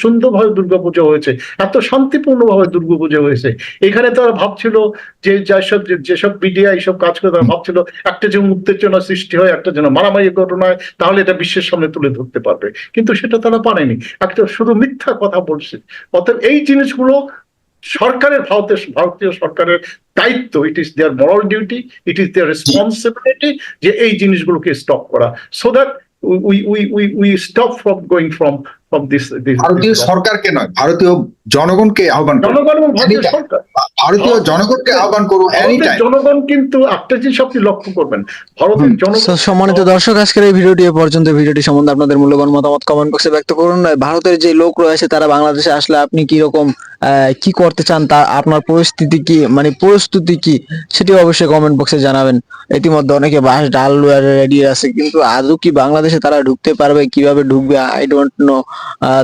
সুন্দরভাবে দুর্গাপূজা হয়েছে, এত শান্তিপূর্ণভাবে দুর্গাপূজা হয়েছে। এখানে তারা ভাবছিল যে যেসব মিডিয়া এইসব কাজ করে, তারা ভাবছিল একটা যে উত্তেজনা সৃষ্টি হয়, একটা যেন মারামারি ঘটনা হয়, তাহলে এটা বিশ্বের সামনে তুলে ধরতে পারবে, কিন্তু সেটা তারা পারেনি। একটা শুধু মিথ্যা কথা বলছে। অতএব এই জিনিসগুলো সরকারের, ভারতীয় সরকারের দায়িত্ব, it is their moral duty, it is their responsibility যে এই জিনিসগুলোকে স্টপ করা, so that we stop from going from this. ভারতীয় সরকারকে নয়, ভারতীয় জনগণকে আহ্বান, ভারতীয় জনগণকে আহ্বান করুন। জনগণ কিন্তু একটা জিনিস আপনি লক্ষ্য করবেন, ভারতের জনগণ। সম্মানিত দর্শক, আজকের এই ভিডিওটি এ পর্যন্ত। ভিডিওটি সম্বন্ধে আপনাদের মূল্যবান মতামত কমেন্ট বক্সে ব্যক্ত করুন। ভারতের যে লোক রয়েছে তারা বাংলাদেশে আসলে আপনি কি রকম কি করতে চান, তা আপনার পরিস্থিতি কি, মানে প্রস্তুতি কি, সেটি অবশ্যই কমেন্ট বক্সে জানাবেন। ইতিমধ্যে অনেকে বাস ডাল রেডি আছে, কিন্তু আদৌ কি বাংলাদেশে তারা ঢুকতে পারবে? কিভাবে ঢুকবে আই ডোন্ট নো।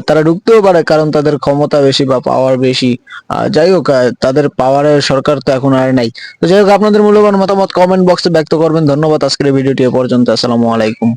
তারা ঢুকতেও পারে, কারণ তাদের ক্ষমতা বেশি বা পাওয়ার বেশি। যাই হোক, তাদের পাওয়ারের সরকার তো এখন আর নাই। তো যাই হোক, আপনাদের মূল্যবান মতামত কমেন্ট বক্সে ব্যক্ত করবেন। ধন্যবাদ। আজকের ভিডিওটি এ পর্যন্ত। আসসালামু আলাইকুম।